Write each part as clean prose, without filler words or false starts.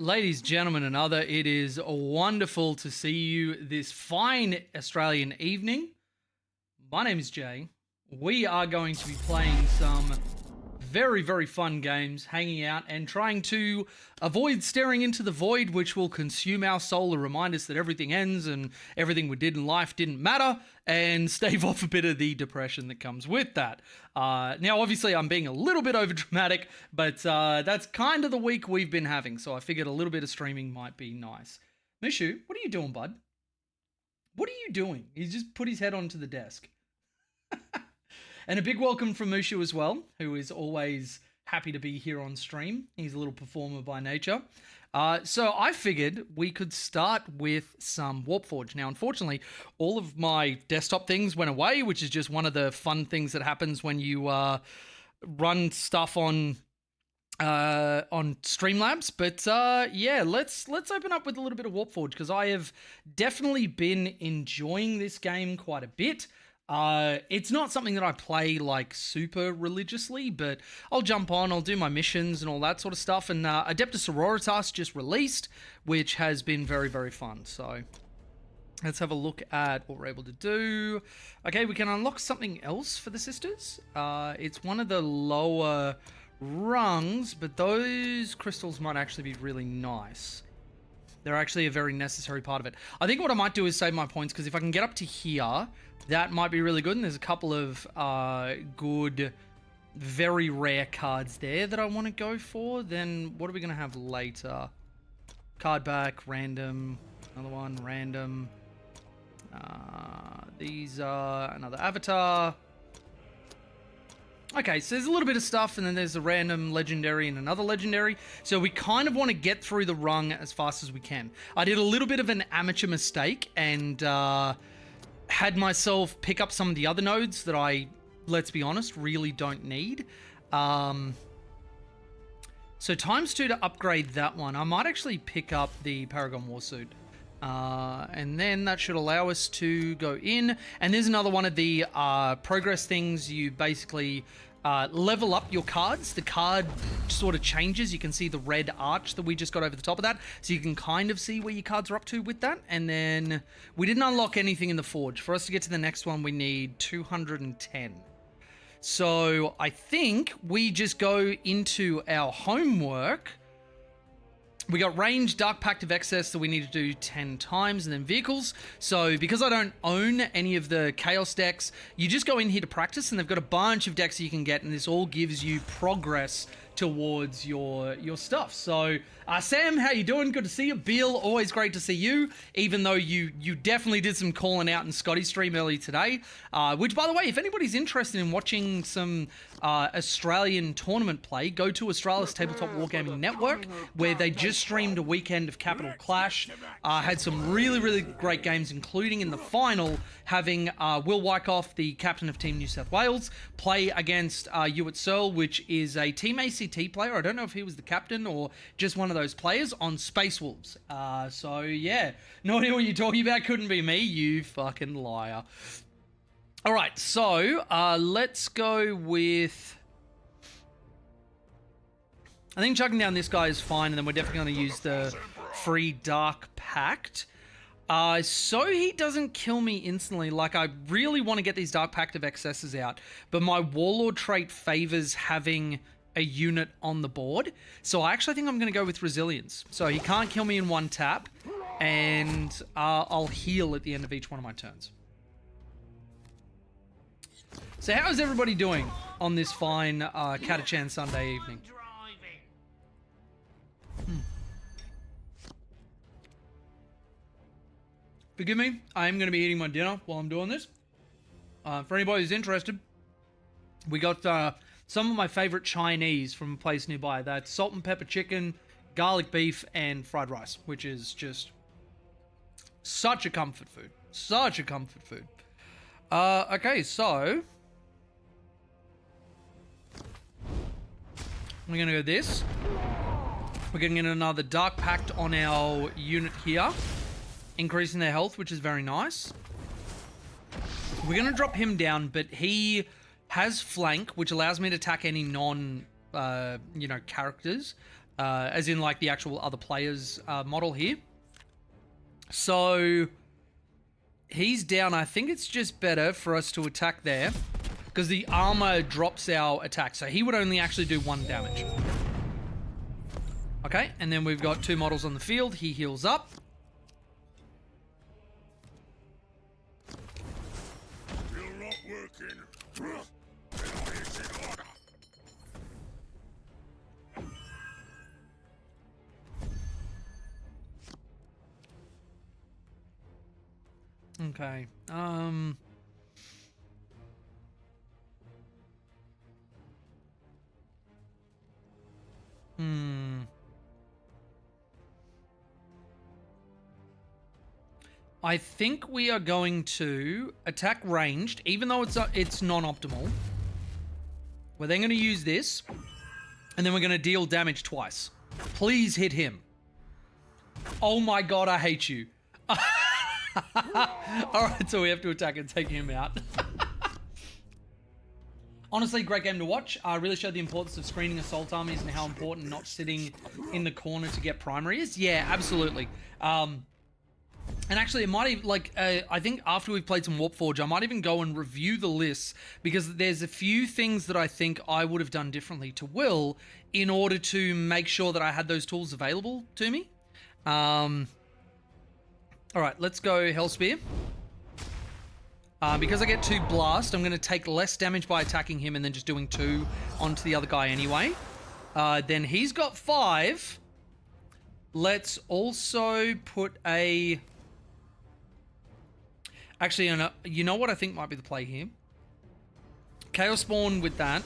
Ladies, gentlemen, and other, it is wonderful to see you this fine Australian evening. My name is Jay. We are going to be playing some very, very fun games, hanging out and trying to avoid staring into the void, which will consume our soul and remind us that everything ends and everything we did in life didn't matter, and stave off a bit of the depression that comes with that. Now, obviously, I'm being a little bit overdramatic, but that's kind of the week we've been having, so I figured a little bit of streaming might be nice. Mishu, what are you doing, bud? What are you doing? He's just put his head onto the desk. And a big welcome from Mushu as well, who is always happy to be here on stream. He's a little performer by nature. So I figured we could start with some Warpforge. Now, unfortunately, all of my desktop things went away, which is just one of the fun things that happens when you run stuff on Streamlabs. But yeah, let's open up with a little bit of Warpforge, because I have definitely been enjoying this game quite a bit. It's not something that I play like super religiously, but I'll jump on, I'll do my missions and all that sort of stuff. And Adeptus Sororitas just released, which has been very, very fun. So let's have a look at what we're able to do. Okay, we can unlock something else for the sisters. It's one of the lower rungs, but those crystals might actually be really nice. They're actually a very necessary part of it. I think what I might do is save my points, because if I can get up to here, that might be really good. And there's a couple of good, very rare cards there that I want to go for. Then what are we going to have later? Card back, random, another one, random. These are another avatar. Okay, so there's a little bit of stuff, and then there's a random legendary and another legendary. So we kind of want to get through the rung as fast as we can. I did a little bit of an amateur mistake and had myself pick up some of the other nodes that I, let's be honest, really don't need. So ×2 to upgrade that one. I might actually pick up the Paragon Warsuit. And then that should allow us to go in. And there's another one of the progress things. You basically level up your cards. The card sort of changes. You can see the red arch that we just got over the top of that. So you can kind of see where your cards are up to with that. And then we didn't unlock anything in the Forge. For us to get to the next one, we need 210. So I think we just go into our homework. We got range, Dark Pact of Excess that we need to do 10 times, and then vehicles. So because I don't own any of the Chaos decks, you just go in here to practice, and they've got a bunch of decks you can get, and this all gives you progress towards your stuff. So Sam, how you doing? Good to see you. Bill, always great to see you, even though you definitely did some calling out in Scotty's stream early today, which, by the way, if anybody's interested in watching some Australian tournament play, go to Australia's Tabletop Wargaming Network, where they just streamed a weekend of Capital Clash, had some really, really great games, including in the final having Will Wyckoff, the captain of Team New South Wales, play against Hewitt Searle, which is a Team ACT player. I don't know if he was the captain or just one of those players on Space Wolves. So yeah, no idea what you're talking about. Couldn't be me, you fucking liar. All right, so let's go with... I think chucking down this guy is fine, and then we're definitely going to use the free Dark Pact. So he doesn't kill me instantly. Like, I really want to get these Dark Pact of Excesses out, but my Warlord trait favors having a unit on the board. So I actually think I'm going to go with Resilience. So he can't kill me in one tap, and I'll heal at the end of each one of my turns. So how's everybody doing on this fine Catachan Sunday evening? Forgive me, I am going to be eating my dinner while I'm doing this. For anybody who's interested, we got some of my favorite Chinese from a place nearby. That's salt and pepper chicken, garlic beef, and fried rice, which is just such a comfort food. Such a comfort food. Okay, so we're going to go this. We're getting in another Dark Pact on our unit here, increasing their health, which is very nice. We're going to drop him down, but he has flank, which allows me to attack any non, characters. as in like the actual other player's model here. So he's down. I think it's just better for us to attack there because the armor drops our attack. So he would only actually do 1 damage. Okay, and then we've got 2 models on the field. He heals up. Still not working. Okay. I think we are going to attack ranged, even though it's non-optimal. We're then going to use this, and then we're going to deal damage twice. Please hit him. Oh my god, I hate you. Alright, so we have to attack and take him out. Honestly, great game to watch. Really showed the importance of screening assault armies and how important not sitting in the corner to get primary is. Yeah, absolutely. And actually, it might even, like, I think after we've played some Warpforge, I might even go and review the lists, because there's a few things that I think I would have done differently to Will in order to make sure that I had those tools available to me. All right, let's go Hellspear. Because I get 2 blast, I'm going to take less damage by attacking him and then just doing 2 onto the other guy anyway. Then he's got 5. Let's also put a... Actually, you know what I think might be the play here? Chaos Spawn with that.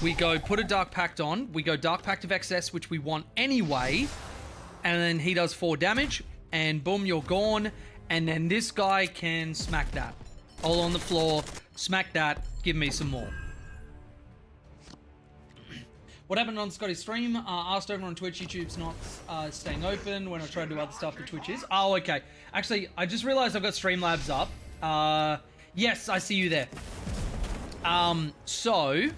We go put a Dark Pact on. We go Dark Pact of XS, which we want anyway. And then he does 4 damage. And boom, you're gone. And then this guy can smack that. All on the floor. Smack that. Give me some more. What happened on Scotty's stream? Asked over on Twitch. YouTube's not staying open when I try to do other stuff. The Twitch is. Oh, okay. Actually, I just realized I've got Streamlabs up. Yes, I see you there. So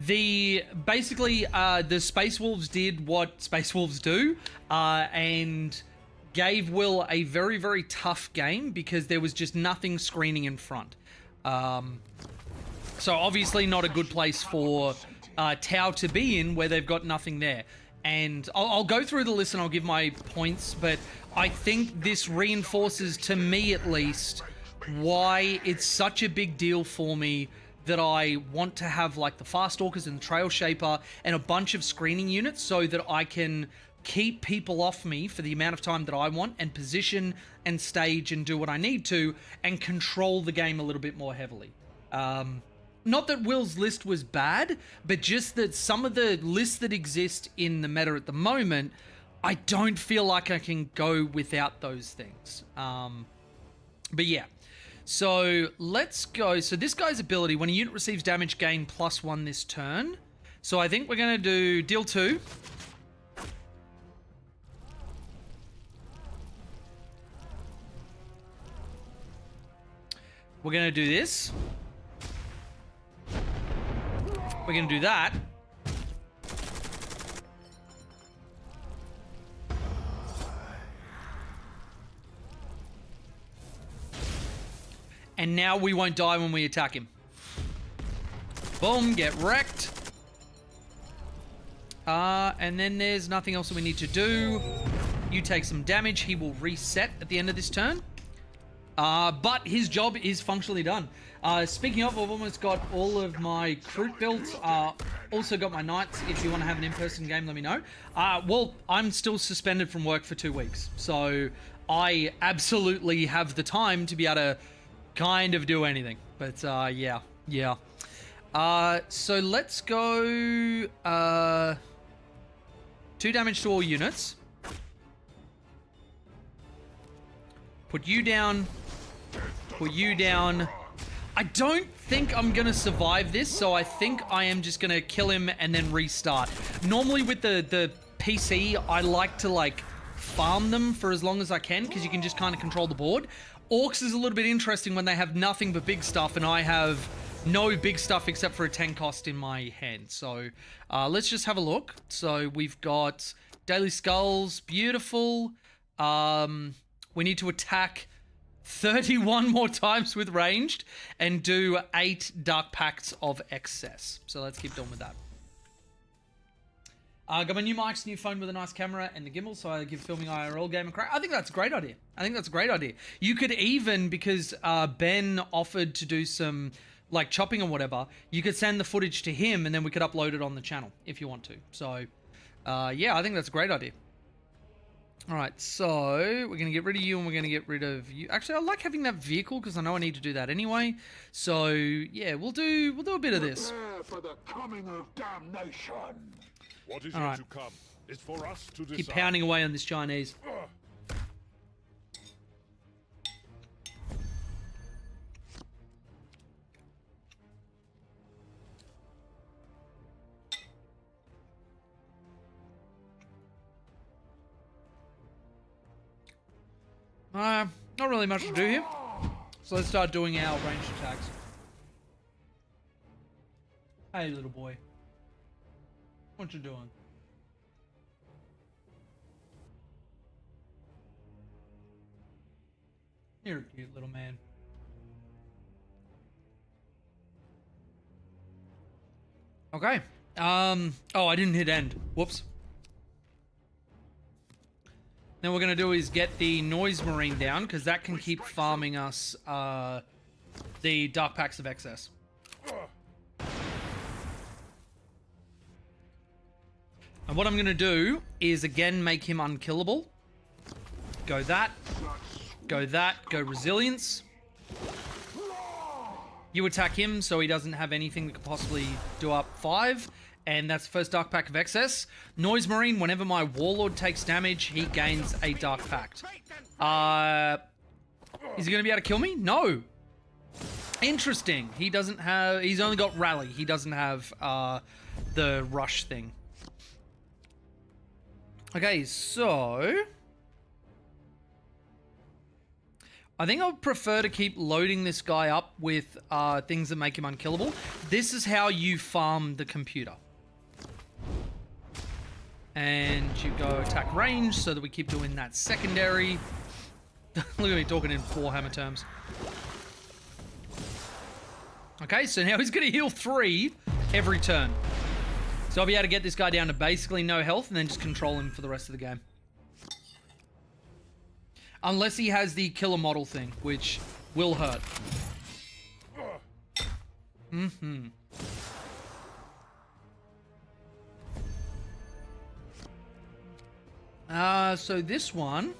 basically the Space Wolves did what Space Wolves do, and gave Will a very, very tough game because there was just nothing screening in front. So obviously not a good place for Tau to be in where they've got nothing there. And I'll go through the list and I'll give my points, but I think this reinforces, to me at least, why it's such a big deal for me that I want to have like the Fast Stalkers and the Trail Shaper and a bunch of screening units so that I can keep people off me for the amount of time that I want and position and stage and do what I need to and control the game a little bit more heavily. Not that Will's list was bad, but just that some of the lists that exist in the meta at the moment, I don't feel like I can go without those things. But yeah. So let's go. So this guy's ability, when a unit receives damage, gain +1 this turn. So I think we're going to do deal 2. We're going to do this. We're going to do that. And now we won't die when we attack him. Boom, get wrecked. And then there's nothing else that we need to do. You take some damage. He will reset at the end of this turn. But his job is functionally done. Speaking of, I've almost got all of my Kroot builds. Also got my Knights. If you want to have an in-person game, let me know. Well, I'm still suspended from work for 2 weeks. So I absolutely have the time to be able to kind of do anything. But yeah. So let's go 2 damage to all units. Put you down. Put you down. I don't think I'm going to survive this, so I think I am just going to kill him and then restart. Normally with the PC, I like to like farm them for as long as I can because you can just kind of control the board. Orcs is a little bit interesting when they have nothing but big stuff and I have no big stuff except for a 10 cost in my hand. So let's just have a look. So we've got Daily Skulls, beautiful. We need to attack 31 more times with ranged and do 8 Dark Pacts of excess. So let's keep doing with that. Got my new mics, new phone with a nice camera and the gimbal, so I give filming IRL game a crack. I think that's a great idea. You could even, because Ben offered to do some like chopping or whatever, you could send the footage to him and then we could upload it on the channel if you want to. So yeah, I think that's a great idea. All right, so we're going to get rid of you and we're going to get rid of you. Actually, I like having that vehicle because I know I need to do that anyway. So yeah, we'll do a bit of this. Prepare for the coming of damnation. What is All yet right. to come is for us to decide. Keep pounding away on this Chinese. Not really much to do here. So let's start doing our ranged attacks. Hey, little boy. What you doing? You're a cute little man. Okay. Oh, I didn't hit end. Whoops. Then what we're going to do is get the Noise Marine down, because that can keep farming us the Dark Pacts of Excess. And what I'm going to do is, again, make him unkillable. Go that. Go that. Go Resilience. You attack him, so he doesn't have anything that could possibly do up 5. And that's the first Dark Pact of Excess. Noise Marine, whenever my Warlord takes damage, he gains a Dark Pact. Is he going to be able to kill me? No. Interesting. He doesn't have... He's only got Rally. He doesn't have the Rush thing. Okay, so... I think I would prefer to keep loading this guy up with things that make him unkillable. This is how you farm the computer. And you go attack range so that we keep doing that secondary. Look at me talking in 4 hammer terms. Okay, so now he's going to heal 3 every turn. So I'll be able to get this guy down to basically no health and then just control him for the rest of the game. Unless he has the killer model thing, which will hurt. So this one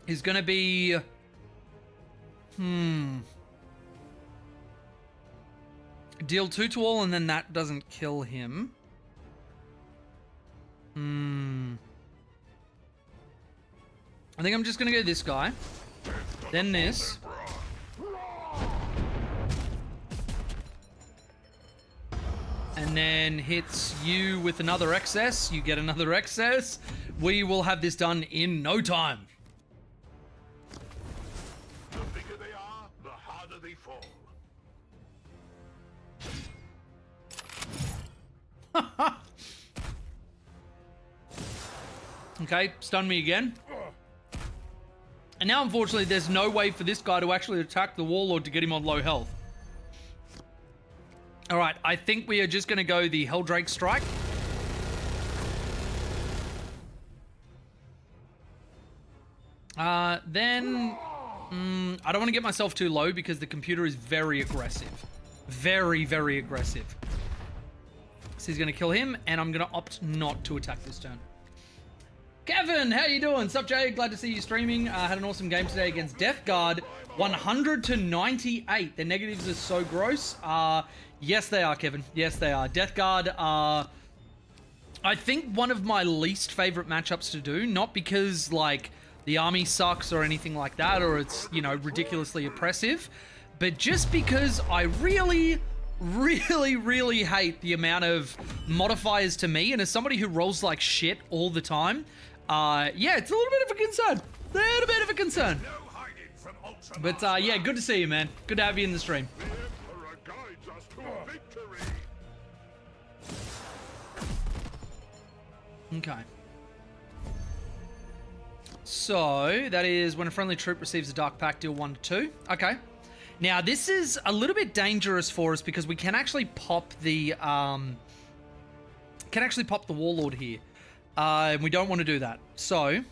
is going to be... Deal 2 to all, and then that doesn't kill him. I think I'm just going to go this guy. Then this. And then hits you with another excess. You get another excess. We will have this done in no time. The bigger they are, the harder they fall. Okay, stun me again. And now, unfortunately, there's no way for this guy to actually attack the Warlord to get him on low health. Alright, I think we are just going to go the Helldrake Strike. Then... I don't want to get myself too low because the computer is very aggressive. Very, very aggressive. So he's going to kill him, and I'm going to opt not to attack this turn. Kevin, how you doing? Sup, Jay? Glad to see you streaming. Had an awesome game today against Death Guard. 100 to 98. Their negatives are so gross. Yes, they are, Kevin. Yes, they are. Death Guard are, I think, one of my least favorite matchups to do. Not because, like, the army sucks or anything like that, or it's, you know, ridiculously oppressive, but just because I really hate the amount of modifiers to me, and as somebody who rolls like shit all the time, yeah, it's a little bit of a concern. But yeah, good to see you, man. Good to have you in the stream. Okay. So, that is when a friendly troop receives a dark pack, deal 1 to 2. Okay. Now, this is a little bit dangerous for us because we can actually pop the Warlord here. And we don't want to do that. So,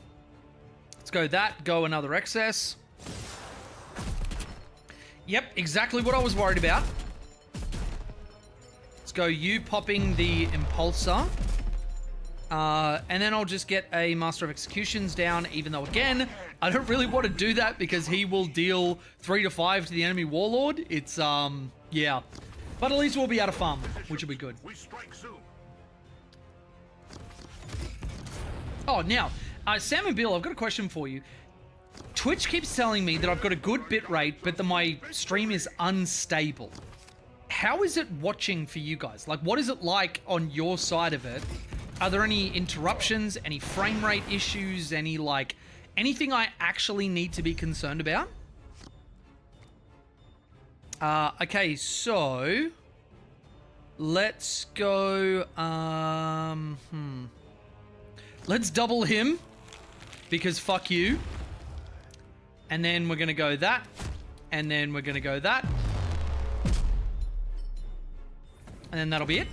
let's go that, go another excess. Yep, exactly what I was worried about. Let's go you popping the Impulsor. And then I'll just get a Master of Executions down, even though, again, I don't really want to do that because he will deal 3 to 5 to the enemy Warlord. It's, yeah. But at least we'll be able to farm, which will be good. Oh, now, Sam and Bill, I've got a question for you. Twitch keeps telling me that I've got a good bit rate, but that my stream is unstable. How is it watching for you guys? Like, what is it like on your side of it? Are there any interruptions, any frame rate issues, any, like, anything I actually need to be concerned about? Okay, so let's go, let's double him because fuck you. And then we're going to go that. And then we're going to go that. And then that'll be it.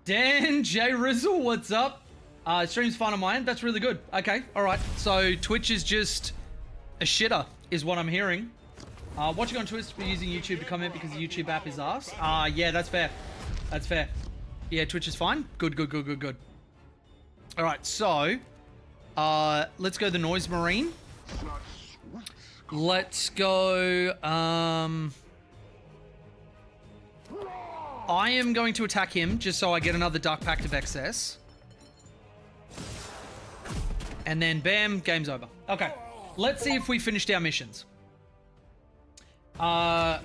Dan J. Rizzle, what's up? Stream's fine on my end. That's really good. Okay, all right. So Twitch is just a shitter, is what I'm hearing. Watching on Twitch, but using YouTube to comment because the YouTube app is ass. Yeah, that's fair. That's fair. Yeah, Twitch is fine. Good, good, good, good, good. All right, so let's go the Noise Marine. Let's go. I am going to attack him just so I get another Dark Pact of excess. And then bam, game's over. Okay, let's see if we finished our missions. What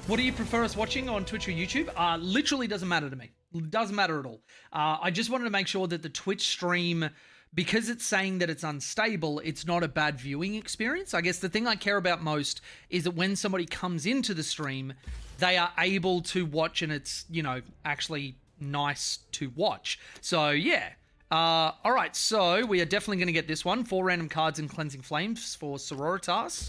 do you prefer us watching on Twitch or YouTube? Literally doesn't matter to me. Doesn't matter at all. I just wanted to make sure that the Twitch stream, because it's saying that it's unstable, it's not a bad viewing experience. I guess the thing I care about most is that when somebody comes into the stream, they are able to watch and it's, you know, actually nice to watch. So, yeah. All right, so we are definitely going to get this one. 4 random cards and Cleansing Flames for Sororitas.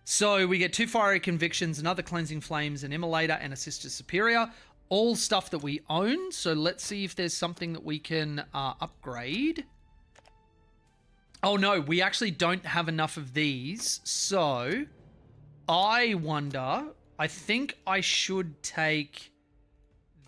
So we get 2 Fiery Convictions, another Cleansing Flames, an Immolator, and a Sister Superior. All stuff that we own. So let's see if there's something that we can upgrade. Oh no, we actually don't have enough of these. So I wonder, I think I should take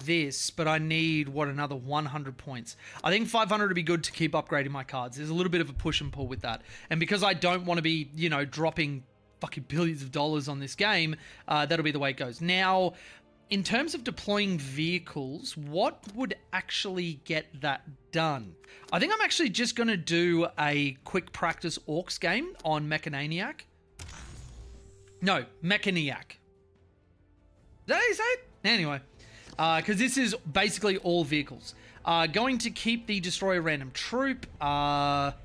this, but I need, what, another 100 points. I think 500 would be good to keep upgrading my cards. There's a little bit of a push and pull with that. And because I don't want to be, you know, dropping fucking billions of dollars on this game, that'll be the way it goes. Now, in terms of deploying vehicles, what would actually get that done? I think I'm actually just going to do a quick practice Orcs game on Mechaniac. No, Mechaniac. Is that how you say it? Anyway, because this is basically all vehicles. Going to keep the Destroyer Random Troop. Prophet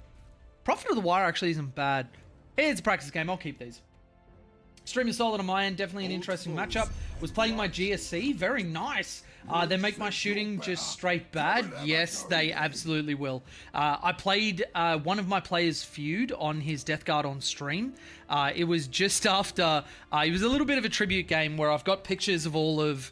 of the Wire actually isn't bad. It's a practice game. I'll keep these. Stream is solid on my end. Definitely an interesting matchup. Was playing my GSC. Very nice. They make my shooting just straight bad. Yes, they absolutely will. I played one of my players' feud on his Death Guard on stream. It was just after... it was a little bit of a tribute game where I've got pictures of all of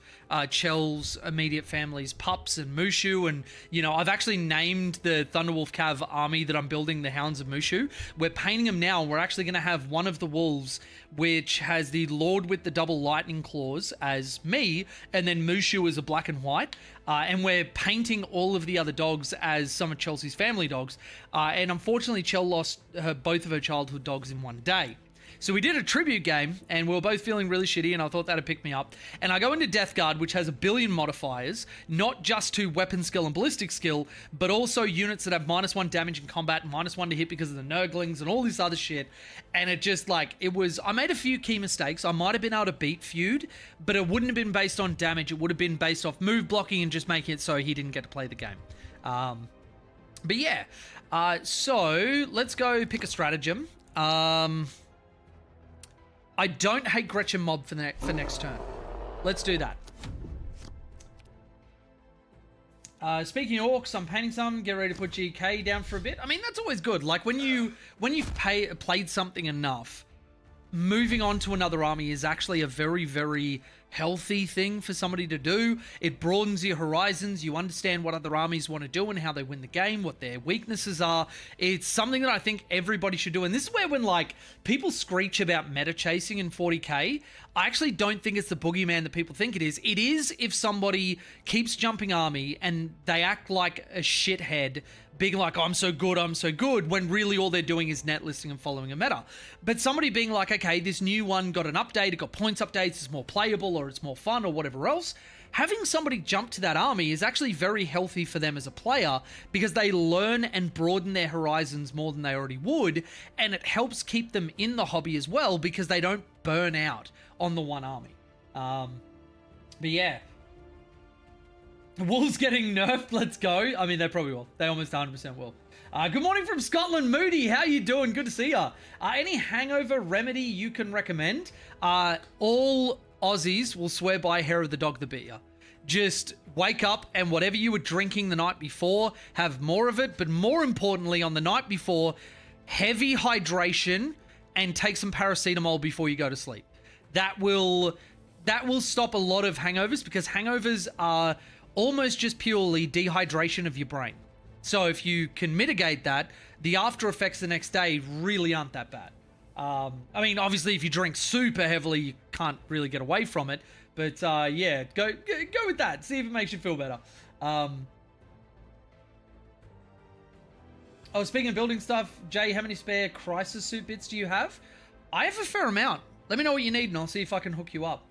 Chell's immediate family's pups and Mushu, and, you know, I've actually named the Thunderwolf Cav army that I'm building the Hounds of Mushu. We're painting them now, and we're actually going to have one of the wolves, which has the Lord with the double lightning claws as me, and then Mushu is a black and white. And we're painting all of the other dogs as some of Chelsea's family dogs. And unfortunately, Chell lost both of her childhood dogs in one day. So we did a tribute game, and we were both feeling really shitty, and I thought that'd pick me up. And I go into Death Guard, which has 1 billion modifiers, not just to weapon skill and ballistic skill, but also units that have -1 damage in combat, -1 to hit because of the Nurglings and all this other shit. And it just, like, it was... I made a few key mistakes. I might have been able to beat Feud, but it wouldn't have been based on damage. It would have been based off move blocking and just making it so he didn't get to play the game. But yeah. So, let's go pick a stratagem. I don't hate Gretchen Mob for next turn. Let's do that. Speaking of orcs, I'm painting some. Get ready to put GK down for a bit. I mean, that's always good. Like when you've played something enough, moving on to another army is actually a very, very healthy thing for somebody to do. It broadens your horizons. You understand what other armies want to do and how they win the game, what their weaknesses are. It's something that I think everybody should do. And this is where when like people screech about meta chasing in 40k, I actually don't think it's the boogeyman that people think it is. It is if somebody keeps jumping army and they act like a shithead, being like, oh, I'm so good, when really all they're doing is net listing and following a meta. But somebody being like, okay, this new one got an update, it got points updates, it's more playable or it's more fun or whatever else, having somebody jump to that army is actually very healthy for them as a player because they learn and broaden their horizons more than they already would, and it helps keep them in the hobby as well because they don't burn out on the one army. But yeah. Wolves getting nerfed, let's go. I mean, they probably will. They almost 100% will. Good morning from Scotland, Moody. How you doing? Good to see ya. Any hangover remedy you can recommend? All Aussies will swear by hair of the dog that bit ya. Just wake up and whatever you were drinking the night before, have more of it. But more importantly, on the night before, heavy hydration and take some paracetamol before you go to sleep. That will stop a lot of hangovers because hangovers are almost just purely dehydration of your brain. So if you can mitigate that, the after effects the next day really aren't that bad. I mean, obviously, if you drink super heavily, you can't really get away from it. But yeah, go with that. See if it makes you feel better. Oh, speaking of building stuff, Jay, how many spare crisis suit bits do you have? I have a fair amount. Let me know what you need and I'll see if I can hook you up.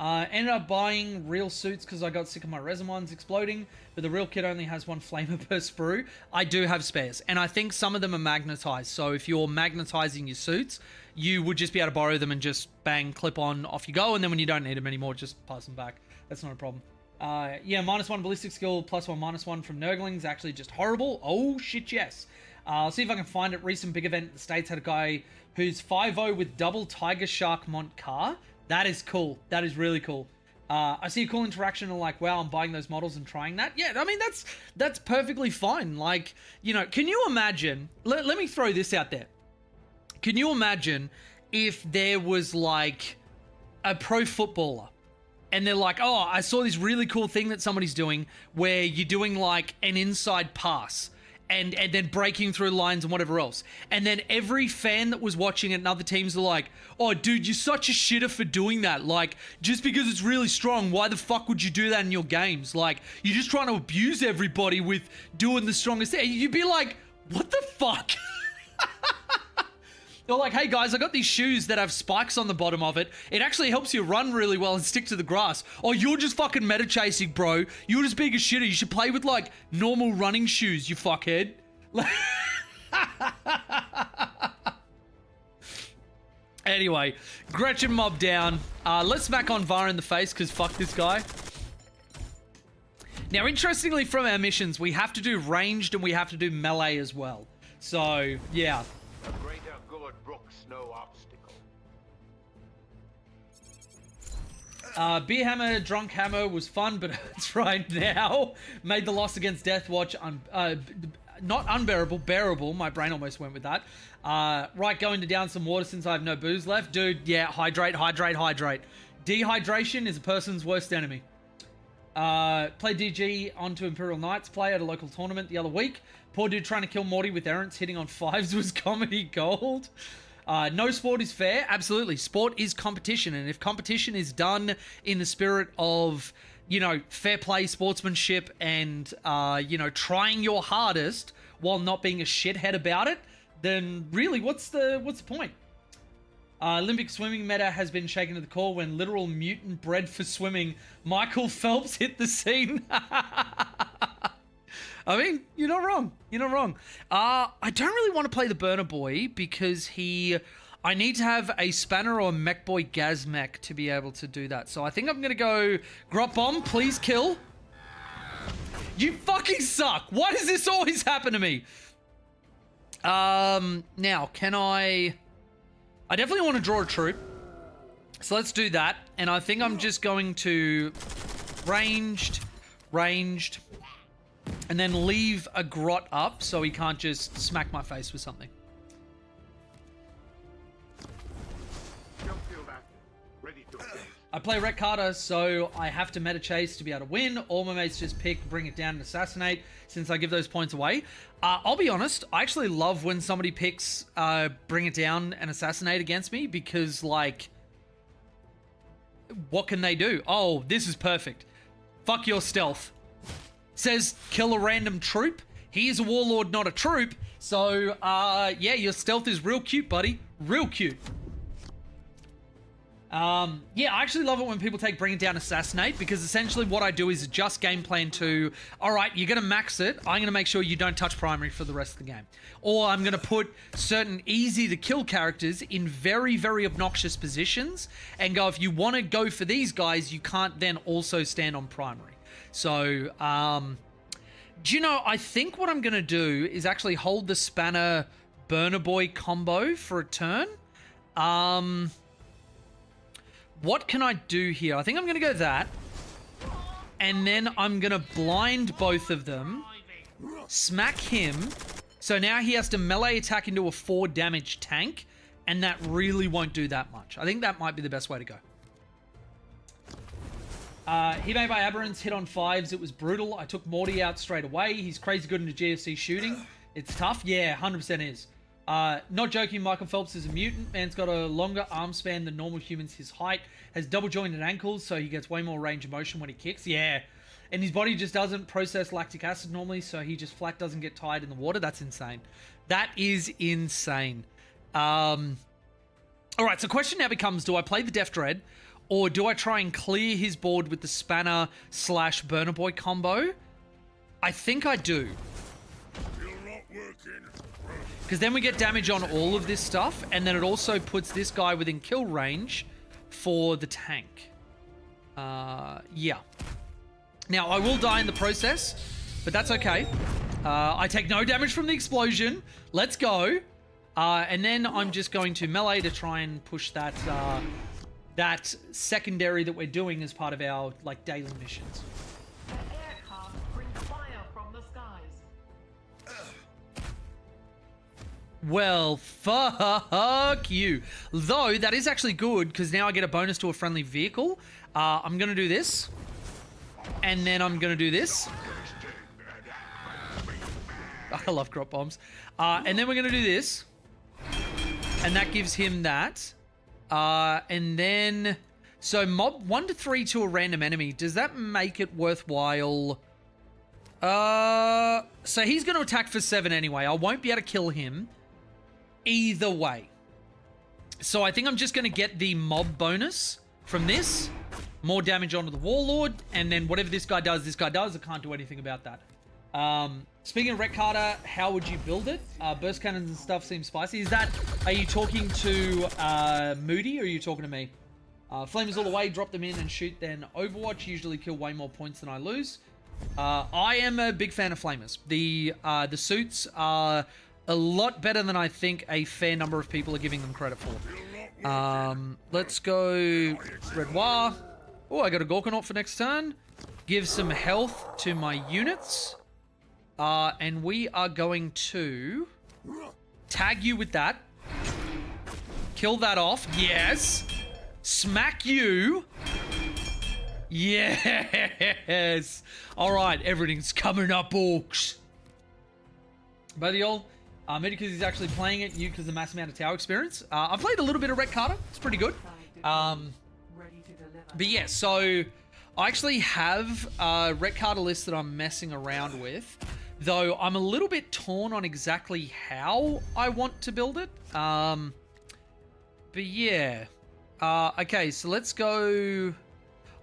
Ended up buying real suits because I got sick of my resin ones exploding, but the real kit only has one flamer per sprue. I do have spares, and I think some of them are magnetized. So if you're magnetizing your suits, you would just be able to borrow them and just bang, clip on, off you go, and then when you don't need them anymore, just pass them back. That's not a problem. Yeah, -1 ballistic skill, +1, -1 from Nurgling is actually just horrible. Oh, shit, yes. I'll see if I can find it. Recent big event in the States had a guy who's 5-0 with double Tiger Shark Mont car. That is cool. That is really cool. I see a cool interaction and like, wow, I'm buying those models and trying that. Yeah, I mean, that's perfectly fine. Like, you know, can you imagine, let me throw this out there. Can you imagine if there was like a pro footballer and they're like, oh, I saw this really cool thing that somebody's doing where you're doing like an inside pass and then breaking through lines and whatever else. And then every fan that was watching it and other teams are like, oh, dude, you're such a shitter for doing that. Like, just because it's really strong, why the fuck would you do that in your games? Like, you're just trying to abuse everybody with doing the strongest thing. You'd be like, what the fuck? They're like, hey guys, I got these shoes that have spikes on the bottom of it. It actually helps you run really well and stick to the grass. Oh, you're just fucking meta chasing, bro. You're just being a shitter. You should play with like normal running shoes, you fuckhead. Anyway, Gretchen mob down. Let's smack on Var in the face because fuck this guy. Now, interestingly, from our missions, we have to do ranged and we have to do melee as well. So, yeah. A greater good brooks no obstacle. Beer Hammer, Drunk Hammer was fun, but it's right now. Made the loss against Deathwatch not unbearable, bearable. My brain almost went with that. Right, going to down some water since I have no booze left. Dude, yeah, hydrate, hydrate, hydrate. Dehydration is a person's worst enemy. Played DG onto Imperial Knights play at a local tournament the other week. Poor dude trying to kill Morty with errants hitting on 5s was comedy gold. No sport is fair. Absolutely. Sport is competition. And if competition is done in the spirit of, you know, fair play, sportsmanship, and, you know, trying your hardest while not being a shithead about it, then really, what's the point? Olympic swimming meta has been shaken to the core when literal mutant bred for swimming Michael Phelps hit the scene. I mean, you're not wrong. You're not wrong. I don't really want to play the Burner Boy because I need to have a Spanner or a Mech Boy Gazmech to be able to do that. So I think I'm going to go Grot Bomb, please kill. You fucking suck. Why does this always happen to me? Now, can I definitely want to draw a troop. So let's do that. And I think I'm just going to ranged. And then leave a grot up so he can't just smack my face with something. I play Ret Carter, so I have to meta chase to be able to win. All my mates just pick, bring it down, and assassinate, since I give those points away. I'll be honest, I actually love when somebody picks bring it down and assassinate against me, because, like, what can they do? Oh, this is perfect. Fuck your stealth. Says kill a random troop. He is a warlord, not a troop. So, yeah, your stealth is real cute, buddy. Real cute. Yeah, I actually love it when people take Bring It Down Assassinate, because essentially what I do is adjust game plan to, all right, you're going to max it. I'm going to make sure you don't touch primary for the rest of the game. Or I'm going to put certain easy to kill characters in very, very obnoxious positions and go, if you want to go for these guys, you can't then also stand on primary. So, do you know, I think what I'm going to do is actually hold the Spanner Burner Boy combo for a turn. What can I do here? I think I'm going to go that. And then I'm going to blind both of them. Smack him. So now he has to melee attack into a 4 damage tank. And that really won't do that much. I think that might be the best way to go. Hime by Aberrants hit on 5s. It was brutal. I took Morty out straight away. He's crazy good into GFC shooting. It's tough. Yeah, 100% is. Not joking, Michael Phelps is a mutant. Man's got a longer arm span than normal humans his height. Has double jointed ankles, so he gets way more range of motion when he kicks. Yeah. And his body just doesn't process lactic acid normally, so he just flat doesn't get tired in the water. That's insane. That is insane. Alright, so question now becomes, do I play the Death Dread, or do I try and clear his board with the Spanner / Burner Boy combo? I think I do. Because then we get damage on all of this stuff, and then it also puts this guy within kill range for the tank. Yeah. Now, I will die in the process, but that's okay. I take no damage from the explosion. Let's go. And then I'm just going to melee to try and push that that secondary that we're doing as part of our, like, daily missions. The aircraft bring fire from the skies. Well, fuck you. Though, that is actually good, because now I get a bonus to a friendly vehicle. I'm going to do this. And then I'm going to do this. I love crop bombs. And then we're going to do this. And that gives him that. And then... So, mob 1 to 3 to a random enemy. Does that make it worthwhile? So he's going to attack for 7 anyway. I won't be able to kill him either way. So I think I'm just going to get the mob bonus from this. More damage onto the Warlord. And then whatever this guy does, I can't do anything about that. Speaking of Ret Carter, how would you build it? Burst cannons and stuff seem spicy. Are you talking to Moody, or are you talking to me? Flamers all the way, drop them in and shoot, then Overwatch. Usually kill way more points than I lose. I am a big fan of Flamers. The suits are a lot better than I think a fair number of people are giving them credit for. Let's go Renoir. Oh, I got a Gorkanaut for next turn. Give some health to my units. And we are going to tag you with that. Kill that off. Yes. Smack you. Yes. All right, everything's coming up, orcs. Both of y'all, me because he's actually playing it, you because of the mass amount of tower experience. I've played a little bit of Ret Carter. It's pretty good. But yeah, so I actually have a Ret Carter list that I'm messing around with, though I'm a little bit torn on exactly how I want to build it. But yeah. Okay, so let's go...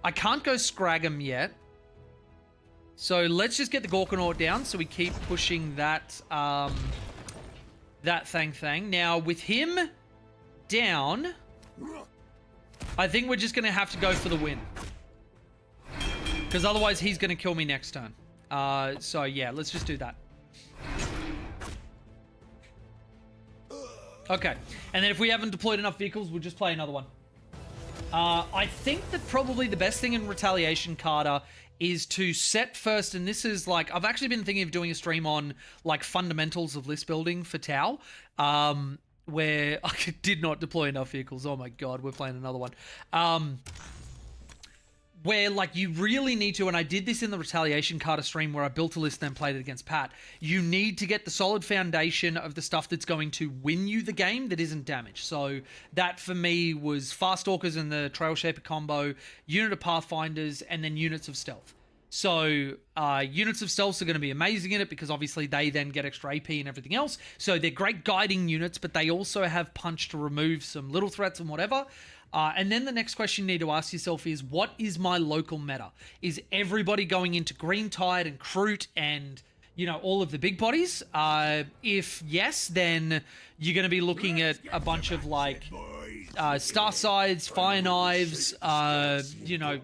I can't go Scragum yet. So let's just get the Gorkanaut down so we keep pushing that that thing. Now, with him down, I think we're just going to have to go for the win. Because otherwise he's going to kill me next turn. So yeah, let's just do that. Okay, and then if we haven't deployed enough vehicles, we'll just play another one. I think that probably the best thing in Retaliation, Carter, is to set first, and this is like, I've actually been thinking of doing a stream on like fundamentals of list building for Tau, where I did not deploy enough vehicles. Oh my God, we're playing another one. Where like you really need to, and I did this in the Retaliation Carter stream where I built a list and then played it against Pat. You need to get the solid foundation of the stuff that's going to win you the game that isn't damaged. So that for me was Fast Stalkers and the Trail Shaper combo, unit of Pathfinders, and then units of Stealth. So units of Stealth are going to be amazing in it because obviously they then get extra AP and everything else. So they're great guiding units, but they also have punch to remove some little threats and whatever. And then the next question you need to ask yourself is, what is my local meta? Is everybody going into Green Tide and Kroot and, you know, all of the big bodies? If yes, then you're going to be looking at a bunch of like Star Sides, Fire Knives, you know,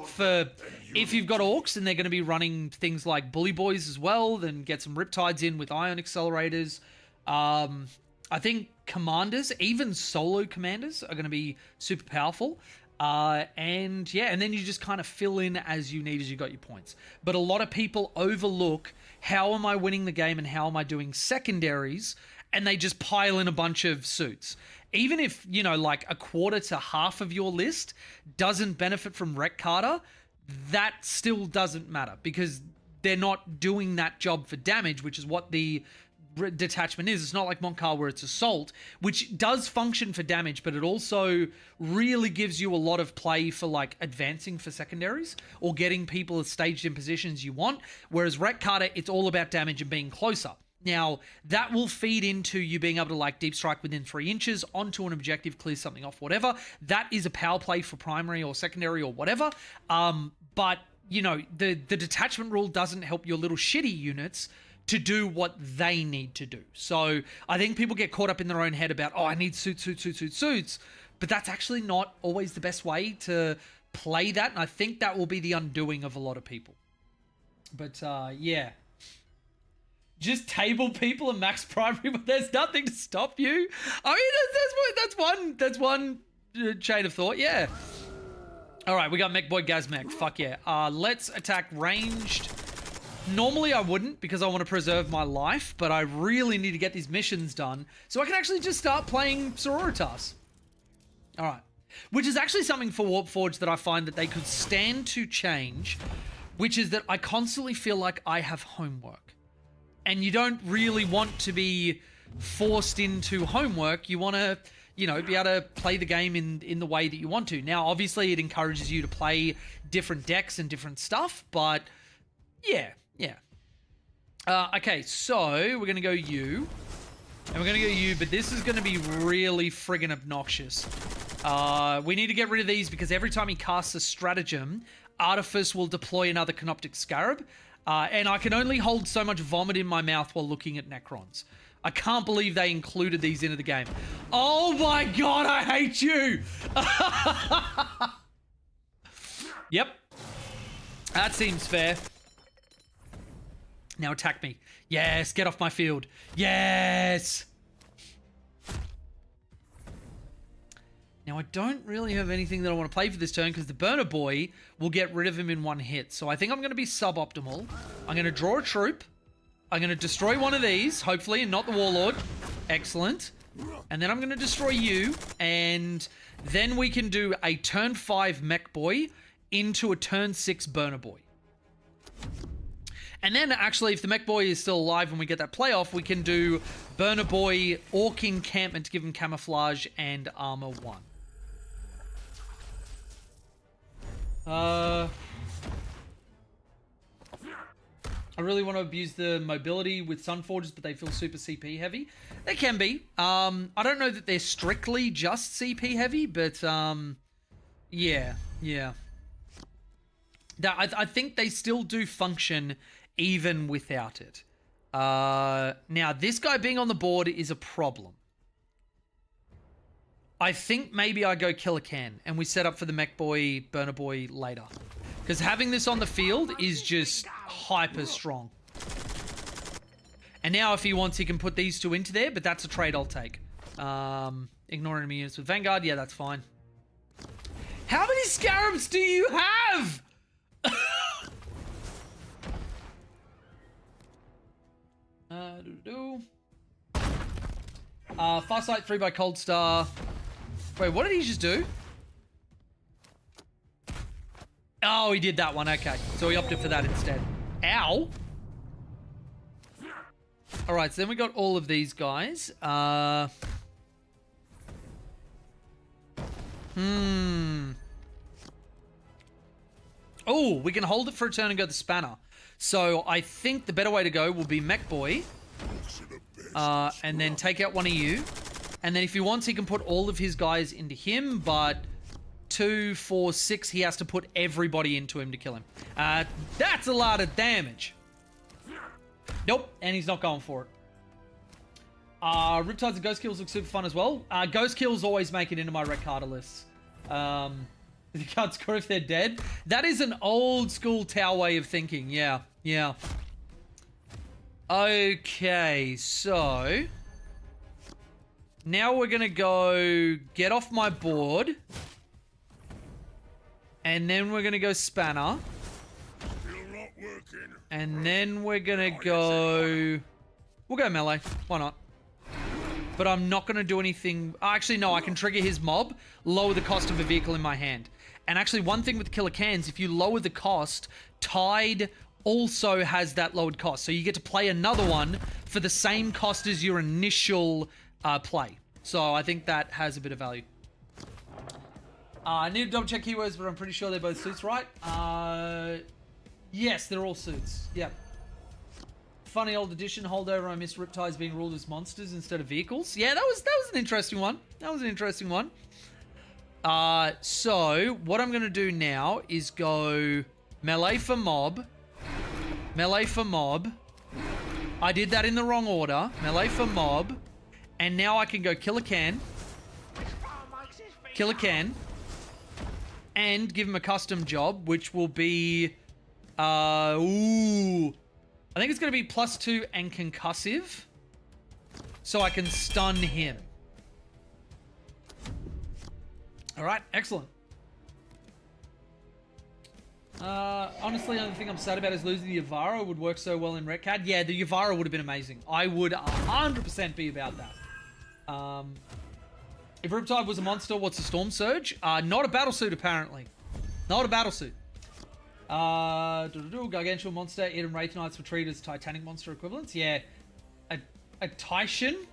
for if you've got Orcs and they're going to be running things like Bully Boys as well, then get some Riptides in with Ion Accelerators. I think commanders, even solo commanders, are going to be super powerful. And yeah, and then you just kind of fill in as you need as you got your points. But a lot of people overlook, how am I winning the game and how am I doing secondaries? And they just pile in a bunch of suits. Even if, you know, like a quarter to half of your list doesn't benefit from Rec Carter, that still doesn't matter because they're not doing that job for damage, which is what the detachment is. It's not like Montcar where it's assault, which does function for damage, but it also really gives you a lot of play for like advancing for secondaries or getting people staged in positions you want. Whereas Rec Carter, it's all about damage and being closer. Now, that will feed into you being able to like deep strike within 3 inches onto an objective, clear something off, whatever. That is a power play for primary or secondary or whatever. But, you know, the detachment rule doesn't help your little shitty units to do what they need to do. So I think people get caught up in their own head about, oh, I need suits. But that's actually not always the best way to play that. And I think that will be the undoing of a lot of people. But yeah. Just table people and max primary, but there's nothing to stop you. I mean, that's one chain of thought. Yeah. All right, we got Mech Boy Gazmech. Fuck yeah. Let's attack ranged. Normally I wouldn't because I want to preserve my life, but I really need to get these missions done so I can actually just start playing Sororitas. All right. Which is actually something for Warpforged that I find that they could stand to change, which is that I constantly feel like I have homework. And you don't really want to be forced into homework. You want to, you know, be able to play the game in the way that you want to. Now, obviously, it encourages you to play different decks and different stuff, but yeah. Okay, so we're going to go you. And we're going to go you, but this is going to be really friggin' obnoxious. We need to get rid of these because every time he casts a stratagem, Artifice will deploy another Canoptic Scarab. And I can only hold so much vomit in my mouth while looking at Necrons. I can't believe they included these into the game. Oh my God, I hate you! Yep. That seems fair. Now attack me. Yes, get off my field. Yes! Now, I don't really have anything that I want to play for this turn because the Burner Boy will get rid of him in one hit. So I think I'm going to be suboptimal. I'm going to draw a troop. I'm going to destroy one of these, hopefully, and not the Warlord. Excellent. And then I'm going to destroy you. And then we can do a turn 5 Mech Boy into a turn 6 Burner Boy. And then, actually, if the Mech Boy is still alive when we get that playoff, we can do Burner Boy Orc Encampment to give him Camouflage and Armor 1. I really want to abuse the mobility with Sunforges, but they feel super CP heavy. They can be. I don't know that they're strictly just CP heavy, but yeah. I think they still do function even without it. Now, this guy being on the board is a problem. I think maybe I go Killer Can and we set up for the Mech Boy, Burner Boy later. Because having this on the field is just hyper strong. And now if he wants, he can put these two into there, but that's a trade I'll take. Ignore enemy units with Vanguard. Yeah, that's fine. How many scarabs do you have? Farsight 3 by Cold Star. Wait, what did he just do? Oh, he did that one. Okay. So he opted for that instead. Ow. All right. So then we got all of these guys. Oh, we can hold it for a turn and go the spanner. So I think the better way to go will be Mech Boy. And then take out one of you. And then if he wants, he can put all of his guys into him, but 2, 4, 6, he has to put everybody into him to kill him. That's a lot of damage. Nope, and he's not going for it. Riptides and Ghost Kills look super fun as well. Ghost Kills always make it into my Red Carter lists. You can't score if they're dead. That is an old school Tau way of thinking. Yeah, yeah. Okay, so now we're gonna go get off my board, and then we're gonna go spanner, and then we're gonna go. We'll go melee. Why not? But I'm not gonna do anything. Actually, no. I can trigger his mob, lower the cost of a vehicle in my hand. And actually, one thing with Killer Cans, if you lower the cost, Tide also has that lowered cost. So you get to play another one for the same cost as your initial play. So I think that has a bit of value. I need to double check keywords, but I'm pretty sure they're both suits, right? Yes, they're all suits. Yep. Funny old edition holdover. I missed Riptides being ruled as monsters instead of vehicles. Yeah, that was an interesting one. That was an interesting one. So what I'm going to do now is go melee for mob. Melee for mob. I did that in the wrong order. Melee for mob. And now I can go Killer Can. Killer Can. And give him a custom job, which will be... ooh. I think it's going to be +2 and concussive. So I can stun him. Alright, excellent. Honestly, the only thing I'm sad about is losing the Yavara. It would work so well in Retcad. Yeah, the Yavara would have been amazing. I would 100% be about that. If Riptide was a monster, what's a Storm Surge? Not a battlesuit, apparently. Not a battlesuit. Gargantuan monster, Eden Wraithnights were treated as Titanic monster equivalents. Yeah. A Titan?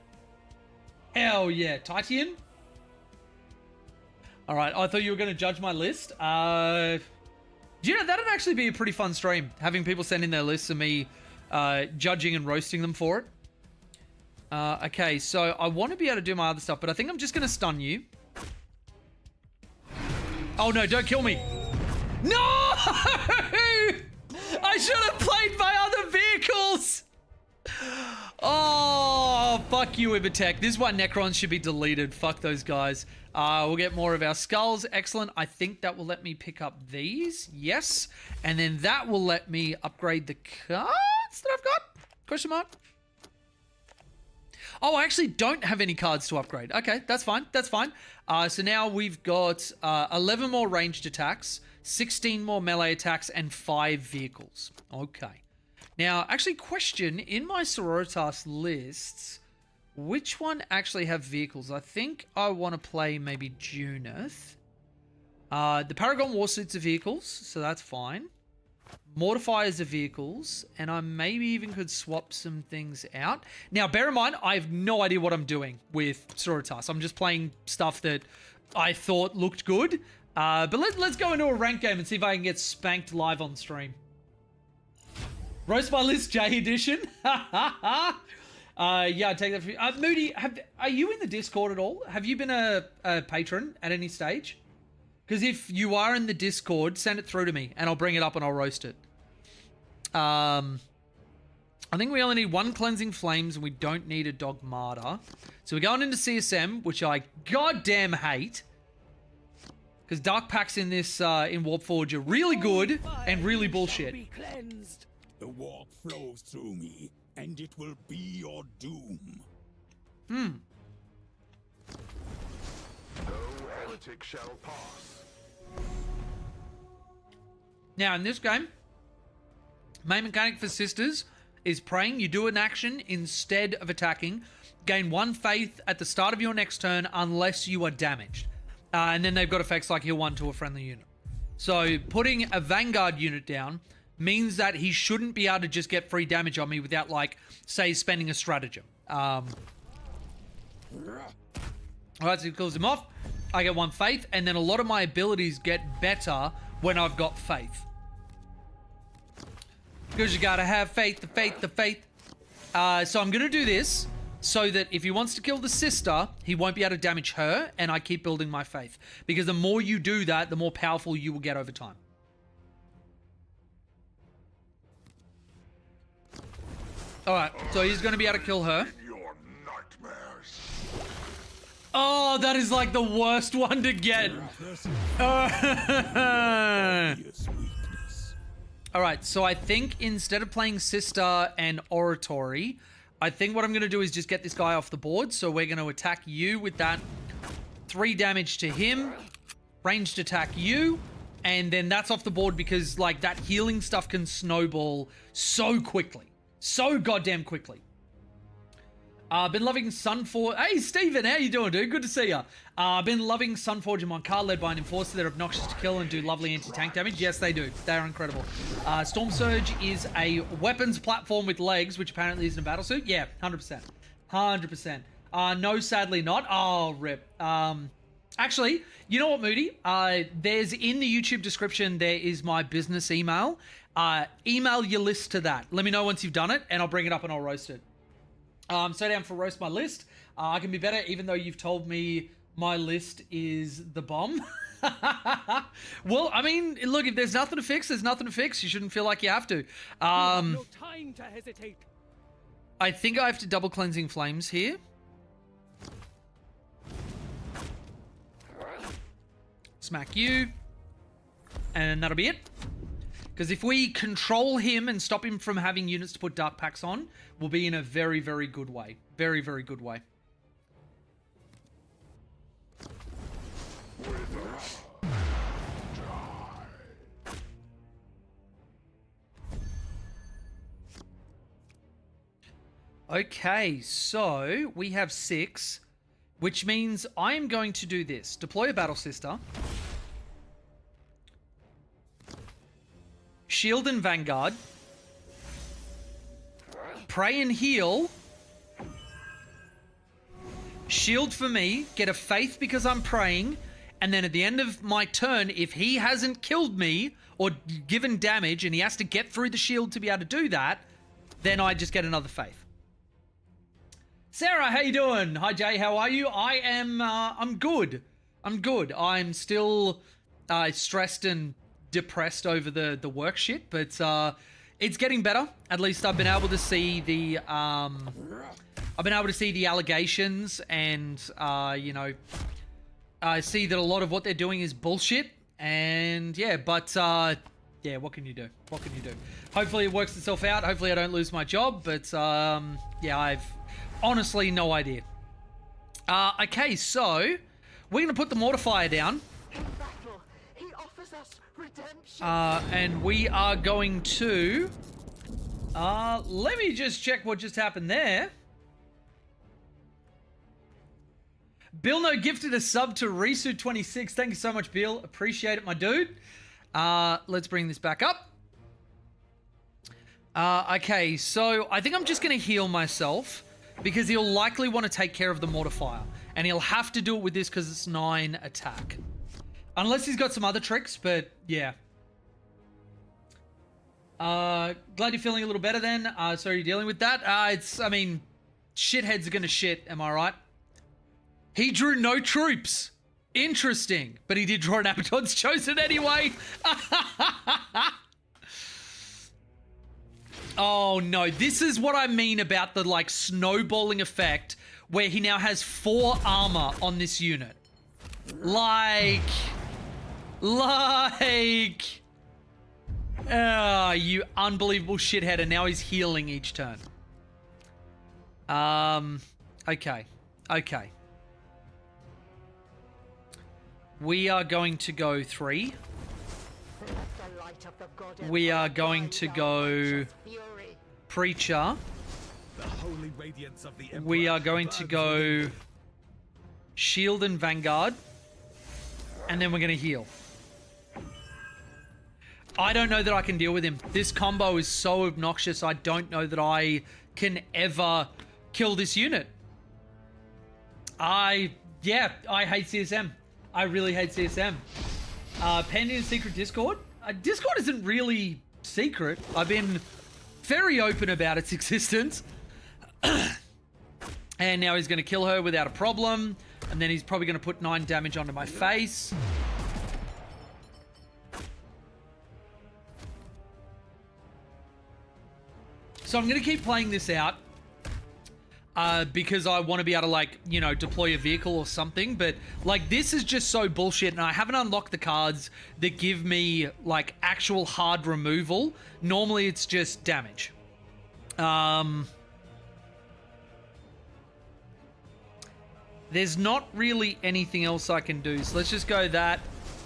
Hell yeah. Titan? Alright, I thought you were going to judge my list. You know, that'd actually be a pretty fun stream. Having people send in their lists and me judging and roasting them for it. Okay, so I want to be able to do my other stuff, but I think I'm just going to stun you. Oh no, don't kill me. No! I should have played my other vehicles! Oh, fuck you, Ibertech. This is why Necrons should be deleted. Fuck those guys. We'll get more of our skulls. Excellent. I think that will let me pick up these. Yes. And then that will let me upgrade the cards that I've got? Question mark? Oh, I actually don't have any cards to upgrade. Okay, that's fine. That's fine. So now we've got 11 more ranged attacks, 16 more melee attacks, and 5 vehicles. Okay. Now, actually, question, in my Sororitas lists, which one actually have vehicles? I think I want to play maybe Junith. The Paragon Warsuits are vehicles, so that's fine. Mortifiers are vehicles, and I maybe even could swap some things out. Now, bear in mind, I have no idea what I'm doing with Sororitas. I'm just playing stuff that I thought looked good. But let's go into a rank game and see if I can get spanked live on stream. Roast my list, J edition. Yeah, I take that for you. Moody, are you in the Discord at all? Have you been a patron at any stage? Because if you are in the Discord, send it through to me and I'll bring it up and I'll roast it. I think we only need 1 Cleansing Flames and we don't need a Dogmata. So we're going into CSM, which I goddamn hate. Because Dark Packs in this in Warpforge are really good and really bullshit. The warp flows through me, and it will be your doom. No heretic shall pass. Now, in this game, main mechanic for sisters is praying. You do an action instead of attacking. Gain 1 faith at the start of your next turn unless you are damaged. And then they've got effects like heal 1 to a friendly unit. So putting a Vanguard unit down means that he shouldn't be able to just get free damage on me without, like, say, spending a stratagem. Alright, so he kills him off. I get 1 faith, and then a lot of my abilities get better when I've got faith. Because you gotta have faith, the faith, the faith. So I'm gonna do this so that if he wants to kill the sister, he won't be able to damage her, and I keep building my faith. Because the more you do that, the more powerful you will get over time. Alright, so he's gonna be able to kill her. Your nightmares. Oh, that is like the worst one to get. Alright, so I think instead of playing Sister and Oratory, I think what I'm going to do is just get this guy off the board. So we're going to attack you with that 3 damage to him, ranged attack you, and then that's off the board because, like, that healing stuff can snowball so quickly. So goddamn quickly. Been loving Sunforge. Hey, Steven, how you doing, dude? Good to see ya. Been loving Sunforge and Moncard, led by an Enforcer. They're obnoxious to kill and do lovely anti-tank damage. Yes, they do. They are incredible. Storm Surge is a weapons platform with legs, which apparently isn't a battle suit. Yeah, 100%. 100%. No, sadly not. Oh, rip. Actually, you know what, Moody? There's in the YouTube description, there is my business email. Email your list to that. Let me know once you've done it, and I'll bring it up and I'll roast it. So down for roast my list. I can be better, even though you've told me my list is the bomb. Well, I mean, look, if there's nothing to fix, there's nothing to fix. You shouldn't feel like you have to. No time to hesitate. I think I have to double cleansing flames here. Smack you. And that'll be it. Because if we control him and stop him from having units to put Dark Packs on, we'll be in a very, very good way. Very, very good way. Okay, so we have 6, which means I am going to do this. Deploy a Battle Sister. Shield and Vanguard. Pray and heal. Shield for me. Get a faith because I'm praying. And then at the end of my turn, if he hasn't killed me or given damage and he has to get through the shield to be able to do that, then I just get another faith. Sarah, how you doing? Hi, Jay. How are you? I am, I'm good. I'm good. I'm still stressed and depressed over the work shit, but it's getting better. At least I've been able to see the allegations, and you know, I see that a lot of what they're doing is bullshit. And yeah, but yeah, what can you do? What can you do? Hopefully it works itself out. Hopefully I don't lose my job, but yeah, I've honestly no idea. Okay, so we're gonna put the Mortifier down. In battle, he offers us redemption. And we are going to... let me just check what just happened there. Bill No gifted a sub to Risu26. Thank you so much, Bill. Appreciate it, my dude. Let's bring this back up. Okay, so I think I'm just going to heal myself because he'll likely want to take care of the Mortifier. And he'll have to do it with this because it's 9 attack. Unless he's got some other tricks, but yeah. Glad you're feeling a little better then. Sorry you're dealing with that. I mean, shitheads are gonna shit, am I right? He drew no troops. Interesting. But he did draw an Abaddon's Chosen anyway. Oh no, this is what I mean about the like snowballing effect where he now has 4 armor on this unit. Like, you unbelievable shithead, and now he's healing each turn. Okay. We are going to go 3. light of the god we Emperor are going to guide our go righteous fury. Preacher. The holy radiance of the Emperor We are going to burns go within me. Shield and Vanguard. And then we're going to heal. I don't know that I can deal with him. This combo is so obnoxious, I don't know that I can ever kill this unit. I hate CSM. I really hate CSM. Pending secret Discord. Discord isn't really secret. I've been very open about its existence. And now he's going to kill her without a problem. And then he's probably going to put 9 damage onto my face. So I'm going to keep playing this out. Because I want to be able to, like, you know, deploy a vehicle or something. But, like, this is just so bullshit. And I haven't unlocked the cards that give me, like, actual hard removal. Normally, it's just damage. There's not really anything else I can do. So let's just go that.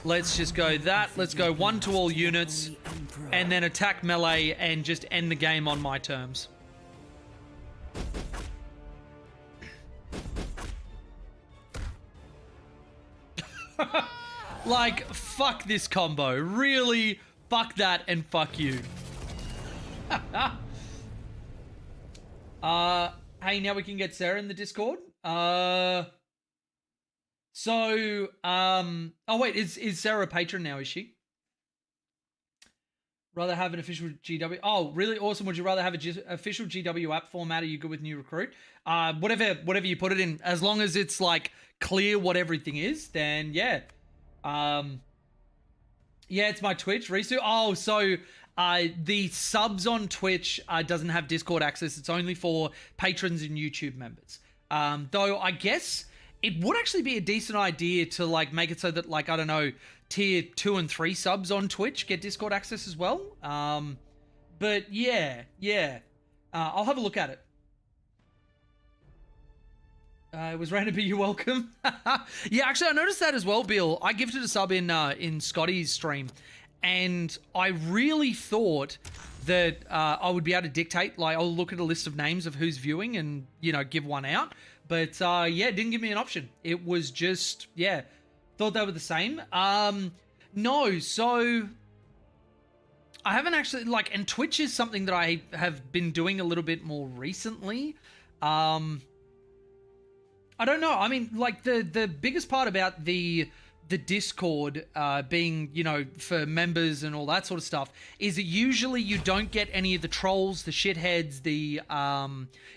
Let's just go that. Let's go 1 to all units. And then attack melee and just end the game on my terms. Like, fuck this combo. Really, fuck that and fuck you. Hey, now we can get Sarah in the Discord. Oh wait, is Sarah a patron now, is she? Rather have an official GW. Oh, really awesome. Would you rather have a official GW app format? Are you good with new recruit? Whatever you put it in, as long as it's like clear what everything is, then yeah. Yeah, it's my Twitch, Risu. Oh, so the subs on Twitch doesn't have Discord access. It's only for patrons and YouTube members. Though I guess it would actually be a decent idea to like make it so that, like, I don't know, tier 2 and 3 subs on Twitch get Discord access as well. But yeah. I'll have a look at it. It was random, but you're welcome. Yeah, actually, I noticed that as well, Bill. I gifted a sub in Scotty's stream, and I really thought that I would be able to dictate, like, I'll look at a list of names of who's viewing and, you know, give one out. But yeah, it didn't give me an option. It was just, yeah, thought they were the same. No, so I haven't actually, like, and Twitch is something that I have been doing a little bit more recently. I don't know. I mean, like, the biggest part about the Discord being, you know, for members and all that sort of stuff is that usually you don't get any of the trolls, the shitheads, the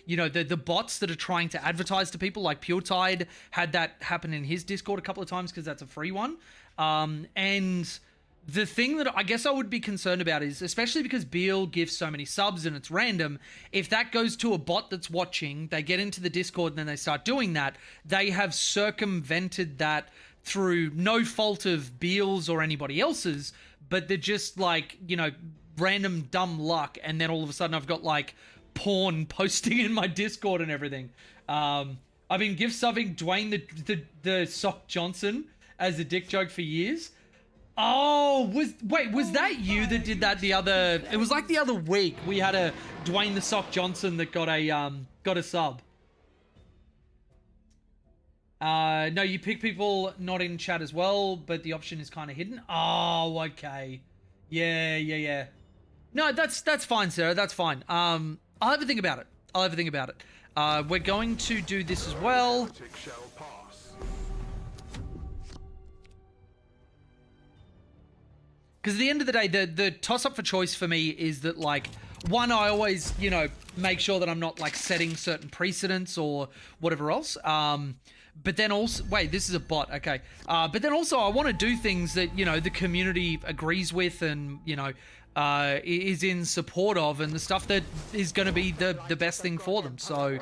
you know, the bots that are trying to advertise to people. Like PureTide had that happen in his Discord a couple of times because that's a free one. And the thing that I guess I would be concerned about is, especially because Beal gives so many subs and it's random, if that goes to a bot that's watching, they get into the Discord and then they start doing that, they have circumvented that through no fault of Beal's or anybody else's, but they're just like, you know, random dumb luck, and then all of a sudden I've got like porn posting in my Discord and everything. I've been gift subbing Dwayne the Sock Johnson as a dick joke for years. Oh, was that you that did that the other... It was like the other week. We had a Dwayne the Sock Johnson that got a sub. No, you pick people not in chat as well, but the option is kind of hidden. Oh, okay. Yeah. No, that's fine, Sarah. That's fine. I'll have a think about it. We're going to do this as well. Because at the end of the day, the toss-up for choice for me is that, like, one, I always, you know, make sure that I'm not, like, setting certain precedents or whatever else. But then also... Wait, this is a bot. Okay. But then also, I want to do things that, you know, the community agrees with and, you know, is in support of, and the stuff that is going to be the best thing for them. So,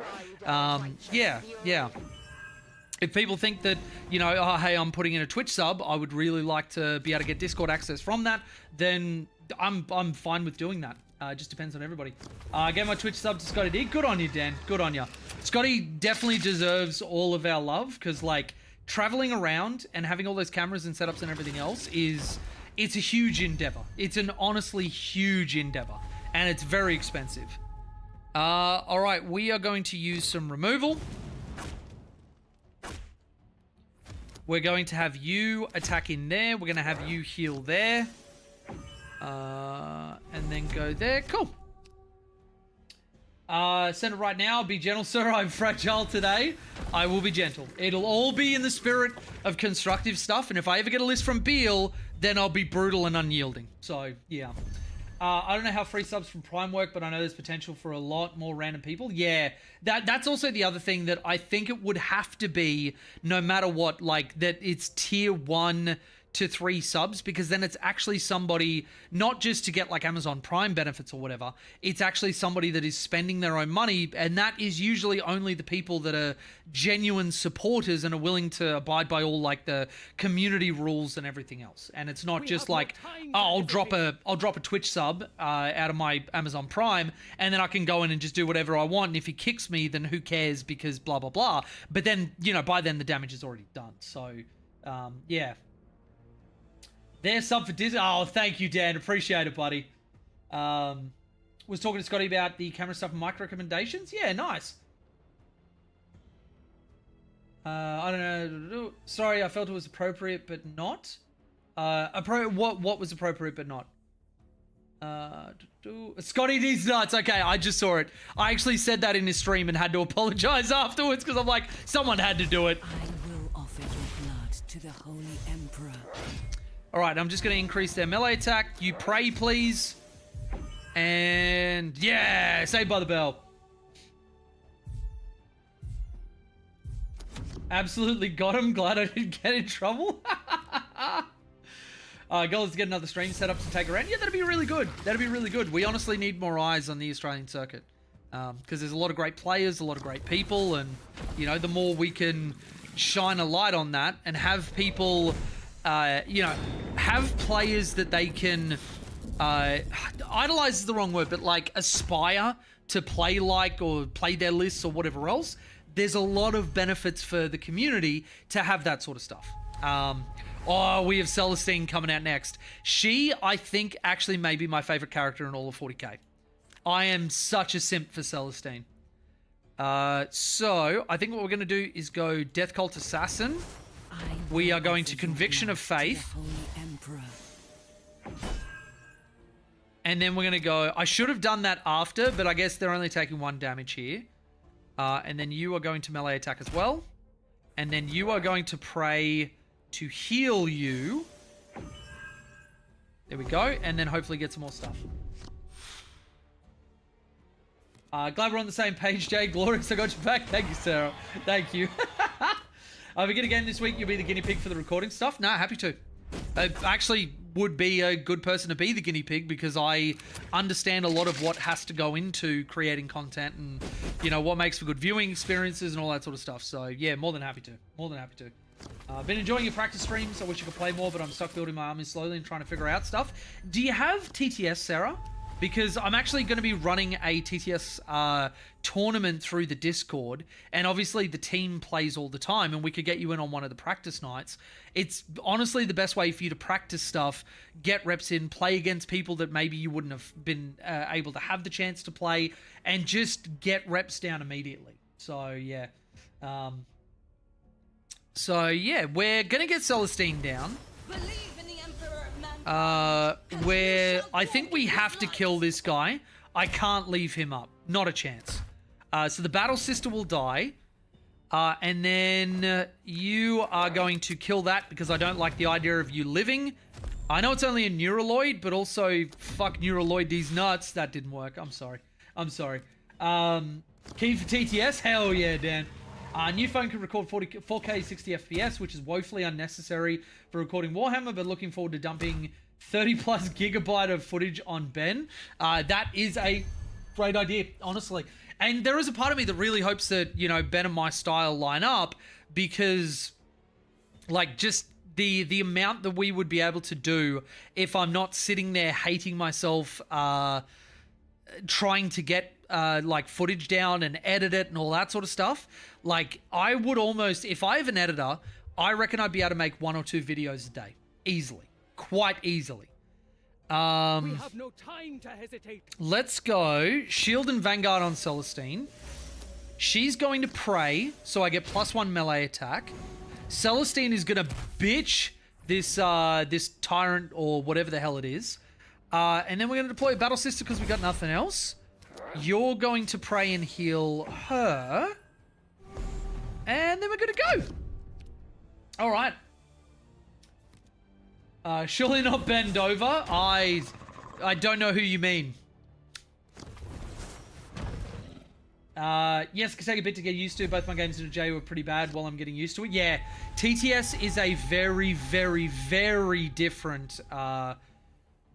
yeah. If people think that, you know, oh, hey, I'm putting in a Twitch sub, I would really like to be able to get Discord access from that, then I'm fine with doing that. It just depends on everybody. I gave my Twitch sub to Scotty D. Good on you, Dan. Good on you. Scotty definitely deserves all of our love, because, like, traveling around and having all those cameras and setups and everything else is it's a huge endeavor. It's an honestly huge endeavor, and it's very expensive. All right, we are going to use some removal. We're going to have you attack in there. We're going to have you heal there. And then go there. Cool. Send it right now. Be gentle, sir. I'm fragile today. I will be gentle. It'll all be in the spirit of constructive stuff. And if I ever get a list from Beal, then I'll be brutal and unyielding. So, yeah. I don't know how free subs from Prime work, but I know there's potential for a lot more random people. Yeah, that's also the other thing that I think it would have to be, no matter what, like, that it's tier 1 to 3 subs, because then it's actually somebody, not just to get like Amazon Prime benefits or whatever, it's actually somebody that is spending their own money, and that is usually only the people that are genuine supporters and are willing to abide by all like the community rules and everything else. And it's not just like, oh, I'll drop a Twitch sub out of my Amazon Prime, and then I can go in and just do whatever I want, and if he kicks me, then who cares, because blah blah blah. But then, you know, by then the damage is already done. So yeah. There's sub for Disney. Oh, thank you, Dan. Appreciate it, buddy. Was talking to Scotty about the camera stuff and mic recommendations. Yeah, nice. I don't know. Sorry, I felt it was appropriate, but not. What was appropriate, but not? Scotty needs nuts. Okay, I just saw it. I actually said that in his stream and had to apologize afterwards because I'm like, someone had to do it. I will offer your blood to the Holy Emperor. All right, I'm just going to increase their melee attack. You pray, please. And yeah, Saved by the Bell. Absolutely got him. Glad I didn't get in trouble. Goal is to get another stream set up to take around. Yeah, that'd be really good. That'd be really good. We honestly need more eyes on the Australian circuit. Because there's a lot of great players, a lot of great people. And, you know, the more we can shine a light on that and have people... you know, have players that they can idolize is the wrong word, but like aspire to play like or play their lists or whatever else. There's a lot of benefits for the community to have that sort of stuff. Oh, we have Celestine coming out next. She, I think, actually may be my favorite character in all of 40k. I am such a simp for Celestine. So I think what we're going to do is go Death Cult Assassin. We are going to Conviction of Faith. And then we're going to go... I should have done that after, but I guess they're only taking 1 damage here. And then you are going to melee attack as well. And then you are going to pray to heal you. There we go. And then hopefully get some more stuff. Glad we're on the same page, Jay. Glorious, I got your back. Thank you, Sarah. Thank you. If we get a game this week, you'll be the guinea pig for the recording stuff? Nah, happy to. I actually would be a good person to be the guinea pig because I understand a lot of what has to go into creating content and, you know, what makes for good viewing experiences and all that sort of stuff. So, yeah, more than happy to. More than happy to. I've been enjoying your practice streams. I wish I could play more, but I'm stuck building my army slowly and trying to figure out stuff. Do you have TTS, Sarah? Because I'm actually going to be running a TTS tournament through the Discord, and obviously the team plays all the time, and we could get you in on one of the practice nights. It's honestly the best way for you to practice stuff, get reps in, play against people that maybe you wouldn't have been able to have the chance to play, and just get reps down immediately. So, yeah. We're going to get Celestine down. Where I think we have to kill this guy. I can't leave him up. Not a chance. So the Battle Sister will die. And then you are going to kill that because I don't like the idea of you living. I know it's only a Neuraloid, but also fuck Neuraloid these nuts. That didn't work. I'm sorry. Key for TTS? Hell yeah, Dan. New phone can record 4K 60 FPS, which is woefully unnecessary for recording Warhammer, but looking forward to dumping 30 plus gigabyte of footage on Ben. That is a great idea, honestly. And there is a part of me that really hopes that, you know, Ben and my style line up because, like, just the amount that we would be able to do if I'm not sitting there hating myself, trying to get like footage down and edit it and all that sort of stuff. Like, I would almost, if I have an editor, I reckon I'd be able to make 1 or 2 videos a day easily. quite easily. We have no time to hesitate. Let's go Shield and Vanguard on Celestine. She's going to pray, so I get +1 melee attack. Celestine is going to bitch this this Tyrant or whatever the hell it is. And then we're going to deploy Battle Sister because we got nothing else. You're going to pray and heal her. And then we're going to go. All right. Surely not bend over. I don't know who you mean. Yes, it can take a bit to get used to. Both my games in a J were pretty bad while I'm getting used to it. Yeah, TTS is a very, very, very different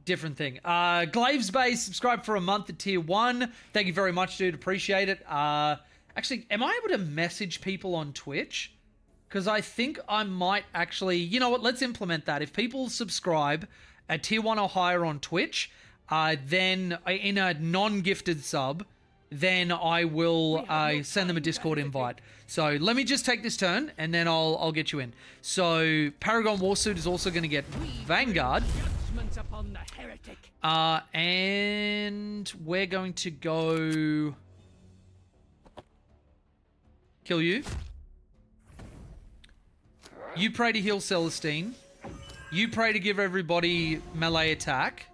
different thing. Glaves Bay subscribed for a month at tier 1. Thank you very much, dude. Appreciate it. Actually, am I able to message people on Twitch? Because I think I might actually... You know what? Let's implement that. If people subscribe at tier 1 or higher on Twitch, then in a non-gifted sub, then I will send them a Discord invite. So let me just take this turn, and then I'll get you in. So Paragon Warsuit is also going to get Vanguard. Upon the heretic. And we're going to go... Kill you. You pray to heal Celestine. You pray to give everybody melee attack.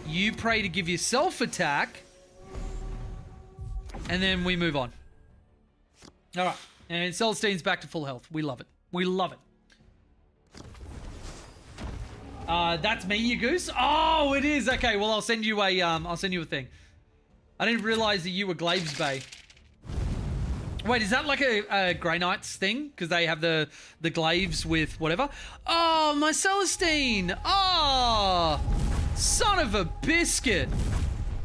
You pray to give yourself attack. And then we move on. Alright. And Celestine's back to full health. We love it. We love it. That's me, you goose. Oh, it is. Okay, well, I'll send you a thing. I didn't realize that you were Glaves Bay. Wait, is that like a Grey Knights thing? Because they have the glaives with whatever. Oh, my Celestine. Oh, son of a biscuit.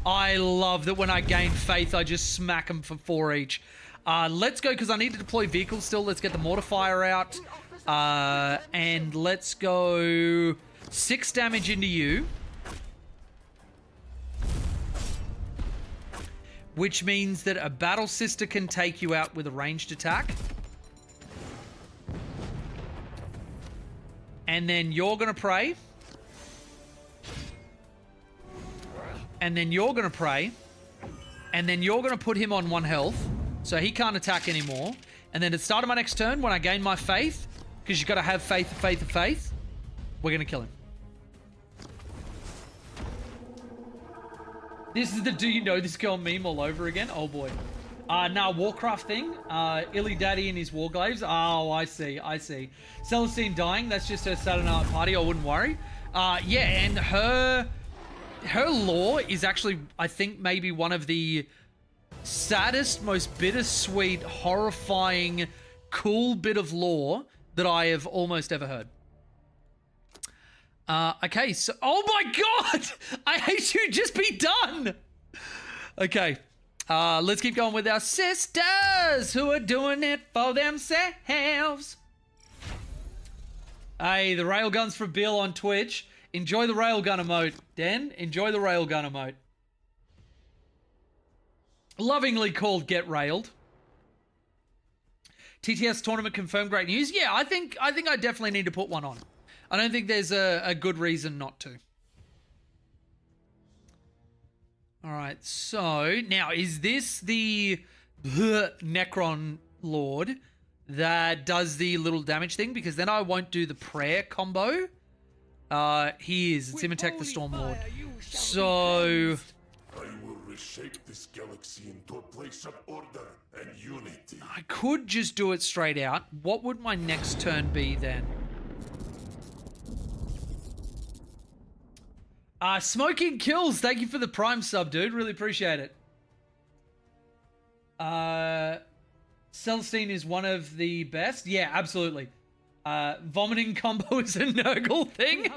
I love that when I gain faith, I just smack them for 4 each. Let's go, because I need to deploy vehicles still. Let's get the Mortifier out. And let's go 6 damage into you. Which means that a Battle Sister can take you out with a ranged attack. And then you're going to pray. And then you're going to pray. And then you're going to put him on 1 health. So he can't attack anymore. And then at the start of my next turn, when I gain my faith, because you've got to have faith, we're going to kill him. This is the do you know this girl meme all over again? Oh boy. Now Warcraft thing. Illy Daddy and his Warglaives. Oh, I see. Celestine dying. That's just her Saturday night party. I wouldn't worry. Yeah, and her lore is actually, I think, maybe one of the saddest, most bittersweet, horrifying, cool bit of lore that I have almost ever heard. Okay, so... Oh my god! I hate you! Just be done! Okay. Let's keep going with our sisters who are doing it for themselves. Hey, the railguns for Bill on Twitch. Enjoy the railgun emote. Den, enjoy the railgun emote. Lovingly called Get Railed. TTS tournament confirmed, great news. Yeah, I think I definitely need to put one on. I don't think there's a good reason not to. All right, so now is this the Necron Lord that does the little damage thing? Because then I won't do the prayer combo. He is. It's Imhotep the Storm Lord. So... I will reshape this galaxy into a place of order and unity. I could just do it straight out. What would my next turn be then? Smoking Kills, thank you for the Prime sub, dude. Really appreciate it. Celestine is one of the best. Yeah, absolutely. Vomiting combo is a Nurgle thing.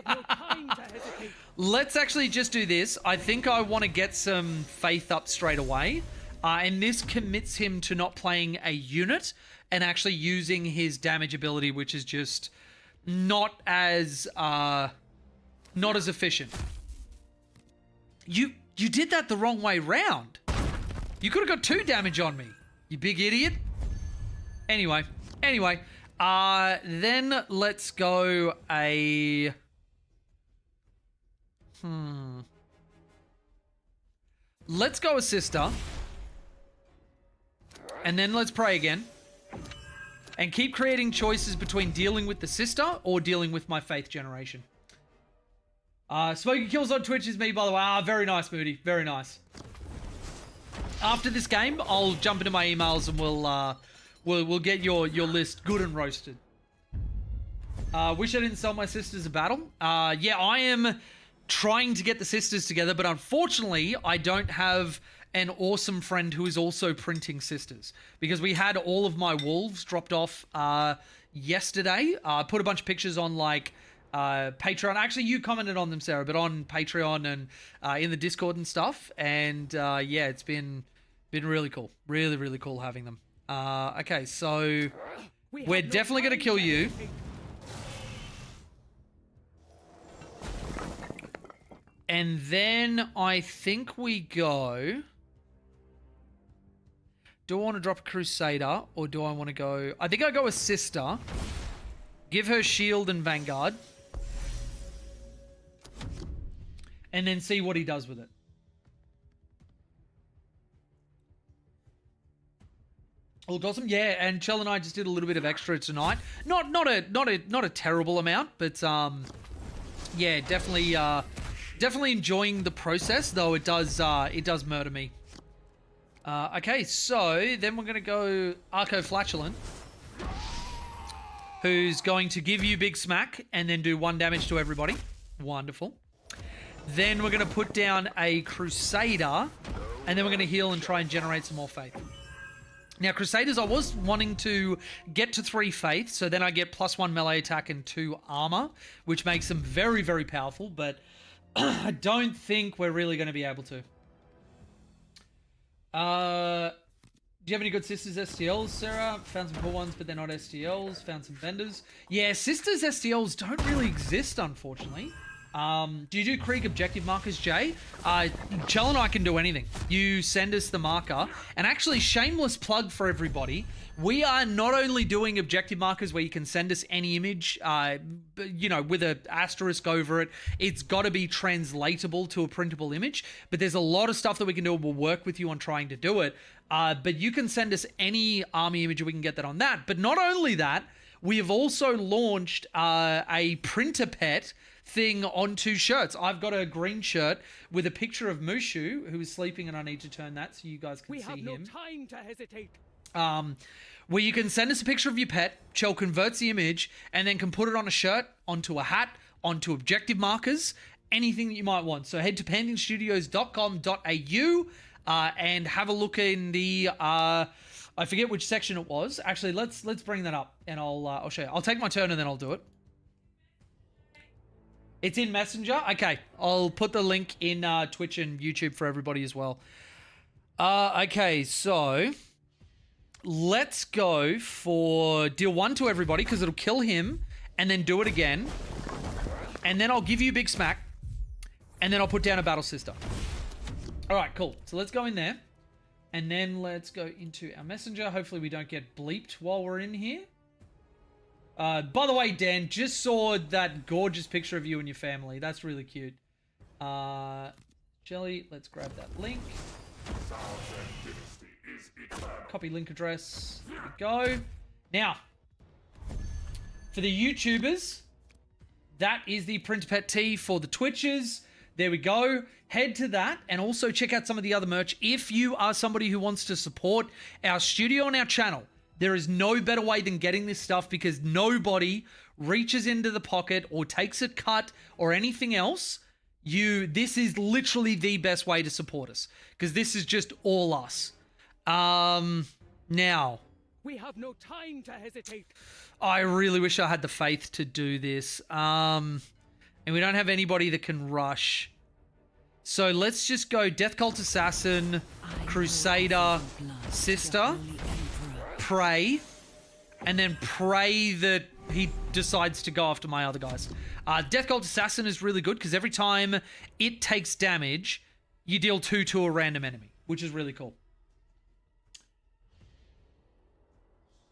Let's actually just do this. I think I want to get some faith up straight away. And this commits him to not playing a unit and actually using his damage ability, which is just not as efficient. You did that the wrong way round. You could have got 2 damage on me, you big idiot. Anyway. Then let's go a... Let's go a sister. And then let's pray again. And keep creating choices between dealing with the sister or dealing with my faith generation. Smoky Kills on Twitch is me, by the way. Very nice, Moody. Very nice. After this game, I'll jump into my emails and we'll get your list good and roasted. Wish I didn't sell my sisters a battle. Yeah, I am trying to get the sisters together, but unfortunately, I don't have an awesome friend who is also printing sisters, because we had all of my wolves dropped off yesterday. I put a bunch of pictures on like Patreon. Actually, you commented on them, Sarah, but on Patreon and in the Discord and stuff. And yeah, it's been really cool. Really cool having them. Okay, so we're definitely going to kill you. And then I think we go... Do I want to drop a Crusader, or do I want to go... I think I go a Sister. Give her Shield and Vanguard. And then see what he does with it. Look awesome. Yeah, and Chell and I just did a little bit of extra tonight. Not a terrible amount, but yeah, definitely enjoying the process, though it does murder me. Okay, so then we're going to go Arco Flatulent, who's going to give you Big Smack and then do 1 damage to everybody. Wonderful. Then we're going to put down a Crusader, and then we're going to heal and try and generate some more faith. Now, Crusaders, I was wanting to get to 3 faith, so then I get +1 melee attack and 2 armor, which makes them very powerful, but I don't think we're really going to be able to. Do you have any good sisters STLs, Sarah? Found some poor ones, but they're not STLs. Found some vendors. Yeah, sisters STLs don't really exist, unfortunately. Do you do Krieg objective markers, Jay? Chell and I can do anything. You send us the marker. And actually, shameless plug for everybody. We are not only doing objective markers where you can send us any image, you know, with an asterisk over it. It's got to be translatable to a printable image. But there's a lot of stuff that we can do, and we'll work with you on trying to do it. But you can send us any army image, and we can get that on that. But not only that, we have also launched a printer pet thing onto shirts. I've got a green shirt with a picture of Mushu, who is sleeping, and I need to turn that so you guys can see him. We have no time to hesitate. Where you can send us a picture of your pet, Chell converts the image, and then can put it on a shirt, onto a hat, onto objective markers, anything that you might want. So head to pantingstudios.com.au and have a look in the... I forget which section it was. Actually, let's bring that up, and I'll show you. I'll take my turn, and then I'll do it. It's in Messenger? Okay, I'll put the link in Twitch and YouTube for everybody as well. Okay, so let's go for deal 1 to everybody, because it'll kill him, and then do it again. And then I'll give you Big Smack, and then I'll put down a Battle Sister. All right, cool. So let's go in there, and then let's go into our Messenger. Hopefully we don't get bleeped while we're in here. By the way, Dan, just saw that gorgeous picture of you and your family. That's really cute. Jelly, let's grab that link. Copy link address. There we go. Now, for the YouTubers, that is the Print Pet tee. For the Twitchers, there we go. Head to that and also check out some of the other merch. If you are somebody who wants to support our studio and our channel, there is no better way than getting this stuff, because nobody reaches into the pocket or takes a cut or anything else. This is literally the best way to support us, because this is just all us. Now, we have no time to hesitate. I really wish I had the faith to do this. And we don't have anybody that can rush. So let's just go Death Cult Assassin, Crusader, Sister. Pray, and then pray that he decides to go after my other guys. Death Cult Assassin is really good, because every time it takes damage, you deal 2 to a random enemy, which is really cool.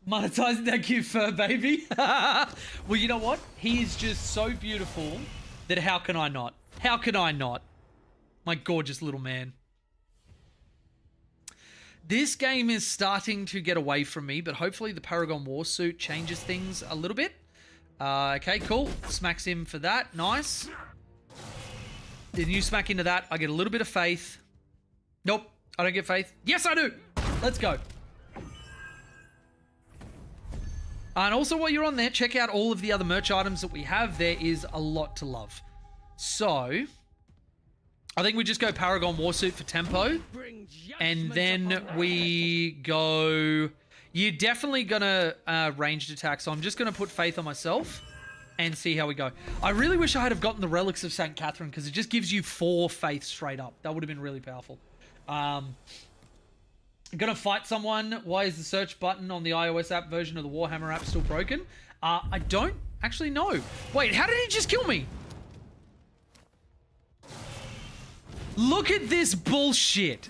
Monetizing that cute fur baby. Well, you know what? He is just so beautiful that how can I not? How can I not? My gorgeous little man. This game is starting to get away from me, but hopefully the Paragon Warsuit changes things a little bit. Okay, cool. Smacks him for that. Nice. Then you smack into that. I get a little bit of faith. Nope. I don't get faith. Yes, I do. Let's go. And also while you're on there, check out all of the other merch items that we have. There is a lot to love. So, I think we just go Paragon Warsuit for tempo. And then we go... You're definitely going to ranged attack, so I'm just going to put faith on myself and see how we go. I really wish I had have gotten the Relics of St. Catherine because it just gives you 4 faith straight up. That would have been really powerful. Gonna fight someone. Why is the search button on the iOS app version of the Warhammer app still broken? I don't actually know. Wait, how did he just kill me? Look at this bullshit.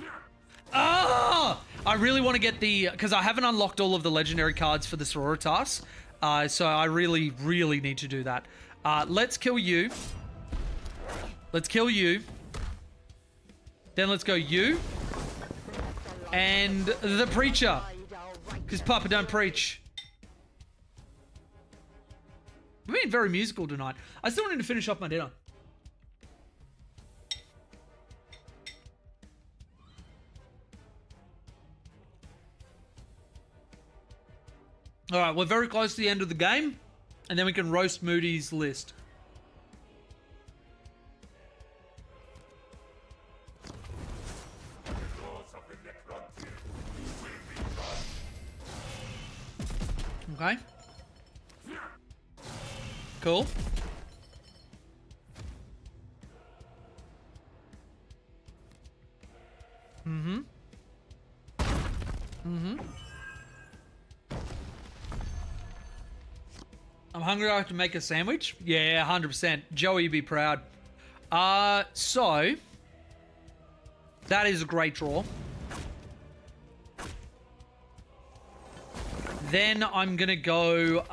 Ah! I really want to get the... Because I haven't unlocked all of the legendary cards for the Sororitas. So I really, really need to do that. Let's kill you. Let's kill you. Then let's go you. And the preacher. Because Papa don't preach. We've been very musical tonight. I still need to finish off my dinner. Alright, we're very close to the end of the game. And then we can roast Moody's list. Okay. Cool. Mm-hmm. Mm-hmm. I'm hungry. I have to make a sandwich. Yeah, 100%. Joey, you'd be proud. So that is a great draw. Then I'm going to go...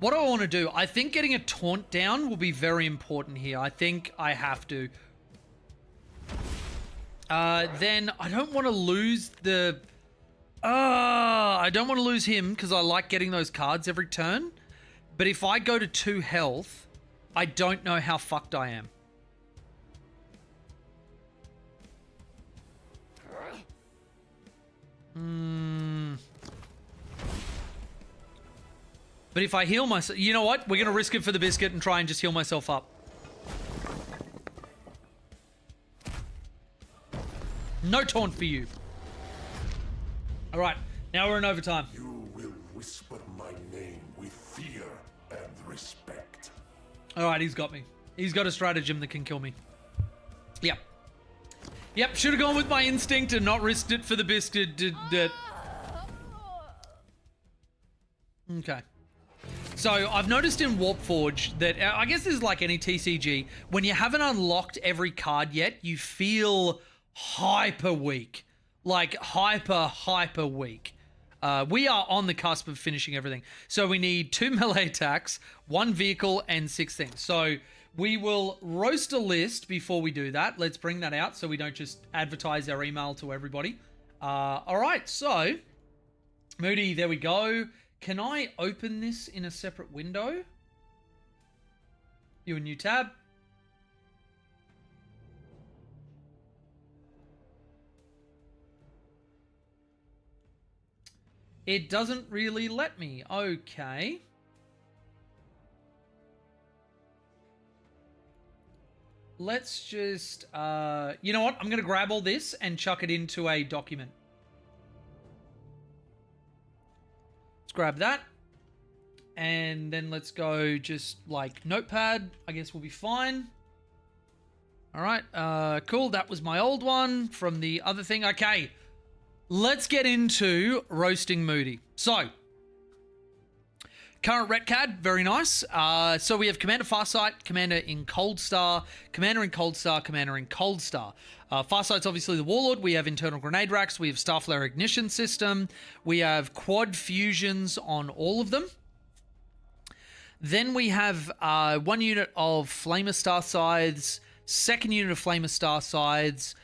what do I want to do? I think getting a taunt down will be very important here. I think I have to. Then I don't want to lose the... I don't want to lose him because I like getting those cards every turn. But if I go to 2 health, I don't know how fucked I am. But if I heal myself... You know what? We're going to risk it for the biscuit and try and just heal myself up. No taunt for you. Alright, now we're in overtime. You will whisper my name with fear and respect. Alright, he's got me. He's got a stratagem that can kill me. Yep. Yep, should have gone with my instinct and not risked it for the biscuit. Okay. So, I've noticed in Warpforge that, I guess this is like any TCG, when you haven't unlocked every card yet, you feel hyper weak. Like, hyper weak. We are on the cusp of finishing everything. So, we need 2 melee attacks, 1 vehicle, and 6 things. So, we will roast a list before we do that. Let's bring that out so we don't just advertise our email to everybody. Alright, so, Moody, there we go. Can I open this in a separate window? You a new tab. It doesn't really let me. Okay. Let's just, you know what? I'm going to grab all this and chuck it into a document. Grab that, and then let's go just like notepad. I guess we'll be fine. All right, cool. That was my old one from the other thing. Okay, let's get into roasting Moody. So, Current Retcad, very nice. So we have Commander Farsight, Commander in Cold Star, Commander in Cold Star, Commander in Cold Star. Farsight's obviously the Warlord. We have internal grenade racks. We have Starflare ignition system. We have quad fusions on all of them. Then we have 1 unit of Flamer Star Scythes, 2nd unit of Flamer Star Scythes,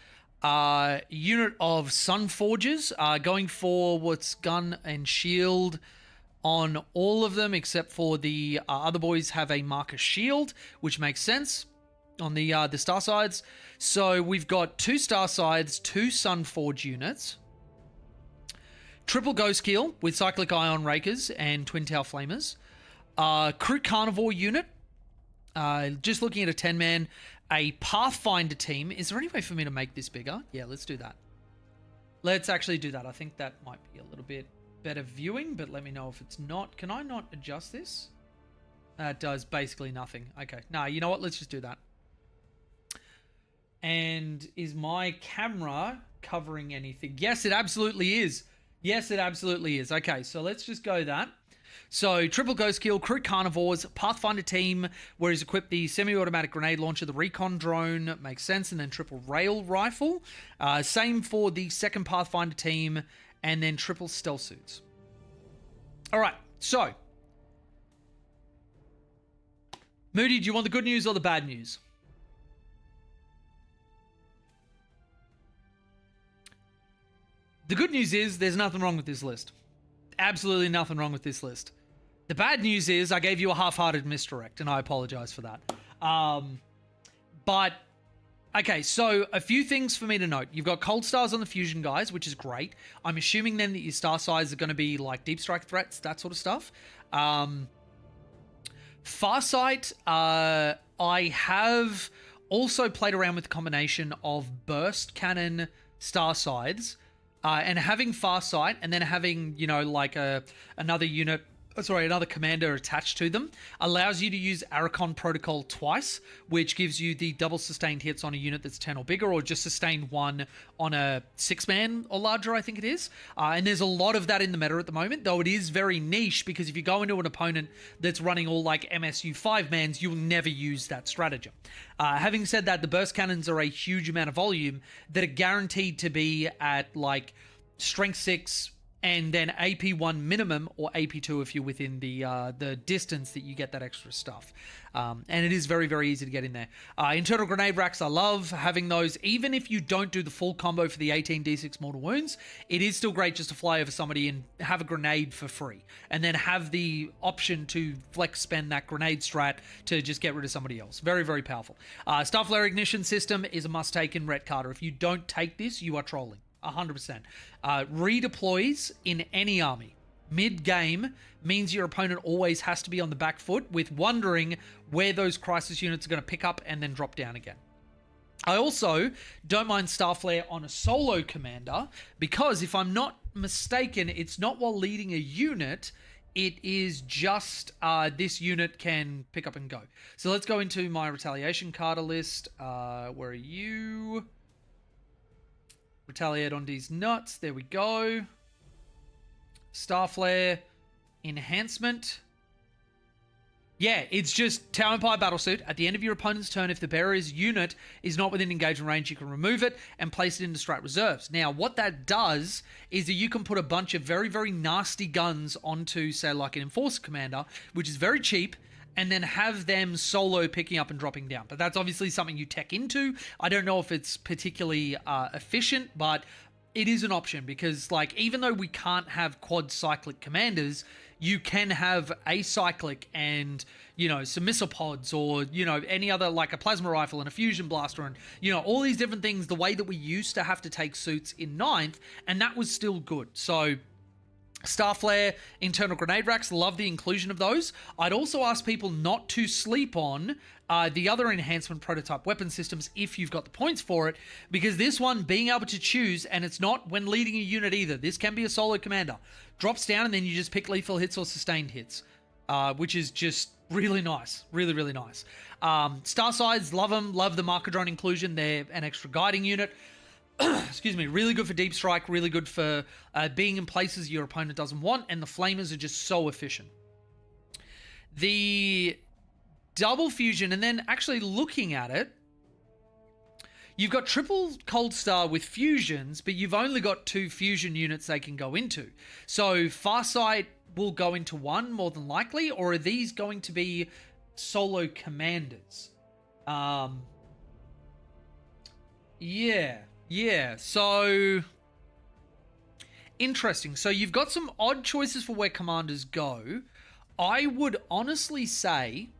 unit of Sun Forges, going for what's gun and shield on all of them, except for the other boys have a marker shield, which makes sense on the Star Sides. So we've got 2 Star Sides, 2 Sun Forge units, triple Ghost Keel with Cyclic Ion Rakers and Twin Tail Flamers, Crew Carnivore unit, just looking at a 10-man, a Pathfinder team. Is there any way for me to make this bigger? Yeah, let's do that. Let's actually do that. I think that might be a little bit better viewing, but let me know if it's not. Can I not adjust this? That does basically nothing. Okay. No, you know what? Let's just do that. And is my camera covering anything? Yes, it absolutely is. Yes, it absolutely is. Okay, so let's just go that. So, triple Ghost Kill, Crew Carnivores, Pathfinder team, where he's equipped the semi-automatic grenade launcher, the recon drone, makes sense, and then triple rail rifle. Same for the 2nd Pathfinder team, and then triple stealth suits. All right, so. Moody, do you want the good news or the bad news? The good news is there's nothing wrong with this list. Absolutely nothing wrong with this list. The bad news is I gave you a half-hearted misdirect, and I apologize for that. But, okay, so a few things for me to note. You've got Cold Stars on the Fusion guys, which is great. I'm assuming then that your star size are going to be like deep strike threats, that sort of stuff. Farsight, I have also played around with the combination of burst cannon star sides, and having Farsight and then having, you know, like another commander attached to them allows you to use Archon Protocol twice, which gives you the double sustained hits on a unit that's 10 or bigger, or just sustained 1 on a 6-man or larger, I think it is. And there's a lot of that in the meta at the moment, though it is very niche, because if you go into an opponent that's running all like MSU 5-mans, you'll never use that stratagem. Having said that, the burst cannons are a huge amount of volume that are guaranteed to be at like strength 6 and then AP1 minimum, or AP2 if you're within the distance that you get that extra stuff. And it is very, very easy to get in there. Internal grenade racks, I love having those. Even if you don't do the full combo for the 18d6 mortal wounds, it is still great just to fly over somebody and have a grenade for free. And then have the option to flex spend that grenade strat to just get rid of somebody else. Very, very powerful. Starflare ignition system is a must-take in Ret Carter. If you don't take this, you are trolling. 100%. Redeploys in any army. Mid-game means your opponent always has to be on the back foot with wondering where those crisis units are going to pick up and then drop down again. I also don't mind Starflare on a solo commander, because if I'm not mistaken, it's not while leading a unit, it is just this unit can pick up and go. So let's go into my retaliation Carter list. Where are you? Retaliate on these nuts. There we go. Starflare enhancement. Yeah, it's just Tower Empire Battlesuit. At the end of your opponent's turn, if the bearer's unit is not within engagement range, you can remove it and place it into strat reserves. Now, what that does is that you can put a bunch of very, very nasty guns onto, say, like an Enforcer commander, which is very cheap, and then have them solo picking up and dropping down. But that's obviously something you tech into. I don't know if it's particularly efficient, but it is an option, because like, even though we can't have quad cyclic commanders, you can have acyclic and, you know, some missile pods, or, you know, any other, like a plasma rifle and a fusion blaster, and, you know, all these different things the way that we used to have to take suits in 9th, and that was still good. So Starflare, internal grenade racks, love the inclusion of those. I'd also ask people not to sleep on the other enhancement prototype weapon systems if you've got the points for it, because this one, being able to choose, and it's not when leading a unit either, this can be a solo commander, drops down and then you just pick lethal hits or sustained hits, which is just really nice. Really, really nice. Starsides, love them. Love the marker drone inclusion. They're an extra guiding unit. Excuse me, really good for deep strike, really good for being in places your opponent doesn't want, and the flamers are just so efficient. The double fusion, and then actually looking at it, you've got triple Cold Star with fusions, but you've only got 2 fusion units they can go into. So Farsight will go into one more than likely, or are these going to be solo commanders? Yeah. So interesting. So you've got some odd choices for where commanders go. I would honestly say,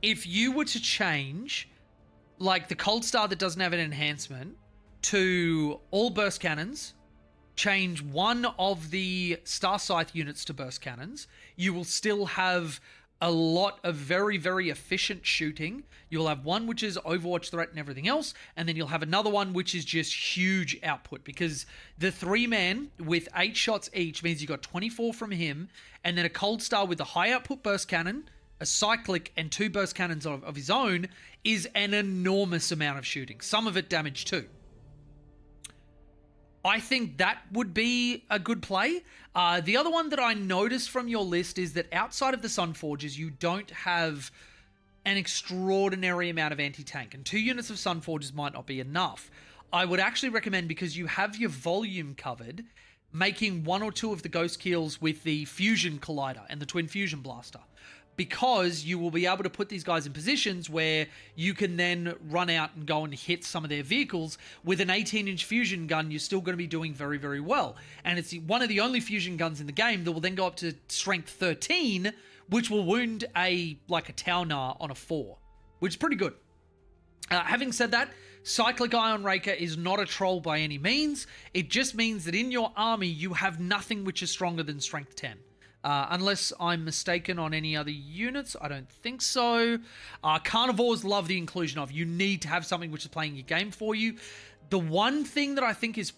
if you were to change like the Cold Star that doesn't have an enhancement to all burst cannons, change one of the Star Scythe units to burst cannons, you will still have a lot of very, very efficient shooting. You'll have one which is Overwatch threat and everything else, and then you'll have another one which is just huge output, because the 3-man with 8 shots each means you got 24 from him, and then a Cold Star with a high output burst cannon, a cyclic, and 2 burst cannons of his own is an enormous amount of shooting. Some of it damage too. I think that would be a good play. The other one that I noticed from your list is that outside of the Sunforges, you don't have an extraordinary amount of anti-tank, and 2 units of Sunforges might not be enough. I would actually recommend, because you have your volume covered, making 1 or 2 of the Ghost Kills with the Fusion Collider and the Twin Fusion Blaster, because you will be able to put these guys in positions where you can then run out and go and hit some of their vehicles. With an 18-inch fusion gun, you're still going to be doing very, very well. And it's one of the only fusion guns in the game that will then go up to strength 13, which will wound a Taunar on a 4, which is pretty good. Having said that, Cyclic Ion Raker is not a troll by any means. It just means that in your army, you have nothing which is stronger than strength 10. Unless I'm mistaken on any other units. I don't think so. Carnivores love the inclusion of. You need to have something which is playing your game for you. The one thing that I think is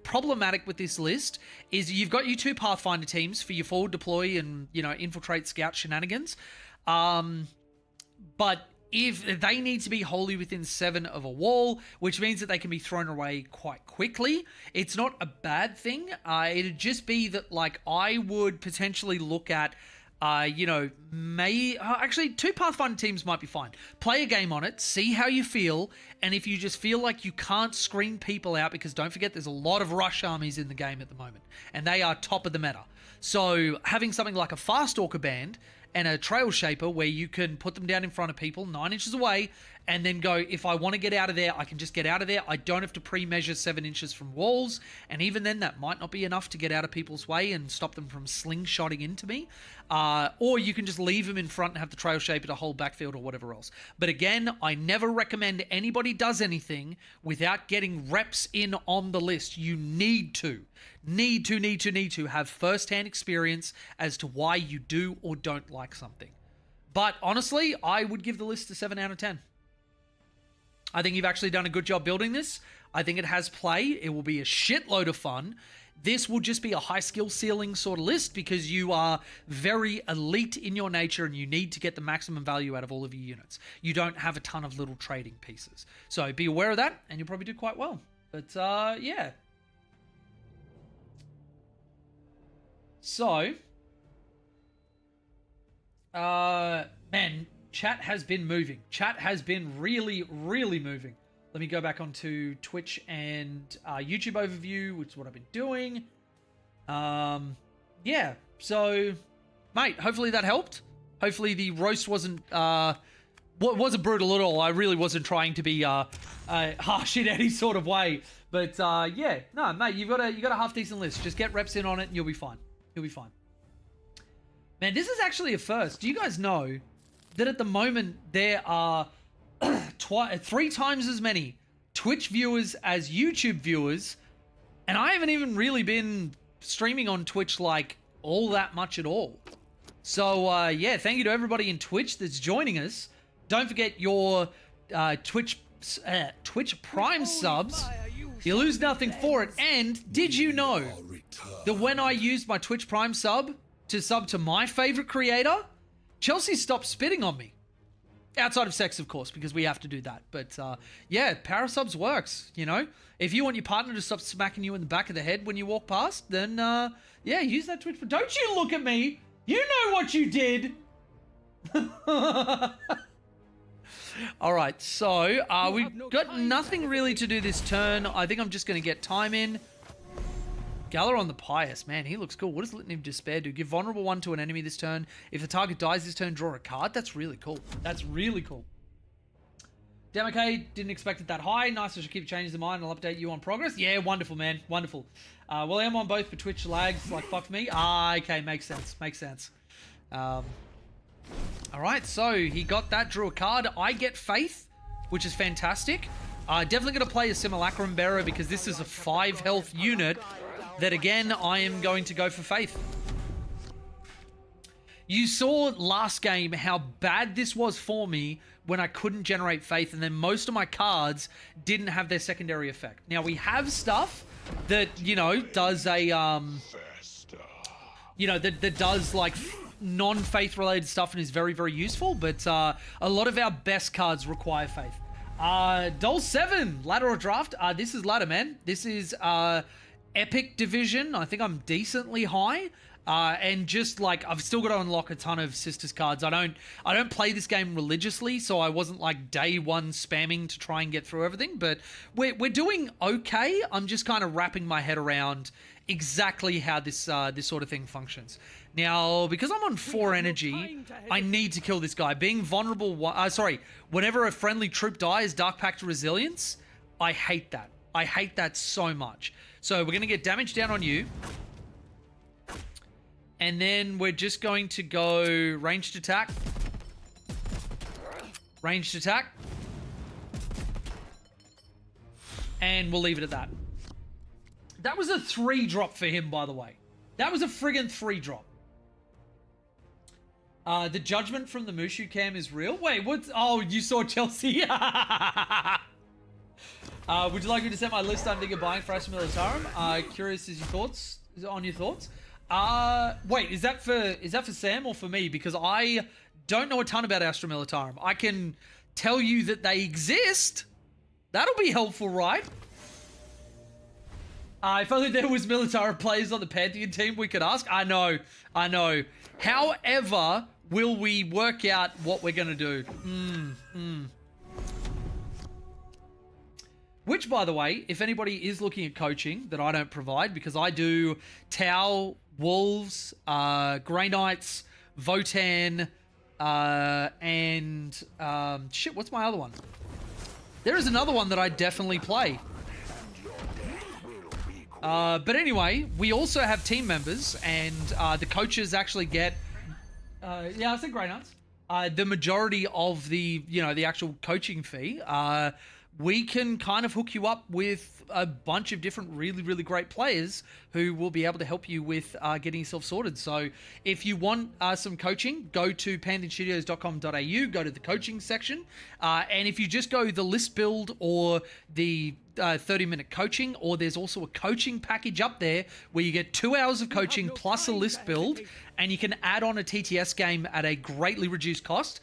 problematic with this list is you've got your 2 Pathfinder teams for your forward deploy and, infiltrate scout shenanigans. But if they need to be wholly within 7 of a wall, which means that they can be thrown away quite quickly. It's not a bad thing. It'd just be that, I would potentially look at, actually 2 Pathfinder teams might be fine. Play a game on it, see how you feel, and if you just feel like you can't screen people out, because don't forget there's a lot of rush armies in the game at the moment, and they are top of the meta. So having something like a Fast Orca Band and a Trail Shaper where you can put them down in front of people 9 inches away and then go, if I want to get out of there, I can just get out of there. I don't have to pre-measure 7 inches from walls. And even then, that might not be enough to get out of people's way and stop them from slingshotting into me. Or you can just leave them in front and have the Trail Shaper to hold backfield or whatever else. But again, I never recommend anybody does anything without getting reps in on the list. You need to have first-hand experience as to why you do or don't like something. But honestly, I would give the list a 7 out of 10. I think you've actually done a good job building this. I think it has play. It will be a shitload of fun. This will just be a high skill ceiling sort of list because you are very elite in your nature and you need to get the maximum value out of all of your units. You don't have a ton of little trading pieces. So be aware of that and you'll probably do quite well. But yeah. So, man, chat has been moving. Chat has been really, really moving. Let me go back onto Twitch and YouTube overview, which is what I've been doing. Yeah, so, mate, hopefully that helped. Hopefully the roast wasn't brutal at all. I really wasn't trying to be harsh in any sort of way. But yeah, no, mate, you got a half decent list. Just get reps in on it, and you'll be fine. You'll be fine. Man, this is actually a first. Do you guys know that at the moment there are 3 times as many Twitch viewers as YouTube viewers, and I haven't even really been streaming on Twitch all that much at all. So yeah, thank you to everybody in Twitch that's joining us. Don't forget your Twitch Prime subs. You lose nothing for it. And did you know that when I used my Twitch Prime sub to my favorite creator, Chelsea stopped spitting on me? Outside of sex, of course, because we have to do that. But yeah, Parasubs works, If you want your partner to stop smacking you in the back of the head when you walk past, then yeah, use that Twitch. Don't you look at me. You know what you did. All right, so we've got nothing really to do this turn. I think I'm just going to get time in. Galaron the Pious, man, he looks cool. What does Litany of Despair do? Give vulnerable 1 to an enemy this turn. If the target dies this turn, draw a card. That's really cool. That's really cool. Damn, okay, didn't expect it that high. Nice, I should keep changing the mind. I'll update you on progress. Yeah, wonderful, man. Wonderful. Well, I'm on both for Twitch lags. Like, fuck me. Okay, makes sense. Makes sense. All right, so he got that, drew a card. I get Faith, which is fantastic. Definitely going to play a Simulacrum Bearer because this is a 5 health unit that, again, I am going to go for Faith. You saw last game how bad this was for me when I couldn't generate Faith, and then most of my cards didn't have their secondary effect. Now, we have stuff that, you know, does a, you know, that does, like, non-Faith related stuff and is very, very useful, but a lot of our best cards require Faith. Dole 7, ladder or draft? This is ladder, man. This is Epic Division. I think I'm decently high. And just like I've still got to unlock a ton of Sisters cards. I don't play this game religiously, so I wasn't like day one spamming to try and get through everything. But we're doing okay. I'm just kind of wrapping my head around exactly how this sort of thing functions. Now, because I'm on 4 energy, I need to kill this guy. Being vulnerable, whenever a friendly troop dies, Dark Pact Resilience, I hate that. I hate that so much. So we're going to get damage down on you. And then we're just going to go ranged attack. Ranged attack. And we'll leave it at that. That was a 3-drop for him, by the way. That was a friggin' 3-drop. The judgment from the Mushu cam is real? Wait, what's... Oh, you saw Chelsea? Would you like me to set my list I'm thinking of buying for Astra Militarum? Curious as your thoughts, on your thoughts. Wait, is that for Sam or for me? Because I don't know a ton about Astra Militarum. I can tell you that they exist. That'll be helpful, right? If only there was Militarum players on the Pantheon team we could ask. I know. However, will we work out what we're going to do? Which, by the way, if anybody is looking at coaching that I don't provide, because I do Tau, Wolves, Grey Knights, Votan, and shit, what's my other one? There is another one that I definitely play. But anyway, we also have team members, and the coaches actually get, yeah, I said Grey Knights, the majority of the, the actual coaching fee. We can kind of hook you up with a bunch of different really, really great players who will be able to help you with getting yourself sorted. So if you want some coaching, go to pantheonstudios.com.au, go to the coaching section. And if you just go the list build or the 30-minute coaching, or there's also a coaching package up there where you get 2 hours of coaching plus a list build, and you can add on a TTS game at a greatly reduced cost.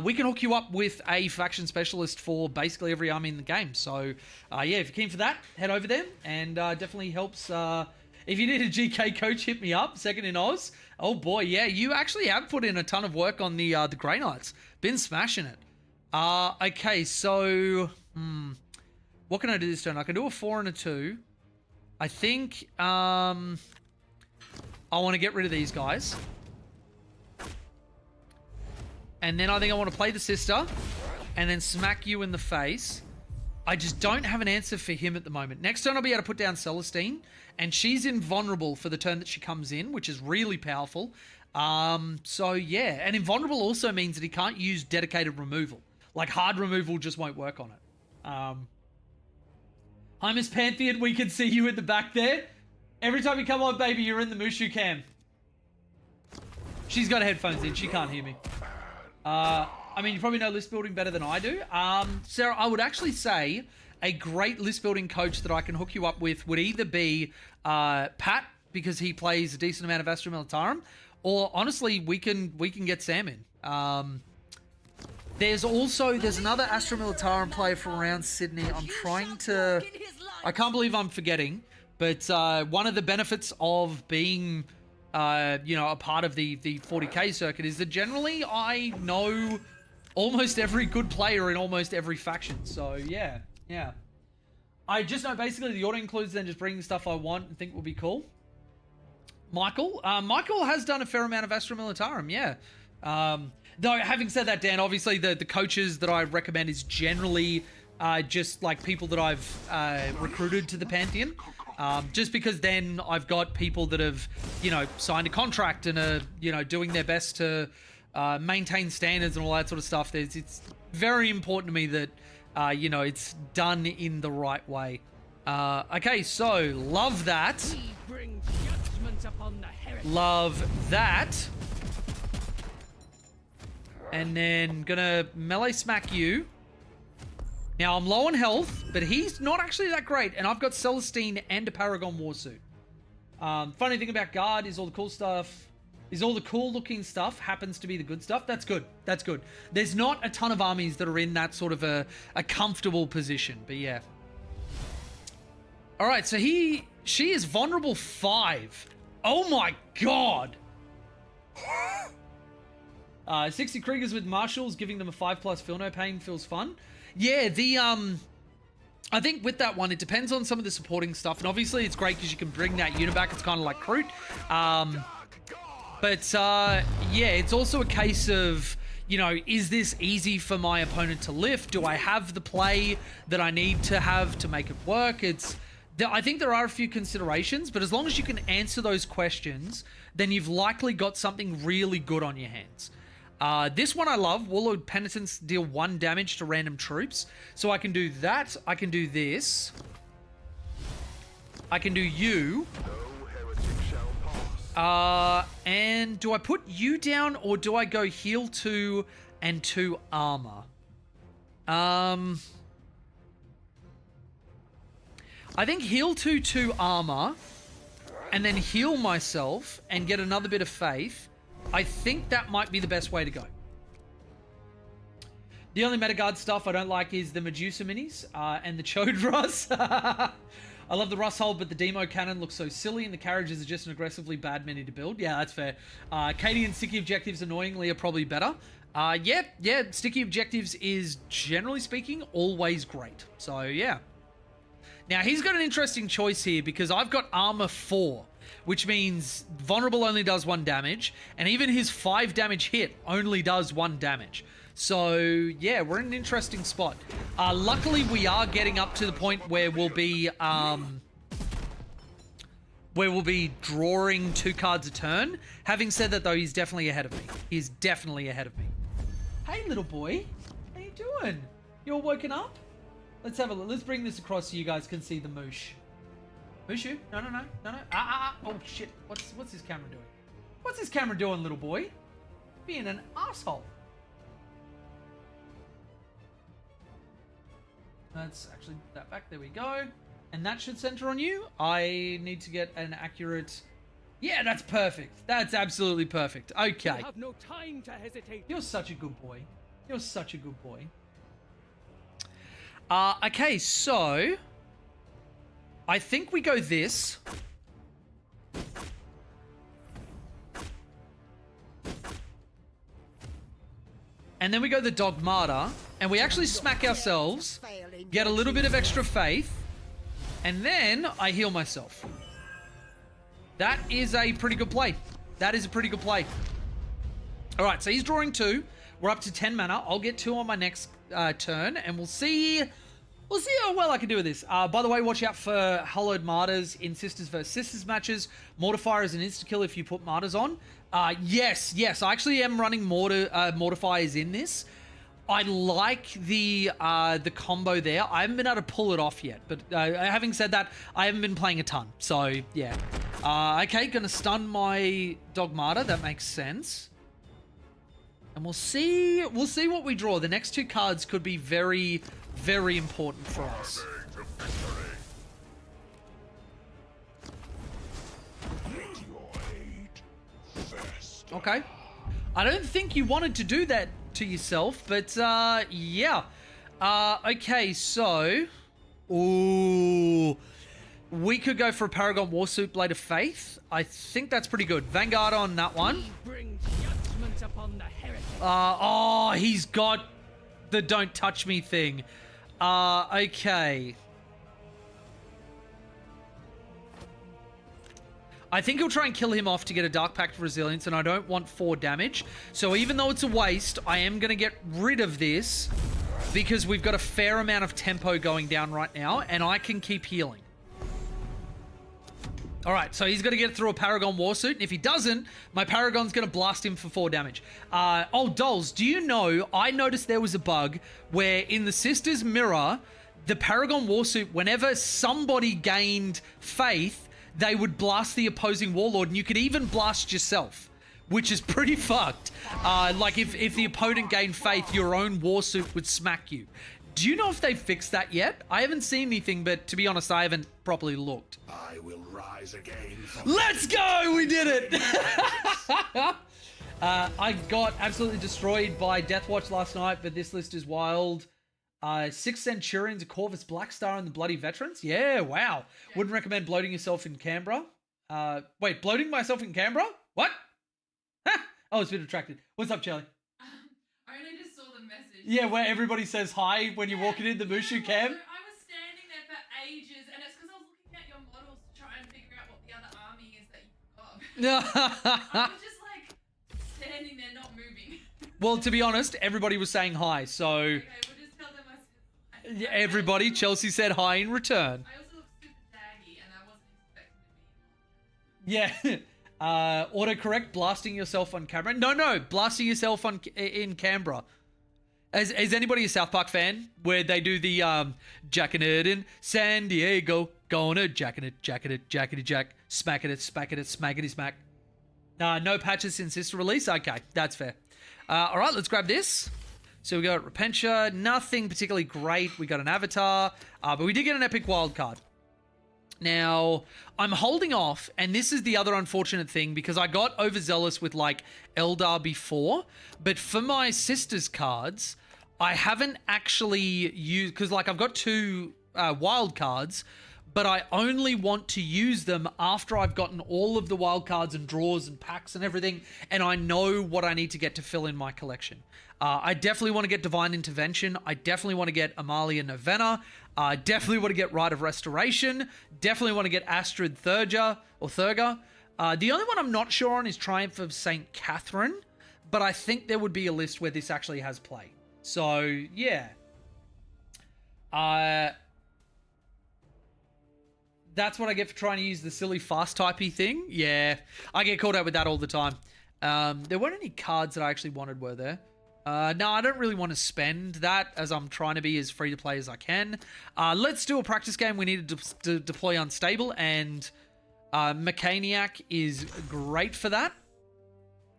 We can hook you up with a faction specialist for basically every army in the game. So, yeah, if you're keen for that, head over there, and definitely helps. If you need a GK coach, hit me up. Second in Oz. Oh boy, yeah, you actually have put in a ton of work on the Grey Knights. Been smashing it. Okay, so what can I do this turn? I can do a 4 and a 2. I think I want to get rid of these guys. And then I think I want to play the sister and then smack you in the face. I just don't have an answer for him at the moment. Next turn I'll be able to put down Celestine, and she's invulnerable for the turn that she comes in, which is really powerful. So yeah, and invulnerable also means that he can't use dedicated removal. Like hard removal just won't work on it. Hi, Miss Pantheon, we can see you in the back there. Every time you come on, baby, you're in the Mushu cam. She's got headphones in, she can't hear me. I mean, you probably know list building better than I do. Sarah, I would actually say a great list building coach that I can hook you up with would either be Pat, because he plays a decent amount of Astra Militarum, or honestly, we can get Sam in. There's another Astra Militarum player from around Sydney. I'm trying to... I can't believe I'm forgetting, but one of the benefits of being you know, a part of the 40k circuit is that generally I know almost every good player in almost every faction. So yeah. I just know basically the auto includes then just bringing stuff I want and think will be cool. Michael has done a fair amount of Astra Militarum, yeah. Though having said that, Dan, obviously the coaches that I recommend is generally just like people that I've recruited to the Pantheon. Just because then I've got people that have, you know, signed a contract and are, you know, doing their best to maintain standards and all that sort of stuff. It's very important to me that, you know, it's done in the right way. Okay, so love that. We bring judgment upon the heretic. Love that. And then gonna melee smack you. Now, I'm low on health, but he's not actually that great, and I've got Celestine and a Paragon Warsuit. Funny thing about Guard is all the cool stuff, all the cool-looking stuff happens to be the good stuff. That's good. That's good. There's not a ton of armies that are in that sort of a comfortable position, but yeah. All right, so she is vulnerable 5. Oh my god! 60 Kriegers with Marshals, giving them a 5+ feel no pain feels fun. Yeah, I think with that one, it depends on some of the supporting stuff. And obviously, it's great because you can bring that unit back. It's kind of like Kroot. Yeah, it's also a case of, you know, is this easy for my opponent to lift? Do I have the play that I need to have to make it work? I think there are a few considerations, but as long as you can answer those questions, then you've likely got something really good on your hands. This one I love. Warlord Penitence, deal 1 damage to random troops. So I can do that. I can do this. I can do you. And do I put you down or do I go heal 2 and 2 armor? I think heal 2 armor and then heal myself and get another bit of faith. I think that might be the best way to go. The only Metaguard stuff I don't like is the Medusa minis and the Chodras. I love the Rust Hole, but the Demo Cannon looks so silly and the carriages are just an aggressively bad mini to build. Yeah, that's fair. Katie and Sticky Objectives, annoyingly, are probably better. Yeah, Sticky Objectives is, generally speaking, always great. So, yeah. Now, he's got an interesting choice here because I've got Armor 4. Which means Vulnerable only does 1 damage, and even his 5 damage hit only does 1 damage. So, yeah, we're in an interesting spot. Luckily, we are getting up to the point where we'll be drawing 2 cards a turn. Having said that, though, he's definitely ahead of me. He's definitely ahead of me. Hey, little boy. How you doing? You all woken up? Let's have a look. Let's bring this across so you guys can see the moosh. Mushu? No. Oh, shit. What's his camera doing? What's his camera doing, little boy? Being an asshole. Let's actually put that back. There we go. And that should center on you. I need to get an accurate... Yeah, that's perfect. That's absolutely perfect. Okay. You have no time to hesitate. You're such a good boy. You're such a good boy. Okay, so... I think we go this. And then we go the Dogmata. And we actually smack ourselves. Get a little bit of extra faith. And then I heal myself. That is a pretty good play. That is a pretty good play. Alright, so he's drawing 2. We're up to 10 mana. I'll get 2 on my next turn. And we'll see... We'll see how well I can do with this. By the way, watch out for Hallowed Martyrs in Sisters vs. Sisters matches. Mortifier is an insta-kill if you put Martyrs on. Yes, I actually am running Mortifiers in this. I like the combo there. I haven't been able to pull it off yet. But having said that, I haven't been playing a ton. So, yeah. Okay, gonna stun my Dogmata. That makes sense. And we'll see what we draw. The next 2 cards could be very... very important for us. Okay. I don't think you wanted to do that to yourself, but yeah. Okay, so... Ooh. we could go for a Paragon Warsuit Blade of Faith. I think that's pretty good. Vanguard on that one. Bring judgment upon the heretic. Oh, he's got the don't touch me thing. Okay. I think he'll try and kill him off to get a Dark Pact of Resilience, and I don't want 4 damage. So even though it's a waste, I am going to get rid of this because we've got a fair amount of tempo going down right now, and I can keep healing. All right, so he's going to get through a Paragon Warsuit, and if he doesn't, my Paragon's going to blast him for 4 damage. Oh, Dolls, do you know, I noticed there was a bug where in the Sisters Mirror, the Paragon Warsuit, whenever somebody gained faith, they would blast the opposing Warlord, and you could even blast yourself, which is pretty fucked. Like, if the opponent gained faith, your own Warsuit would smack you. Do you know if they've fixed that yet? I haven't seen anything, but to be honest, I haven't properly looked. I will rise again. Let's go! We did it! I got absolutely destroyed by Deathwatch last night, but this list is wild. 6 Centurions, a Corvus Blackstar, and the Bloody Veterans. Yeah, wow. Wouldn't recommend bloating yourself in Canberra. Wait, bloating myself in Canberra? What? I was a bit attracted. What's up, Charlie? I only just saw the message. Yeah, where everybody says hi when you're walking in the Mushu cam. I was standing there for ages, and it's because I was looking at your models to try and figure out what the other army is that you've got. I was just like standing there, not moving. Well, to be honest, everybody was saying hi, so Okay, we'll just tell them I said hi. everybody, Chelsea said hi in return. I also look super daggy, and I wasn't expecting to be. Yeah. Autocorrect, blasting yourself on camera. No, blasting yourself in Canberra. Is anybody a South Park fan where they do the jacking it in San Diego, gonna jacking it, jackety jack, smacking it, smackety smack. No patches since this release. Okay, that's fair. All right, let's grab this. So we got Repentia, nothing particularly great. We got an Avatar, but we did get an epic wild card. Now, I'm holding off, and this is the other unfortunate thing, because I got overzealous with, like, Eldar before, but for my sister's cards, I haven't actually used, because, like, I've got 2 wild cards, but I only want to use them after I've gotten all of the wild cards and draws and packs and everything, and I know what I need to get to fill in my collection. I definitely want to get Divine Intervention. I definitely want to get Amalia Novena. Definitely want to get Rite of Restoration. Definitely want to get Astrid Thurga. The only one I'm not sure on is Triumph of St. Catherine, but I think there would be a list where this actually has play. So, yeah. That's what I get for trying to use the silly fast typey thing. Yeah, I get called out with that all the time. There weren't any cards that I actually wanted, were there? No, I don't really want to spend that, as I'm trying to be as free to play as I can. Let's do a practice game. We need to deploy Unstable, and Mechaniac is great for that,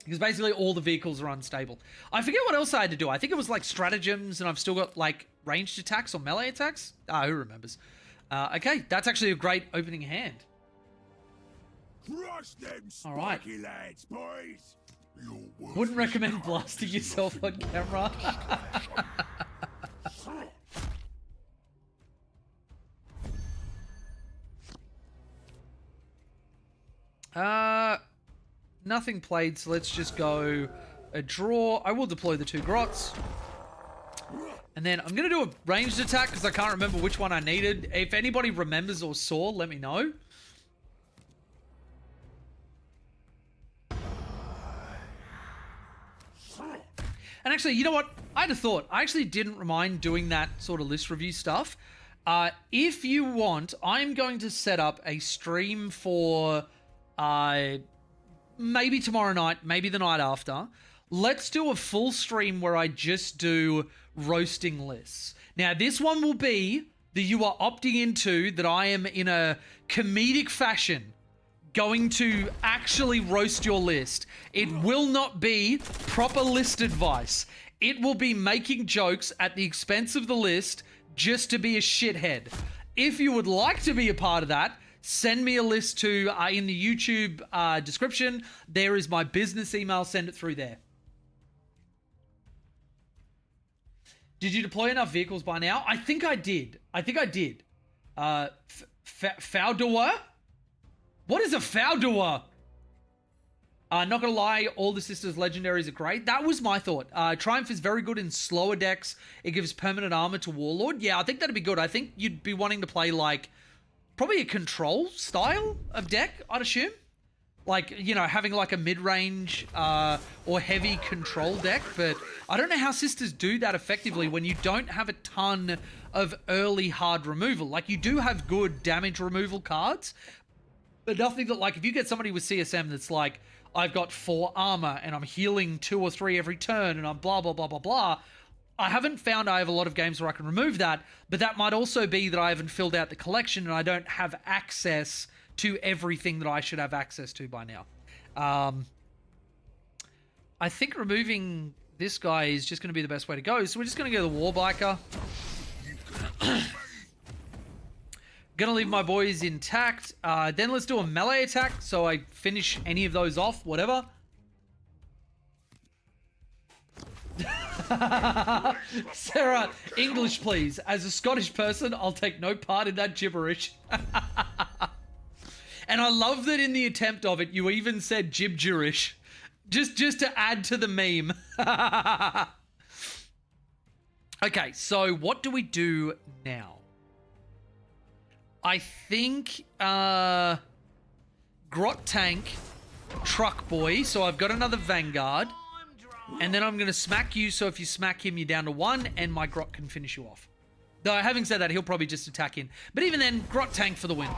because basically all the vehicles are unstable. I forget what else I had to do. I think it was like stratagems, and I've still got like ranged attacks or melee attacks. Who remembers? Okay, that's actually a great opening hand. Crush them, All right. spiky lads, boys. Wouldn't recommend blasting yourself on camera. Nothing played, so let's just go a draw. I will deploy the 2 grots. And then I'm going to do a ranged attack because I can't remember which one I needed. If anybody remembers or saw, let me know. And actually, you know what? I had a thought. I actually didn't mind doing that sort of list review stuff. If you want, I'm going to set up a stream for maybe tomorrow night, maybe the night after. Let's do a full stream where I just do roasting lists. Now, this one will be that you are opting into that I am in a comedic fashion going to actually roast your list. It will not be proper list advice. It will be making jokes at the expense of the list just to be a shithead. If you would like to be a part of that, send me a list to in the YouTube description. There is my business email. Send it through there. Did you deploy enough vehicles by now? I think I did. Fowdoer? What is a Fowdoer? Not gonna lie, all the Sisters legendaries are great. That was my thought. Triumph is very good in slower decks. It gives permanent armor to Warlord. Yeah, I think that'd be good. I think you'd be wanting to play like probably a control style of deck, I'd assume. Like, you know, having like a mid-range or heavy control deck. But I don't know how Sisters do that effectively when you don't have a ton of early hard removal. Like, you do have good damage removal cards, but nothing that, like, if you get somebody with CSM that's like, I've got 4 armor and I'm healing 2 or 3 every turn and I'm blah, blah, blah, blah, blah. I haven't found I have a lot of games where I can remove that, but that might also be that I haven't filled out the collection and I don't have access to everything that I should have access to by now. I think removing this guy is just going to be the best way to go. So we're just going to go the Warbiker. Gonna leave my boys intact. Then let's do a melee attack so I finish any of those off, whatever. Sarah, English please. As a Scottish person, I'll take no part in that gibberish. And I love that in the attempt of it, you even said gibberish. Just to add to the meme. Okay, so what do we do now? I think Grot Tank, Truck Boy. So I've got another Vanguard. And then I'm going to smack you. So if you smack him, you're down to 1. And my Grot can finish you off. Though having said that, he'll probably just attack in. But even then, Grot Tank for the win.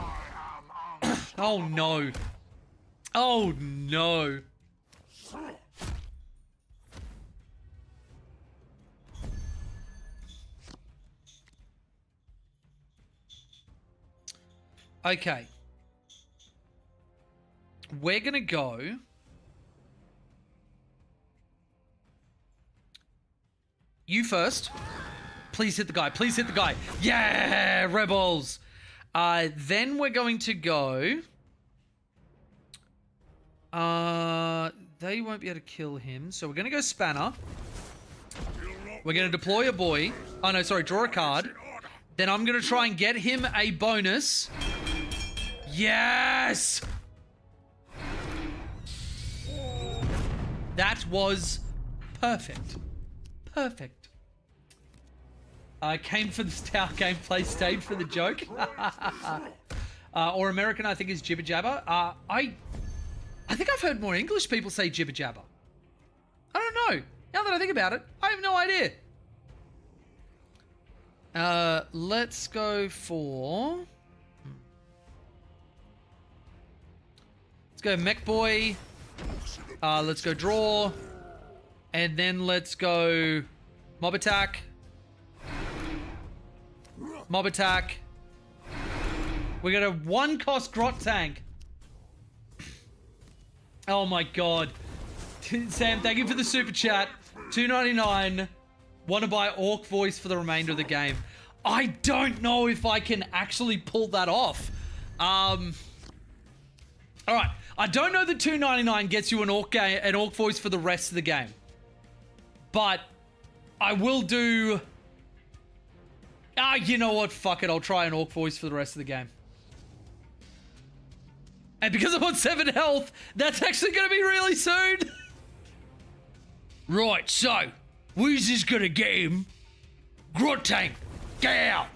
Oh, no. Oh, no. Okay. We're going to go... You first. Please hit the guy. Please hit the guy. Yeah, Rebels. Then we're going to go... they won't be able to kill him. So we're going to go Spanner. We're going to deploy a boy. Oh, no, sorry. Draw a card. Then I'm going to try and get him a bonus. Yes! That was perfect. Perfect. Came for the stout gameplay, stayed for the joke. Or American, I think, is jibber jabber. I think I've heard more English people say jibber jabber. I don't know. Now that I think about it, I have no idea. Let's go for... Let's go Mech Boy. Let's go Draw. And then let's go Mob Attack. Mob Attack. We got a 1-cost Grot Tank. Oh my god. Sam, thank you for the super chat. $2.99. Want to buy Orc Voice for the remainder of the game. I don't know if I can actually pull that off. Alright. I don't know that $2.99 gets you an Orc Voice for the rest of the game. But I will do... you know what? Fuck it. I'll try an Orc Voice for the rest of the game. And because I'm on 7 health, that's actually going to be really soon. Right, so... We's just going to get him. Grot Tank, get out.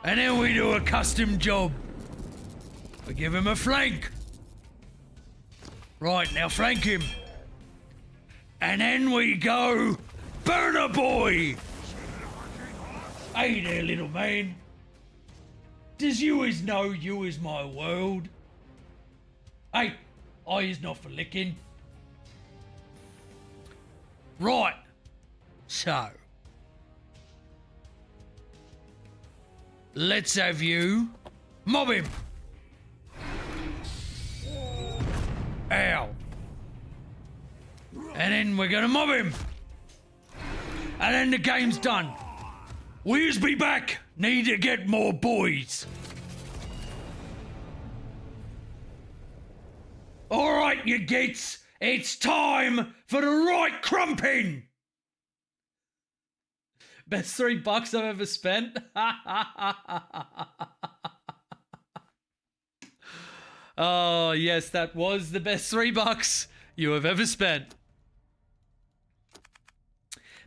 And then we do a custom job. We give him a flank. Right, now flank him. And then we go... Burner Boy! Hey there, little man. Does you is know you is my world? Hey, I is not for licking. Right. So. Let's have you mob him. Ow. And then we're gonna mob him. And then the game's done. We'll be back. Need to get more boys. Alright, you gits. It's time for the right crumping. Best $3 I've ever spent. Oh, yes, that was the best $3 you have ever spent.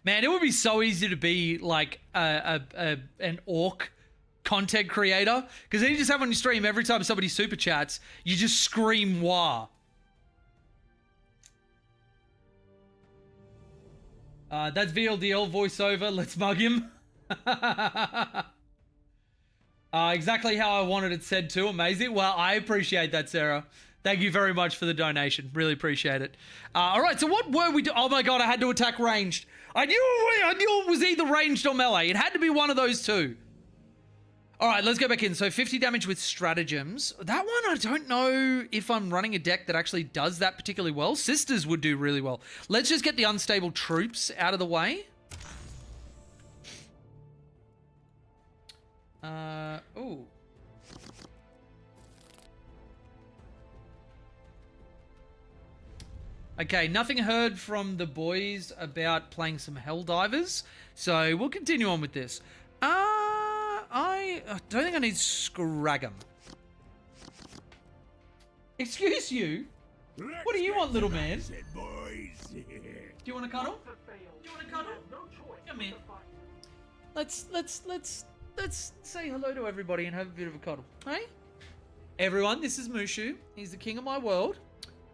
Man, it would be so easy to be like an orc content creator, because then you just have on your stream every time somebody super chats, you just scream wah. That's VLDL voiceover. Let's mug him. Exactly how I wanted it said too. Amazing. Well, I appreciate that, Sarah. Thank you very much for the donation. Really appreciate it. All right, so what were we doing? Oh my god, I had to attack ranged. I knew it was either ranged or melee. It had to be one of those two. All right, let's go back in. So 50 damage with stratagems. That one, I don't know if I'm running a deck that actually does that particularly well. Sisters would do really well. Let's just get the unstable troops out of the way. Ooh. Okay, nothing heard from the boys about playing some Helldivers, so we'll continue on with this. I don't think I need Scrag'em. Excuse you? What do you want, little man? Do you want to cuddle? Do you want to cuddle? Come here. Let's say hello to everybody and have a bit of a cuddle. Hey? Everyone, this is Mushu. He's the king of my world.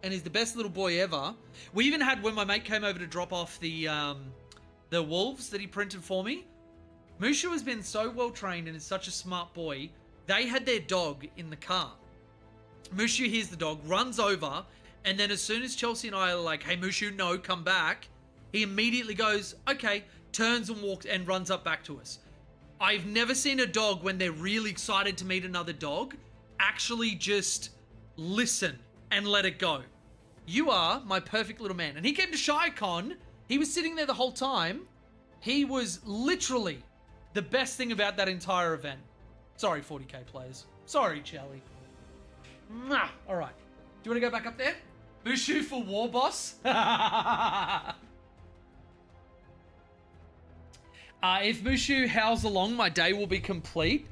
And he's the best little boy ever. We even had, when my mate came over to drop off the wolves that he printed for me, Mushu has been so well trained and is such a smart boy. They had their dog in the car. Mushu hears the dog, runs over, and then as soon as Chelsea and I are like, hey Mushu, no, come back, he immediately goes, okay, turns and walks and runs up back to us. I've never seen a dog, when they're really excited to meet another dog, actually just listen and let it go. You are my perfect little man. And he came to ShyCon. He was sitting there the whole time. He was literally the best thing about that entire event. Sorry, 40k players. Sorry, Charlie. Mwah. All right. Do you want to go back up there? Mushu for war boss. If Mushu howls along, my day will be complete.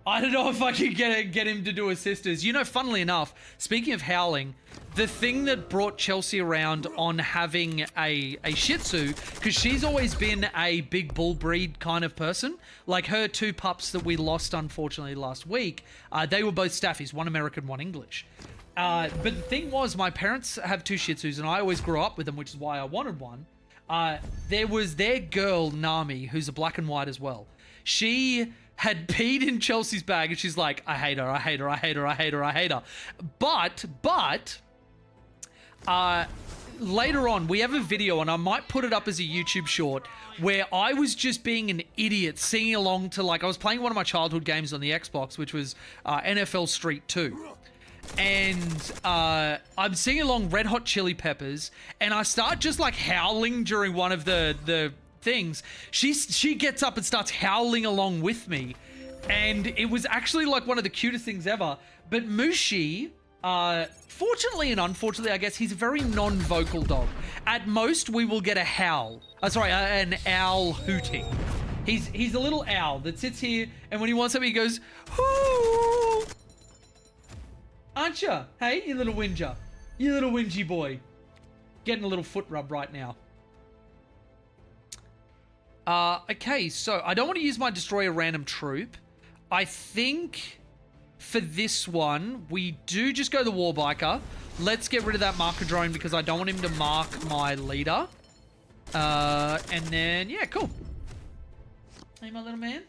I don't know if I could get him to do a sisters. You know, funnily enough, speaking of howling, the thing that brought Chelsea around on having a Shih Tzu, because she's always been a big bull breed kind of person. Like her two pups that we lost, unfortunately, last week, they were both Staffies, one American, one English. But the thing was, my parents have two Shih Tzus, and I always grew up with them, which is why I wanted one. There was their girl, Nami, who's a black and white as well. She had peed in Chelsea's bag, and she's like, I hate her, I hate her, I hate her, I hate her, I hate her. But, later on, we have a video, and I might put it up as a YouTube short, where I was just being an idiot, singing along to, like, I was playing one of my childhood games on the Xbox, which was NFL Street 2. And I'm singing along Red Hot Chili Peppers, and I start just, like, howling during one of the things. She gets up and starts howling along with me, and it was actually like one of the cutest things ever. But Mushi, fortunately and unfortunately, I guess, he's a very non-vocal dog. At most, we will get a howl. An owl hooting. He's a little owl that sits here, and when he wants something, he goes, "Hoo!" Aren't ya? Hey, you little whinger. You little whingy boy. Getting a little foot rub right now. Okay, so I don't want to use my destroy a random troop. I think for this one, we do just go the Warbiker. Let's get rid of that marker drone because I don't want him to mark my leader. And then, yeah, cool. Hey, my little man.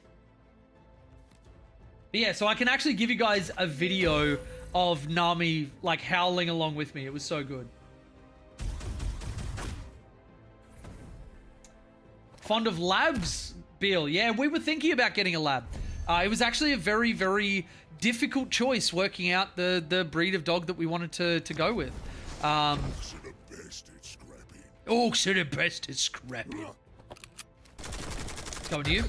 But yeah, so I can actually give you guys a video of Nami, like, howling along with me. It was so good. Fond of labs, Bill? Yeah, we were thinking about getting a lab. It was actually a very, very difficult choice working out the breed of dog that we wanted to go with. Orcs are the best at scrapping. Coming to you.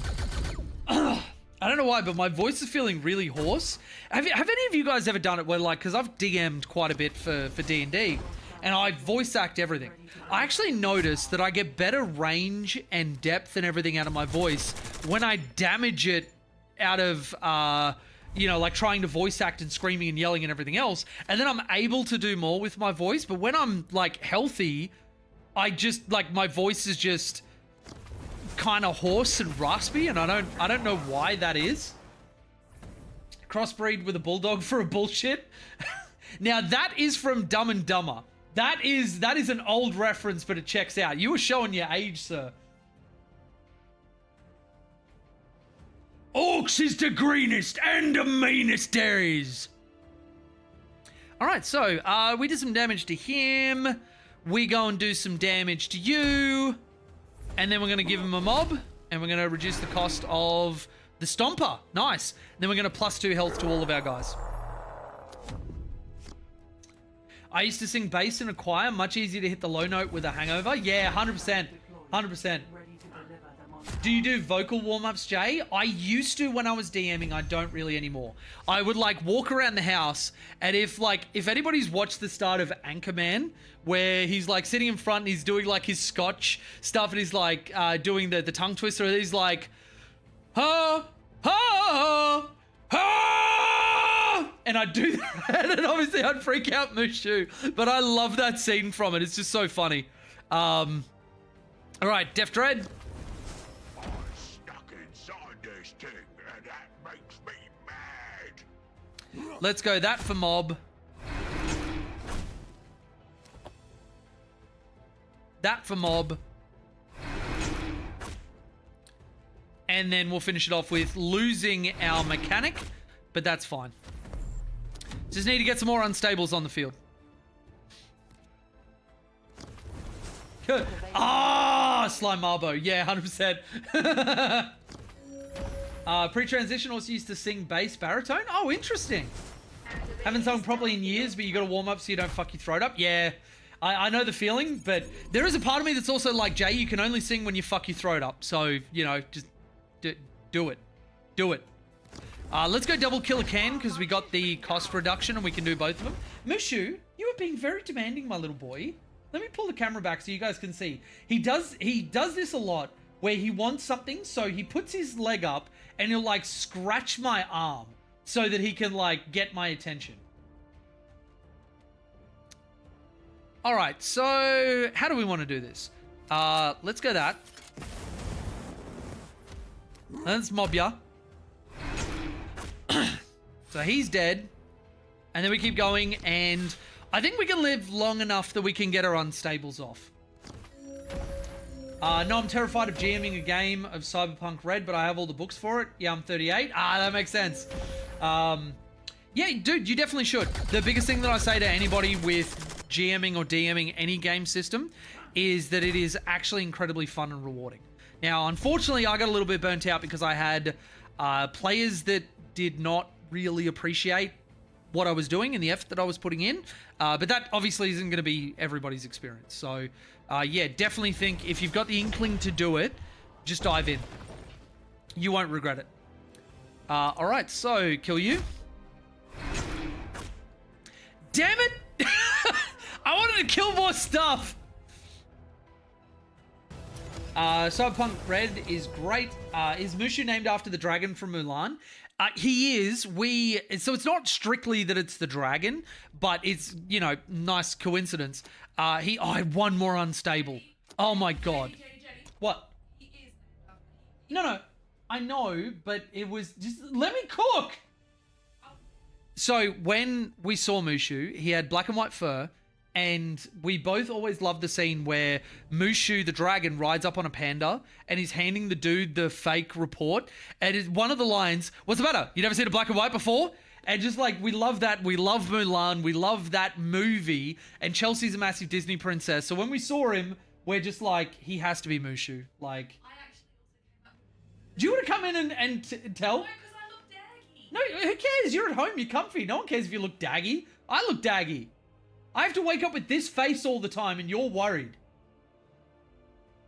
I don't know why, but my voice is feeling really hoarse. Have any of you guys ever done it where, like, because I've DM'd quite a bit for D&D, and I voice act everything. I actually noticed that I get better range and depth and everything out of my voice when I damage it out of, you know, like trying to voice act and screaming and yelling and everything else. And then I'm able to do more with my voice. But when I'm like healthy, I just like my voice is just kind of hoarse and raspy, and I don't know why that is. Crossbreed with a bulldog for a bullshit. Now that is from Dumb and Dumber. That is an old reference, but it checks out. You were showing your age, sir. Orcs is the greenest and the meanest there is. All right, so we did some damage to him. We go and do some damage to you. And then we're going to give him a mob. And we're going to reduce the cost of the Stomper. Nice. Then we're going to +2 health to all of our guys. I used to sing bass in a choir. Much easier to hit the low note with a hangover. Yeah, 100%. 100%. Do you do vocal warm-ups, Jay? I used to when I was DMing. I don't really anymore. I would like walk around the house, and if anybody's watched the start of Anchorman, where he's like sitting in front and he's doing like his Scotch stuff, and he's like doing the tongue twister, and he's like, ha, ha, ha, and I'd do that, and obviously I'd freak out Mushu, but I love that scene from it. It's just so funny. All right, Def Dread. Let's go that for mob. That for mob. And then we'll finish it off with losing our mechanic, but that's fine. Just need to get some more unstables on the field. Good. Ah, Slime Marbo. Yeah, 100%. Pre-transition also used to sing bass baritone. Oh, interesting. Haven't sung properly in years, but you got to warm up so you don't fuck your throat up. Yeah, I know the feeling, but there is a part of me that's also like, Jay, you can only sing when you fuck your throat up. So, you know, just do it. Do it. Let's go double kill a can because we got the cost reduction and we can do both of them. Mushu, you are being very demanding, my little boy. Let me pull the camera back so you guys can see. He does this a lot where he wants something, so he puts his leg up and he'll like scratch my arm so that he can like get my attention. All right, so how do we want to do this? Let's go that. Let's mob ya. So he's dead. And then we keep going, and I think we can live long enough that we can get our unstables off. No, I'm terrified of GMing a game of Cyberpunk Red, but I have all the books for it. Yeah, I'm 38. That makes sense. Yeah, dude, you definitely should. The biggest thing that I say to anybody with GMing or DMing any game system is that it is actually incredibly fun and rewarding. Now, unfortunately, I got a little bit burnt out because I had players that did not really appreciate what I was doing and the effort that I was putting in. But that obviously isn't going to be everybody's experience. So, yeah, definitely think if you've got the inkling to do it, just dive in. You won't regret it. All right, so kill you. Damn it! I wanted to kill more stuff. Cyberpunk Red is great. Is Mushu named after the dragon from Mulan? He is. So it's not strictly that it's the dragon, but it's, you know, nice coincidence. I had one more unstable. Oh my god. What? No, I know, but it was just, let me cook. So when we saw Mushu, he had black and white fur, and we both always loved the scene where Mushu, the dragon, rides up on a panda and he's handing the dude the fake report. And one of the lines, what's the matter? You never seen a black and white before? And just like, we love that. We love Mulan. We love that movie. And Chelsea's a massive Disney princess. So when we saw him, we're just like, he has to be Mushu. Like, do you want to come in and tell? No, because I look daggy. No, who cares? You're at home. You're comfy. No one cares if you look daggy. I look daggy. I have to wake up with this face all the time, and you're worried.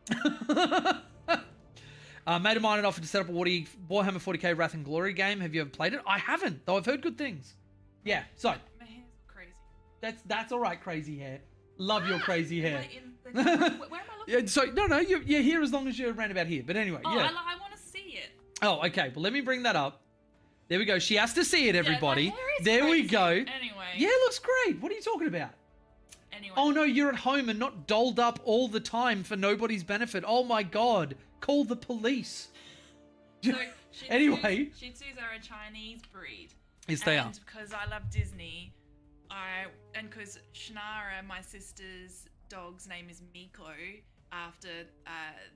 Mate of mine had offered to set up a Warhammer 40k Wrath and Glory game. Have you ever played it? I haven't, though I've heard good things. Yeah, so. My hair's crazy. That's all right, crazy hair. Love your crazy hair. Where am I looking? Yeah, so no, you're here as long as you're around about here. But anyway, Oh, yeah. I want to see it. Oh, okay. Well, let me bring that up. There we go. She has to see it, everybody. Yeah, my hair is there we crazy. go. Anyway. Yeah, it looks great. What are you talking about? Anyway. Oh no, you're at home and not dolled up all the time for nobody's benefit. Oh my god. Call the police. So, Anyway. Shih Tzus are a Chinese breed. Yes, they are. And because I love Disney, and because Shannara, my sister's dog's name is Miko, after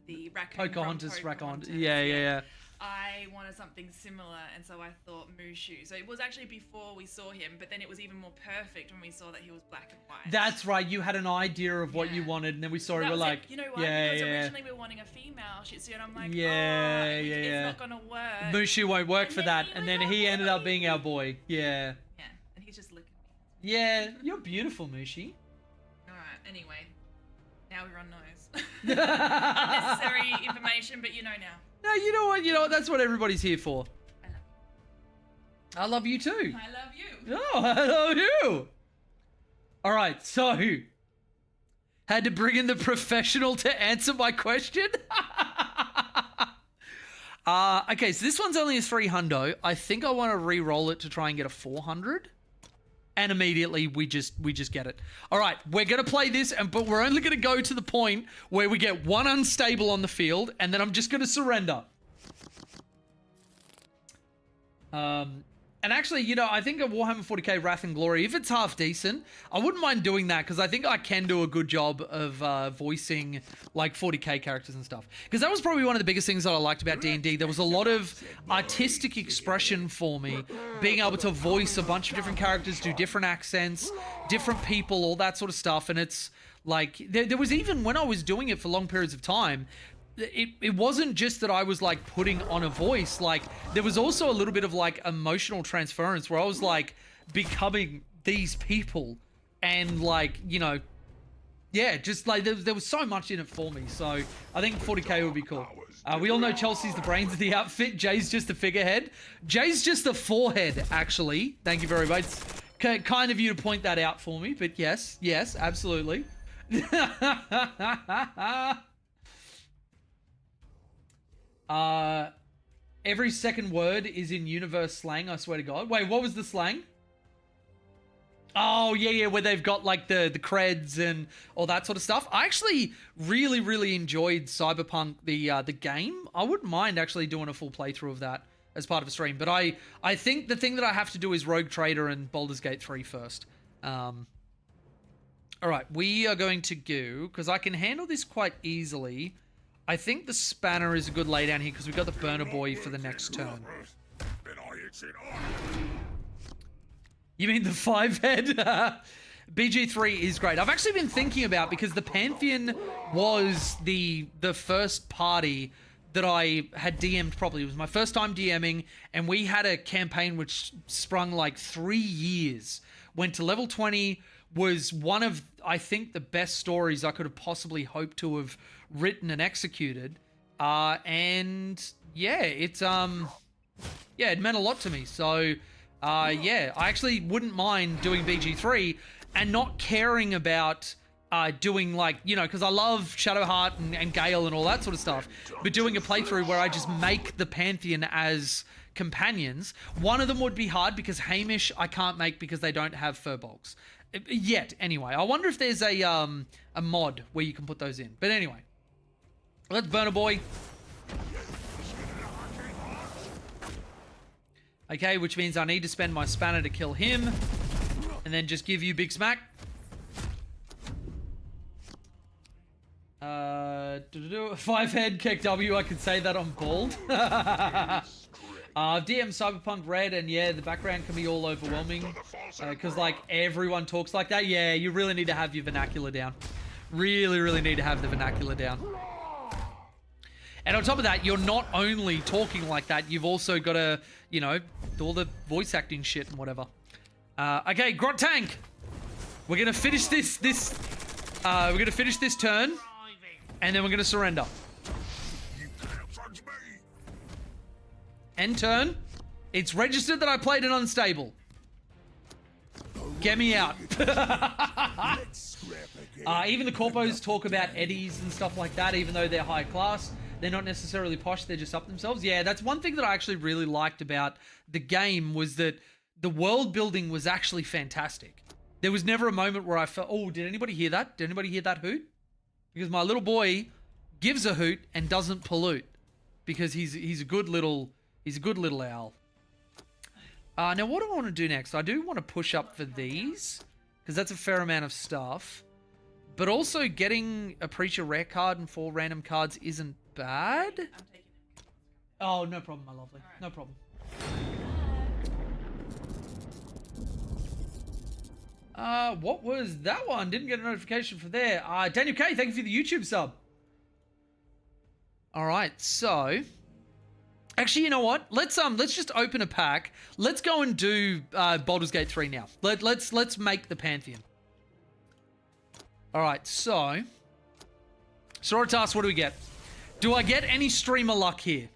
the raccoon. Pocahontas, from Pocahontas. Pocahontas. Yeah. I wanted something similar, and so I thought Mushu. So it was actually before we saw him, but then it was even more perfect when we saw that he was black and white. That's right. You had an idea of what you wanted, and then we saw it. That We're was like, it. You know why? yeah, Because yeah. originally we were wanting a female Shih Tzu, and I'm like, Yeah. it's not gonna work. Mushu won't work And for then that, he and was then our he ended up boy. being our boy. Yeah. Yeah, and he's just licking me. Yeah, you're beautiful, Mushi. All right. Anyway, now everyone knows. Unnecessary information, but you know now. No, you know what? That's what everybody's here for. I love you. I love you too. I love you. Oh, I love you. All right, so had to bring in the professional to answer my question. Okay, so this one's only a 300. I think I want to re-roll it to try and get a 400. And immediately we just get it. All right, we're gonna play this, but we're only gonna go to the point where we get one unstable on the field, and then I'm just gonna surrender. And actually, I think a Warhammer 40k Wrath and Glory, if it's half decent, I wouldn't mind doing that because I think I can do a good job of voicing like 40k characters and stuff. Because that was probably one of the biggest things that I liked about D&D. There was a lot of artistic expression for me, being able to voice a bunch of different characters, do different accents, different people, all that sort of stuff. And it's like, there was even when I was doing it for long periods of time, it wasn't just that I was like putting on a voice, like there was also a little bit of like emotional transference where I was like becoming these people and like, yeah, just like there was so much in it for me. So I think 40k would be cool. We all know Chelsea's the brains of the outfit. Jay's just the figurehead. Jay's just the forehead, actually. Thank you very much. Kind of you to point that out for me, but yes, absolutely. Every second word is in universe slang, I swear to God. Wait, what was the slang? Oh, yeah, where they've got like the creds and all that sort of stuff. I actually really enjoyed Cyberpunk, the game. I wouldn't mind actually doing a full playthrough of that as part of a stream. But I think the thing that I have to do is Rogue Trader and Baldur's Gate 3 first. All right, we are going to go, because I can handle this quite easily. I think the Spanner is a good laydown here because we've got the Burner Boy for the next turn. You mean the 5-head? BG3 is great. I've actually been thinking about, because the Pantheon was the first party that I had DM'd properly. It was my first time DMing, and we had a campaign which sprung like 3 years. Went to level 20, was one of, I think, the best stories I could have possibly hoped to have written and executed. And yeah, it meant a lot to me. So yeah, I actually wouldn't mind doing BG3 and not caring about doing like, because I love Shadowheart and Gale and all that sort of stuff, but doing a playthrough where I just make the Pantheon as companions. One of them would be hard because Hamish I can't make because they don't have furbolgs yet. Anyway, I wonder if there's a mod where you can put those in. But anyway, let's Burner Boy. Okay, which means I need to spend my Spanner to kill him, and then just give you Big Smack. 5-head KW, I could say that on Bald. DM Cyberpunk Red, and yeah, the background can be all overwhelming because like everyone talks like that. Yeah, you really need to have your vernacular down. Really need to have the vernacular down. And on top of that, you're not only talking like that, you've also got to, do all the voice acting shit and whatever. Okay, Grot Tank. We're gonna finish this turn, and then we're gonna surrender. End turn. It's registered that I played an unstable. Get me out. Let's scrap again. Even the corpos talk about eddies and stuff like that, even though they're high class. They're not necessarily posh, they're just up themselves. Yeah, that's one thing that I actually really liked about the game was that the world building was actually fantastic. There was never a moment where I felt, oh, did anybody hear that? Did anybody hear that hoot? Because my little boy gives a hoot and doesn't pollute because he's a good little owl. Now what do I want to do next? I do want to push up for these because that's a fair amount of stuff. But also getting a Preacher rare card and 4 random cards isn't bad. I'm taking it. Oh, no problem, my lovely. No problem. What was that one? Didn't get a notification for there. Daniel K, thank you for the YouTube sub. All right, so actually, you know what? Let's just open a pack. Let's go and do Baldur's Gate 3 now. Let's make the Pantheon. All right, so Sororitas, what do we get? Do I get any streamer luck here?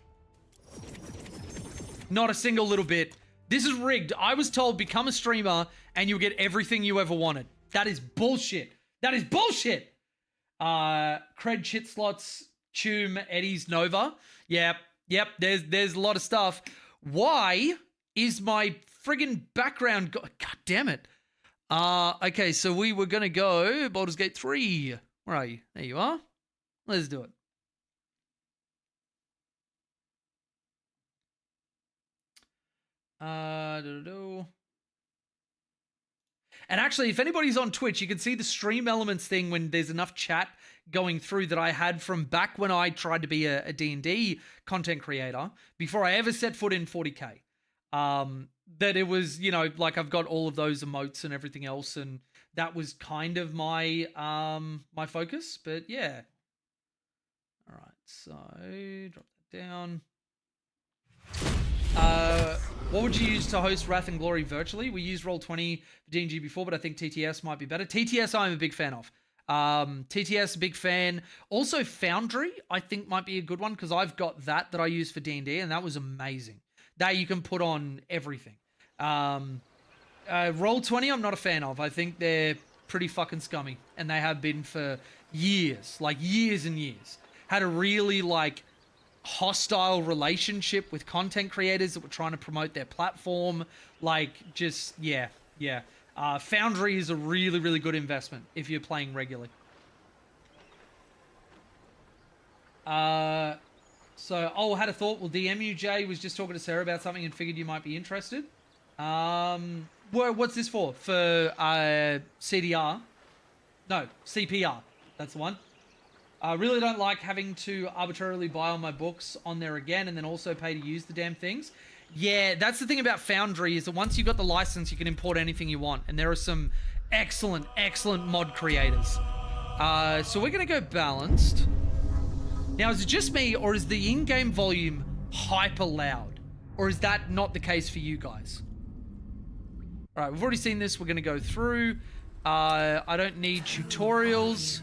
Not a single little bit. This is rigged. I was told become a streamer and you'll get everything you ever wanted. That is bullshit. That is bullshit. Cred, Chit Slots, Tune, Eddie's, Nova. Yep. There's a lot of stuff. Why is my friggin' background? God damn it. Okay, so we were gonna go Baldur's Gate 3. Where are you? There you are. Let's do it. And actually, if anybody's on Twitch, you can see the stream elements thing when there's enough chat going through that I had from back when I tried to be a D&D content creator before I ever set foot in 40K. That it was, you know, like I've got all of those emotes and everything else, and that was kind of my my focus. But yeah. All right, so drop that down. What would you use to host Wrath and Glory virtually? We used Roll20 for D&G before, but I think TTS might be better. TTS I'm a big fan of. TTS, big fan. Also Foundry, I think might be a good one because I've got that I use for D&D, and that was amazing. That you can put on everything. Roll20 I'm not a fan of. I think they're pretty fucking scummy, and they have been for years, like years and years. Had a really like hostile relationship with content creators that were trying to promote their platform. Like just, yeah. Foundry is a really, really good investment if you're playing regularly. Had a thought. We'll DM you, Jay. Was just talking to Sarah about something and figured you might be interested. What's this for? For CDR? No, CPR. That's the one. I really don't like having to arbitrarily buy all my books on there again and then also pay to use the damn things. Yeah, that's the thing about Foundry is that once you've got the license, you can import anything you want. And there are some excellent, excellent mod creators. So we're going to go balanced. Now, is it just me or is the in-game volume hyper loud? Or is that not the case for you guys? All right, we've already seen this. We're going to go through. I don't need tutorials.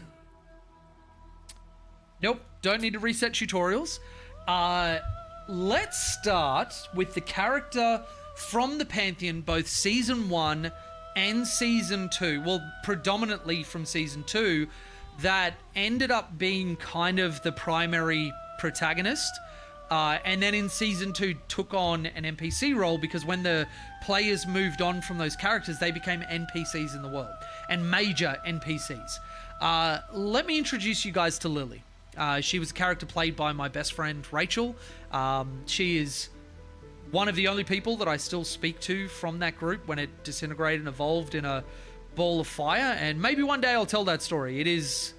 Nope, don't need to reset tutorials. Let's start with the character from the Pantheon, both Season 1 and Season 2. Well, predominantly from Season 2, that ended up being kind of the primary protagonist. And then in Season 2 took on an NPC role because when the players moved on from those characters, they became NPCs in the world. And major NPCs. Let me introduce you guys to Lily. She was a character played by my best friend, Rachel. She is one of the only people that I still speak to from that group when it disintegrated and evolved in a ball of fire. And maybe one day I'll tell that story. It is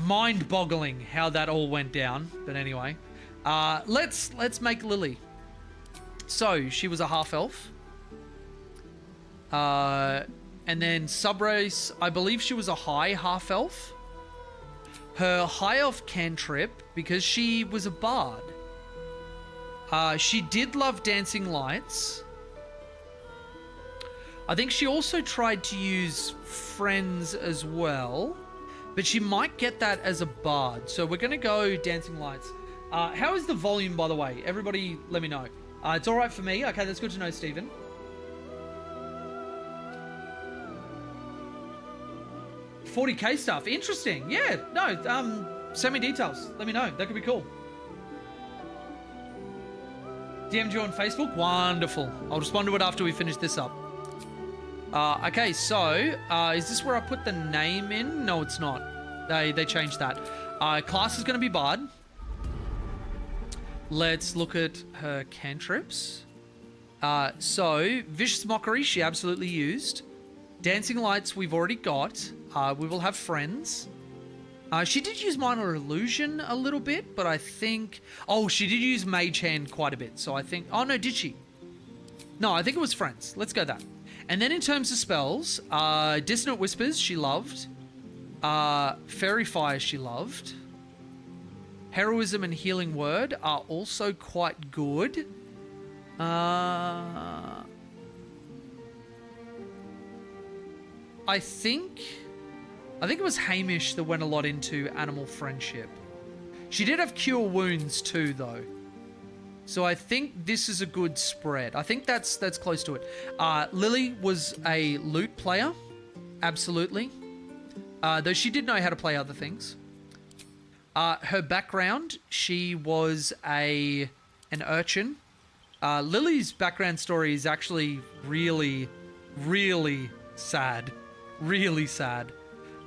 mind-boggling how that all went down. But anyway, let's make Lily. So, she was a half-elf. And then subrace, I believe she was a high half-elf. Her high elf cantrip, because she was a bard, she did love dancing lights. I think she also tried to use friends as well, but she might get that as a bard. So we're going to go dancing lights. How is the volume, by the way? Everybody let me know. It's all right for me. Okay, that's good to know, Stephen. 40k stuff. Interesting. Yeah, no, send me details. Let me know. That could be cool. DM'd you on Facebook? Wonderful. I'll respond to it after we finish this up. Okay, so, is this where I put the name in? No, it's not. They changed that. Class is going to be Bard. Let's look at her cantrips. So, Vicious Mockery, she absolutely used. Dancing Lights, we've already got. We will have Friends. She did use Minor Illusion a little bit, but I think... Oh, she did use Mage Hand quite a bit, so I think... Oh, no, did she? No, I think it was Friends. Let's go that. And then in terms of spells, Dissonant Whispers, she loved. Fairy Fire, she loved. Heroism and Healing Word are also quite good. I think it was Hamish that went a lot into animal friendship. She did have Cure Wounds too, though. So I think this is a good spread. I think that's close to it. Lily was a loot player, absolutely. Though she did know how to play other things. Her background, she was an urchin. Lily's background story is actually really, really sad. Really sad.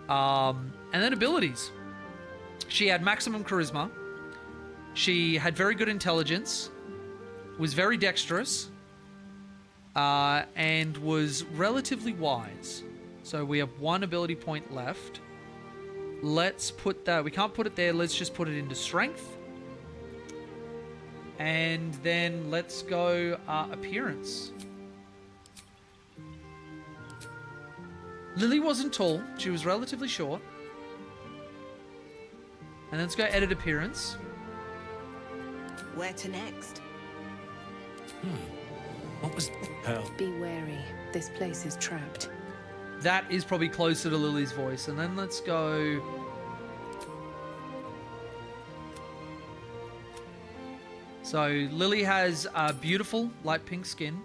And then abilities. She had maximum charisma. She had very good intelligence. Was very dexterous. And was relatively wise. So we have one ability point left. Let's put that... We can't put it there. Let's just put it into strength. And then let's go appearance. Lily wasn't tall. She was relatively short. And let's go edit appearance. Where to next? What was hell? Be wary. This place is trapped. That is probably closer to Lily's voice. And then let's go... So Lily has beautiful light pink skin.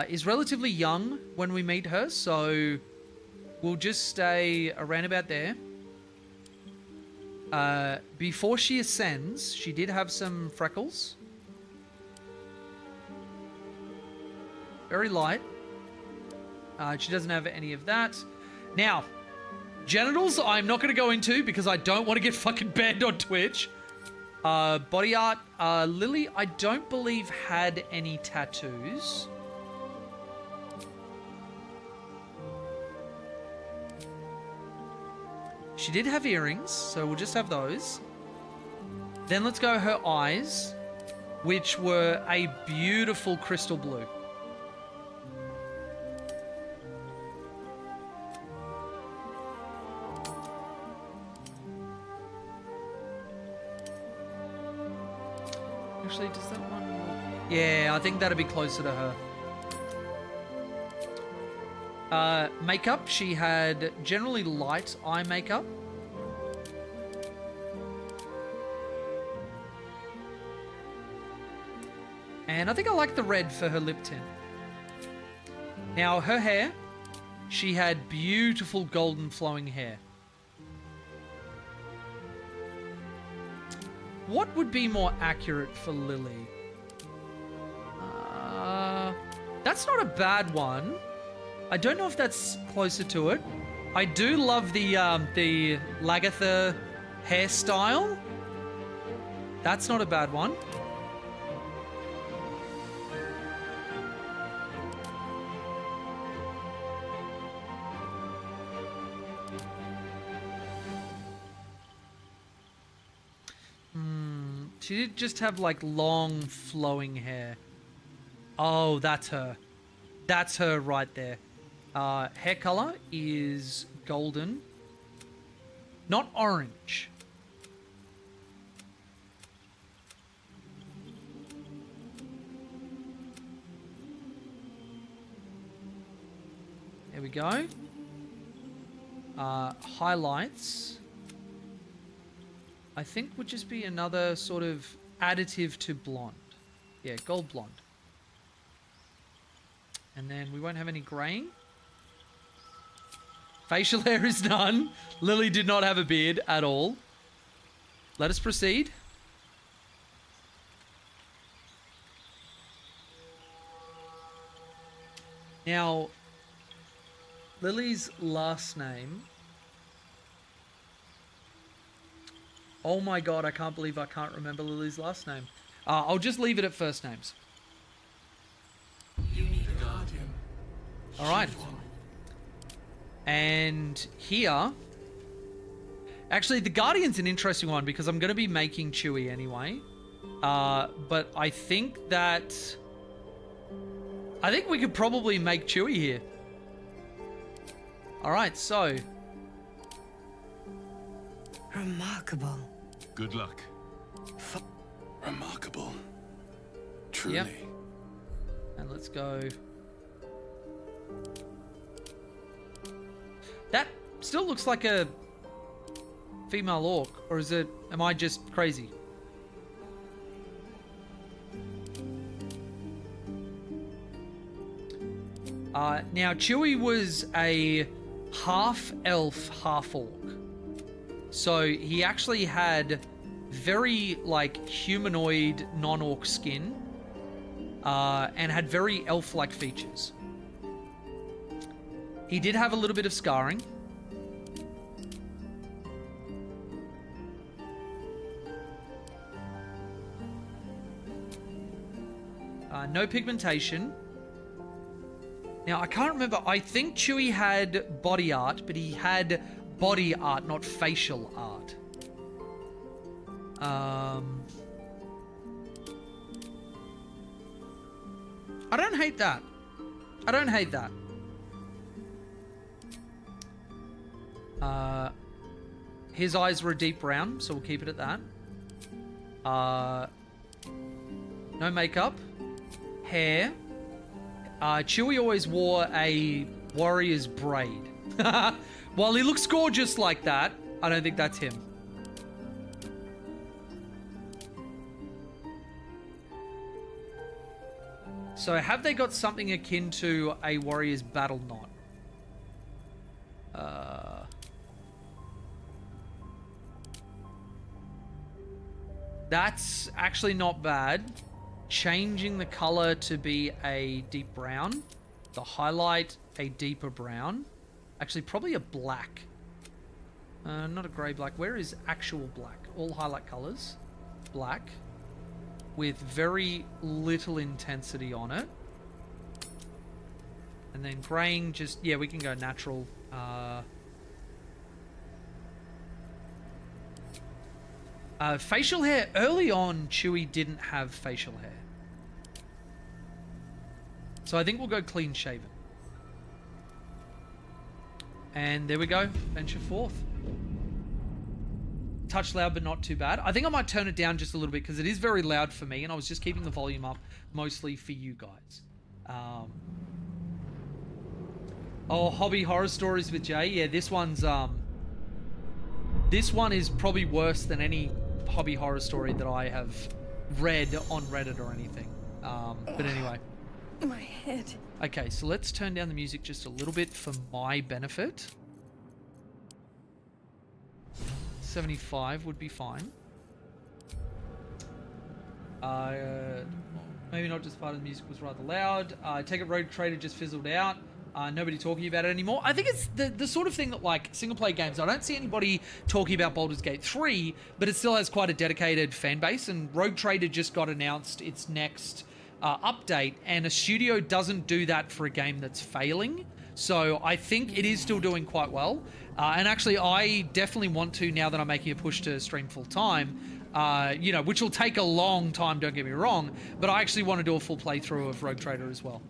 Is relatively young when we meet her, so we'll just stay around about there. Before she ascends, she did have some freckles. Very light. She doesn't have any of that. Now, genitals I'm not going to go into because I don't want to get fucking banned on Twitch. Body art, Lily, I don't believe had any tattoos. She did have earrings, so we'll just have those. Then let's go her eyes, which were a beautiful crystal blue. Actually, does that one... Yeah, I think that'd be closer to her. Makeup, she had generally light eye makeup. And I think I like the red for her lip tint. Now, her hair, she had beautiful golden flowing hair. What would be more accurate for Lily? That's not a bad one. I don't know if that's closer to it. I do love the Lagatha hairstyle. That's not a bad one. She did just have like long flowing hair. Oh, that's her. That's her right there. Hair color is golden. Not orange. There we go. Highlights. I think would just be another sort of additive to blonde. Yeah, gold blonde. And then we won't have any graying. Facial hair is none. Lily did not have a beard at all. Let us proceed. Now, Lily's last name. Oh my god, I can't believe I can't remember Lily's last name. I'll just leave it at first names. Alright. And here... Actually, the Guardian's an interesting one because I'm going to be making Chewie anyway. But I think that... I think we could probably make Chewie here. Alright, so... Remarkable. Good luck. Remarkable. Truly. Yep. And let's go... That still looks like a female orc, or is it... Am I just crazy? Now, Chewie was a half-elf, half-orc. So he actually had very, like, humanoid, non-orc skin. And had very elf-like features. He did have a little bit of scarring. No pigmentation. Now, I can't remember. I think Chewie had body art, but he had body art, not facial art. I don't hate that. I don't hate that. His eyes were a deep brown, so we'll keep it at that. No makeup. Hair. Chewie always wore a warrior's braid. While he looks gorgeous like that, I don't think that's him. So have they got something akin to a warrior's battle knot? That's actually not bad. Changing the color to be a deep brown. The highlight, a deeper brown. Actually, probably a black. Not a grey black. Where is actual black? All highlight colors. Black. With very little intensity on it. And then graying, just... Yeah, we can go natural. Facial hair. Early on, Chewie didn't have facial hair. So I think we'll go clean shaven. And there we go. Venture forth. Touch loud, but not too bad. I think I might turn it down just a little bit because it is very loud for me, and I was just keeping the volume up mostly for you guys. Oh, hobby horror stories with Jay. Yeah, this one's this one is probably worse than any hobby horror story that I have read on Reddit or anything. But anyway. My head. Okay, so let's turn down the music just a little bit for my benefit. 75 would be fine. Maybe not just part of the music was rather loud. Take It Rogue Trader just fizzled out. Nobody talking about it anymore. I think it's the sort of thing that, like, single-player games, I don't see anybody talking about Baldur's Gate 3, but it still has quite a dedicated fan base, and Rogue Trader just got announced its next update, and a studio doesn't do that for a game that's failing. So I think it is still doing quite well. And actually, I definitely want to, now that I'm making a push to stream full-time, you know, which will take a long time, don't get me wrong, but I actually want to do a full playthrough of Rogue Trader as well.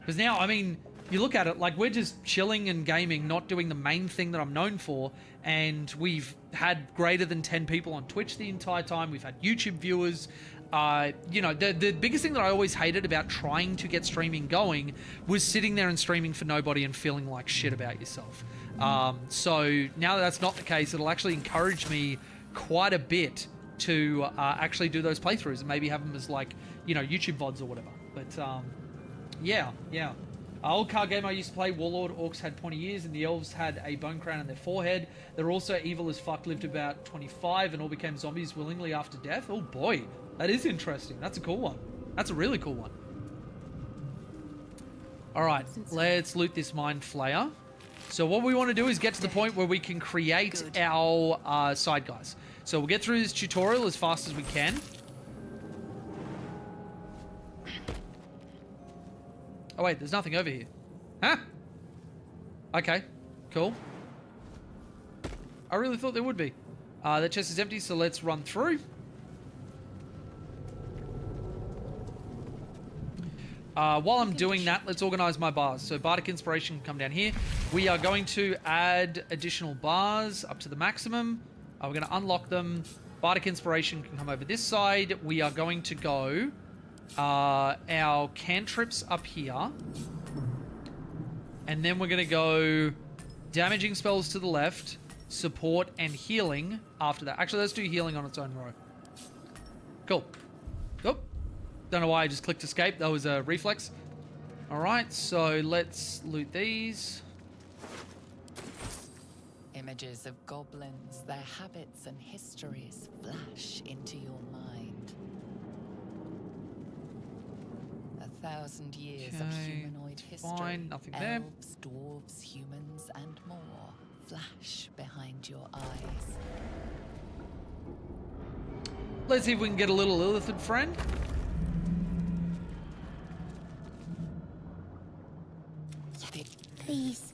Because now, I mean, you look at it, like, we're just chilling and gaming, not doing the main thing that I'm known for, and we've had greater than 10 people on Twitch the entire time. We've had YouTube viewers. You know, the biggest thing that I always hated about trying to get streaming going was sitting there and streaming for nobody and feeling like shit about yourself. So now that that's not the case, it'll actually encourage me quite a bit to actually do those playthroughs and maybe have them as, like, you know, YouTube VODs or whatever. But yeah. Old card game I used to play, Warlord Orcs had 20 years and the Elves had a bone crown on their forehead. They're also evil as fuck, lived about 25 and all became zombies willingly after death. Oh boy, that is interesting. That's a cool one. That's a really cool one. Alright, let's loot this Mind Flayer. So what we want to do is get to the point where we can create our side guys. So we'll get through this tutorial as fast as we can. Oh wait, there's nothing over here. Huh? Okay, cool. I really thought there would be. That chest is empty, so let's run through. While I'm doing that, let's organize my bars. So Bardic Inspiration can come down here. We are going to add additional bars up to the maximum. We're going to unlock them. Bardic Inspiration can come over this side. We are going to go our cantrips up here. And then we're going to go damaging spells to the left, support and healing after that. Actually, let's do healing on its own row. Cool. Cool. Don't know why I just clicked escape. That was a reflex. Alright, so let's loot these. Images of goblins, their habits and histories flash into your mind. 1,000 years of humanoid history. Fine, nothing there. Elves, dwarves, humans, and more flash behind your eyes. Let's see if we can get a little Illithid friend. Please.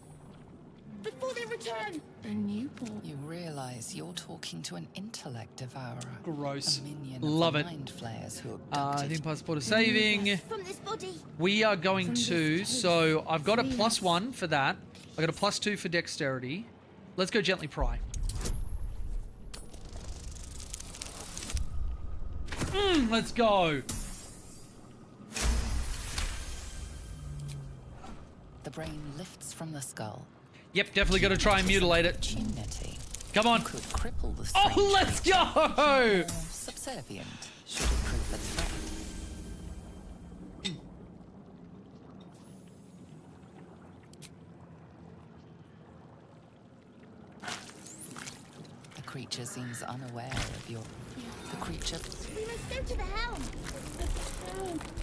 Before they return. A newborn. You realize you're talking to an intellect devourer. Gross. A minion Love of it. the mind flayers who I think passport is saving. From this body. We are going to, so I've got a +1 for that. I got a +2 for dexterity. Let's go gently pry. Let's go. The brain lifts from the skull. Yep, definitely got to try and mutilate it. Opportunity. Come on. Could cripple the Oh, let's go! Subservient should it prove a threat. The creature seems unaware of your... The creature... We must go to the helm.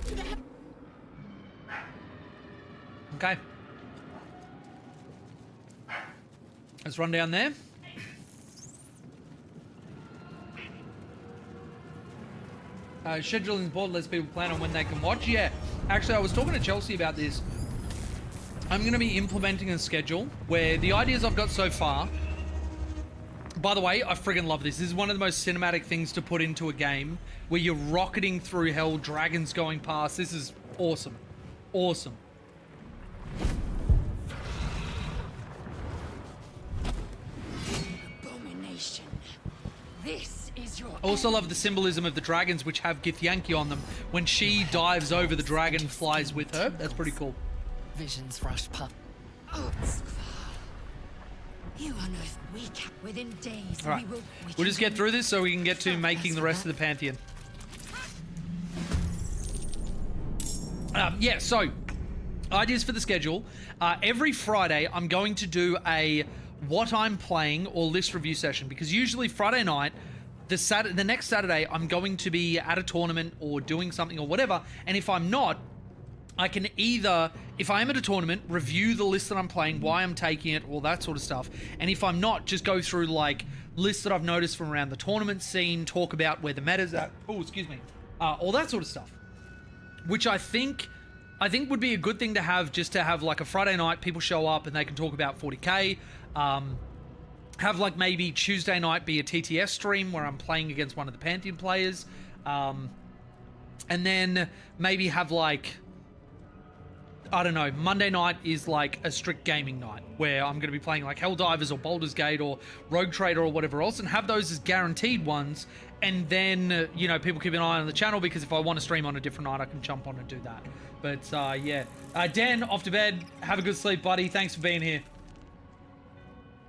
To the helm. Okay. Let's run down there. Scheduling important, lets people plan on when they can watch. Yeah, actually, I was talking to Chelsea about this. I'm going to be implementing a schedule where the ideas I've got so far... By the way, I friggin' love this. This is one of the most cinematic things to put into a game where you're rocketing through hell, dragons going past. This is awesome. Awesome. Abomination. This is your... I also love the symbolism of the dragons, which have Githyanki on them. When she dives over, the dragon flies with her. That's pretty cool. Visions rush past. You unearthed weak within days. All right. We'll just get through this so we can get to making the rest of the Pantheon. Yeah, so ideas for the schedule. Every Friday, I'm going to do a what I'm playing or list review session, because usually Friday night, the next Saturday, I'm going to be at a tournament or doing something or whatever. And if I'm not, I can either, if I am at a tournament, review the list that I'm playing, why I'm taking it, all that sort of stuff. And if I'm not, just go through like lists that I've noticed from around the tournament scene, talk about where the meta's at. Oh, excuse me. All that sort of stuff. Which I think would be a good thing to have, just to have like a Friday night, people show up and they can talk about 40k. Have like maybe Tuesday night be a TTS stream where I'm playing against one of the Pantheon players. And then maybe have like, I don't know, Monday night is like a strict gaming night where I'm going to be playing like Helldivers or Baldur's Gate or Rogue Trader or whatever else, and have those as guaranteed ones. And then, you know, people keep an eye on the channel, because if I want to stream on a different night, I can jump on and do that. But yeah. Dan, off to bed. Have a good sleep, buddy. Thanks for being here.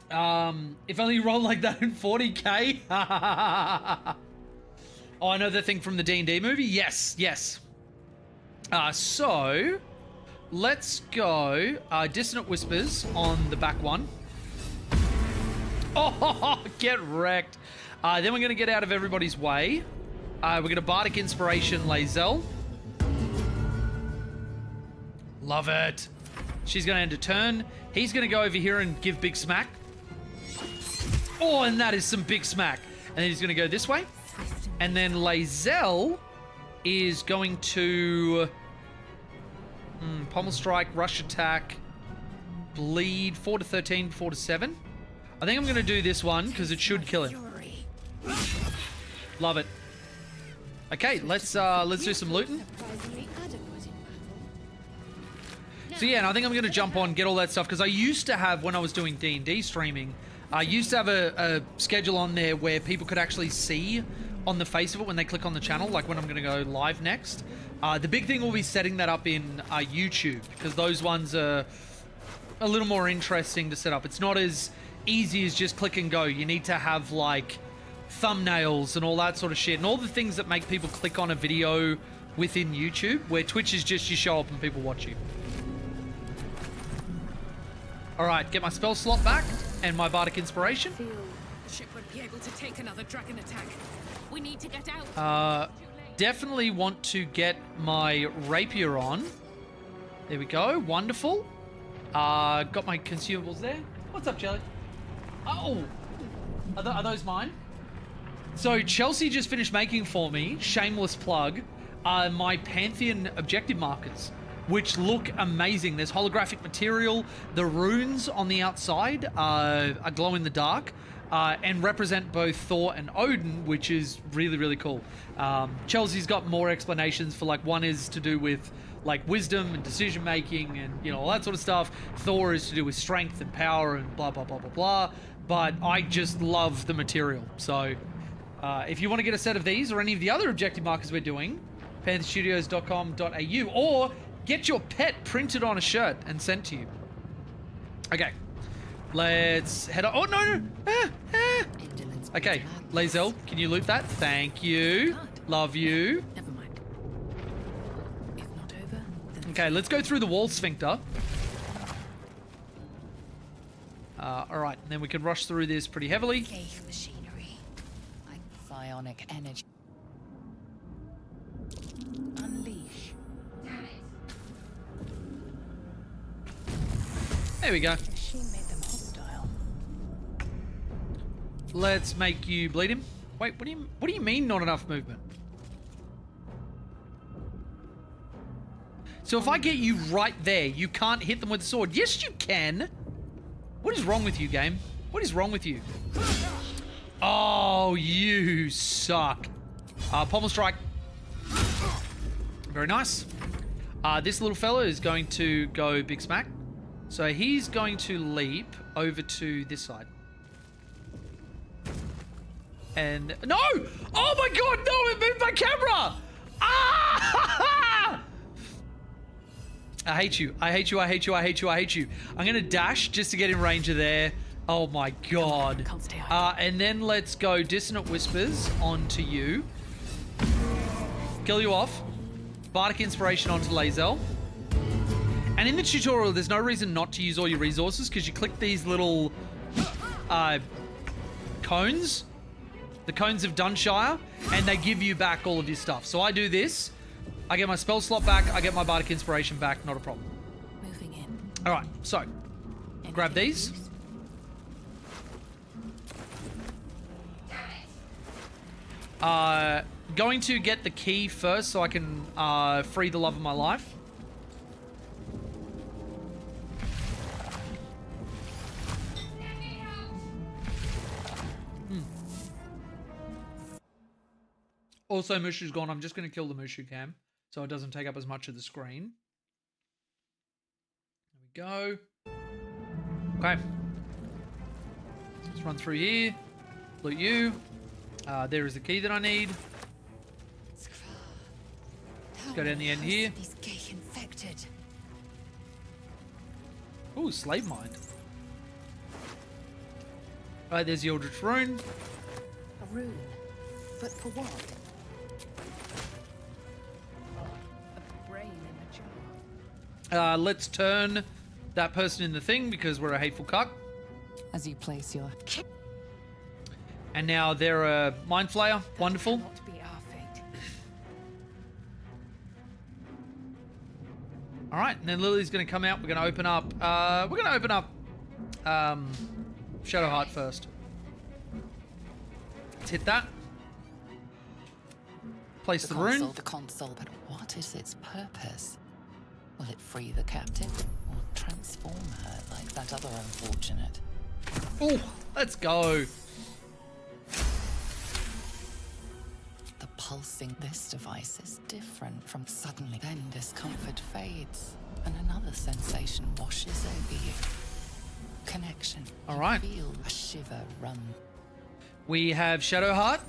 If only you roll like that in 40k. Oh, I know the thing from the D&D movie. Yes, yes. So let's go Dissonant Whispers on the back one. Oh, get wrecked. Then we're going to get out of everybody's way. We're going to Bardic Inspiration Lae'zel. Love it. She's going to end a turn. He's going to go over here and give big smack. Oh, and that is some big smack. And then he's going to go this way. And then Lae'zel is going to Pommel Strike, Rush Attack, Bleed, 4 to 13, 4 to 7. I think I'm going to do this one because it should kill him. Love it. Okay, let's do some looting. So yeah, and I think I'm going to jump on, get all that stuff, because I used to have, when I was doing D&D streaming, I used to have a schedule on there where people could actually see on the face of it when they click on the channel, like when I'm going to go live next. The big thing will be setting that up in YouTube, because those ones are a little more interesting to set up. It's not as easy as just click and go. You need to have like thumbnails and all that sort of shit, and all the things that make people click on a video within YouTube, where Twitch is just you show up and people watch you. Alright, get my spell slot back and my Bardic Inspiration. The ship won't be able to take another dragon attack. We need to get out. Definitely want to get my rapier on. There we go. Wonderful. Got my consumables there. What's up, Jelly? Oh! Are those mine? So, Chelsea just finished making for me, shameless plug, my Pantheon objective markers, which look amazing. There's holographic material. The runes on the outside are glow in the dark and represent both Thor and Odin, which is really, really cool. Chelsea's got more explanations for, like, one is to do with like wisdom and decision making and, you know, all that sort of stuff. Thor is to do with strength and power and blah, blah, blah, blah, blah. But I just love the material. So if you want to get a set of these or any of the other objective markers we're doing, pantherstudios.com.au, or get your pet printed on a shirt and sent to you. Okay, let's head on. Oh, no. Okay, Lae'zel, can you loot that? Thank you. Love you. Never mind. If not over, then... Okay, let's go through the wall sphincter. Alright, and then we can rush through this pretty heavily. Machinery. Like psionic energy. Unleash. There we go. Machine made them hostile. Let's make you bleed him. Wait, what do you mean not enough movement? So if I get you right there, you can't hit them with the sword. Yes, you can. What is wrong with you, game? What is wrong with you? Oh, you suck. Pommel strike. Very nice. This little fella is going to go big smack. So he's going to leap over to this side. And no! Oh my god, no! It moved my camera! Ah! I hate you. I hate you. I hate you. I hate you. I hate you. I'm gonna dash just to get in range of there. Oh my god. Can't stay hiding. And then let's go Dissonant Whispers onto you. Kill you off. Bardic Inspiration onto Lae'zel. And in the tutorial, there's no reason not to use all your resources, because you click these little cones. The cones of Dunshire, and they give you back all of your stuff. So I do this. I get my spell slot back. I get my Bardic Inspiration back. Not a problem. Moving in. All right. So grab these. Going to get the key first so I can free the love of my life. Also, Mushu's gone. I'm just going to kill the Mushu cam so it doesn't take up as much of the screen. There we go. Okay. Let's run through here. Loot you. There is the key that I need. Let's go down the end here. Ooh, Slave Mind. Right, there's the Eldritch Rune. A rune. But for what? A brain in a jar. Let's turn that person in the thing because we're a hateful cuck. As you place your... And now they're a mind flayer. Wonderful. Not be our fate. All right, and then Lily's going to come out. We're going to open up. Shadowheart first. Let's hit that. Place the rune. The console, but what is its purpose? Will it free the captive or transform her like that other unfortunate? Oh, let's go. The pulsing this device is different from suddenly. Then discomfort fades and another sensation washes over you. Connection. All right. You feel a shiver run. We have Shadowheart.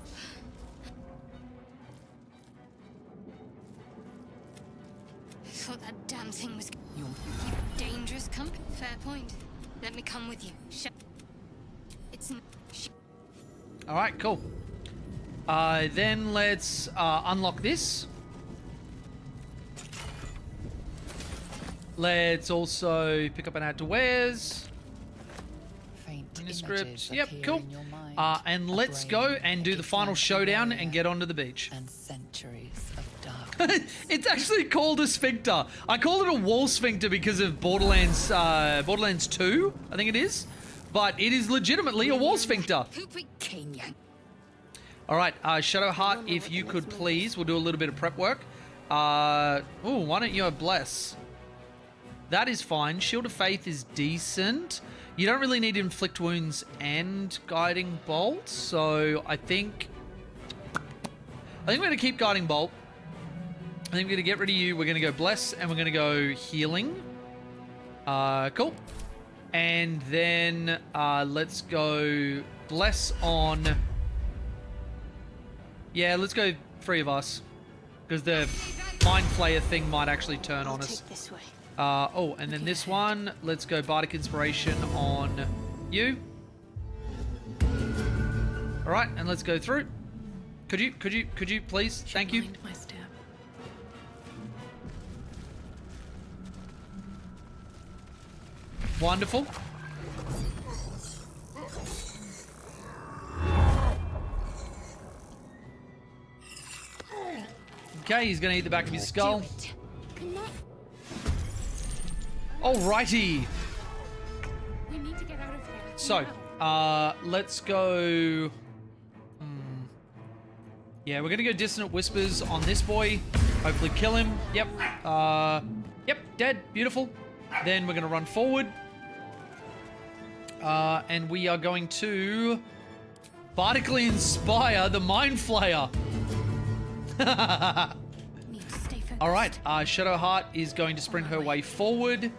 I thought that damn thing was dangerous company. Fair point. Let me come with you. It's All right, cool. Then let's unlock this. Let's also pick up an add to wares. Manuscript. Yep, cool. And let's go and do the final showdown and get onto the beach. And centuries of darkness. It's actually called a sphincter. I call it a wall sphincter because of Borderlands 2, I think it is. But it is legitimately a wall sphincter. All right, Shadowheart, if you could please, we'll do a little bit of prep work. Why don't you have Bless? That is fine. Shield of Faith is decent. You don't really need Inflict Wounds and Guiding Bolt, so I think we're going to keep Guiding Bolt. I think we're going to get rid of you. We're going to go Bless, and we're going to go Healing. Cool. And then let's go Bless on... Yeah, let's go 3 of us. Because the Mind Flayer thing might actually turn on us. this way. And then this one, let's go Bardic Inspiration on you. All right, and let's go through. Could you please? Thank you. My step. Wonderful. Okay, he's gonna eat the back of his skull. Alrighty. We need to get out of here. So, let's go. Yeah, we're gonna go Dissonant Whispers on this boy. Hopefully kill him. Yep. Yep, dead. Beautiful. Then we're gonna run forward. And we are going to Bardically Inspire the Mind Flayer. Alright, Shadowheart is going to sprint her way forward.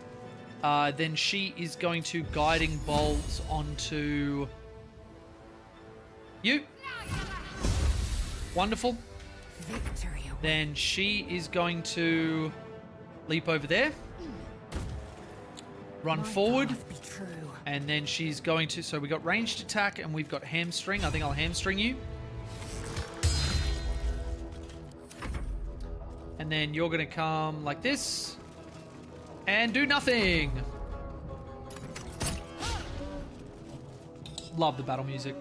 Then she is going to Guiding Bolt onto you. Wonderful. Then she is going to leap over there. Run forward. And then she's going to... So we got ranged attack and we've got hamstring. I think I'll hamstring you. And then you're going to come like this. And do nothing. Love the battle music.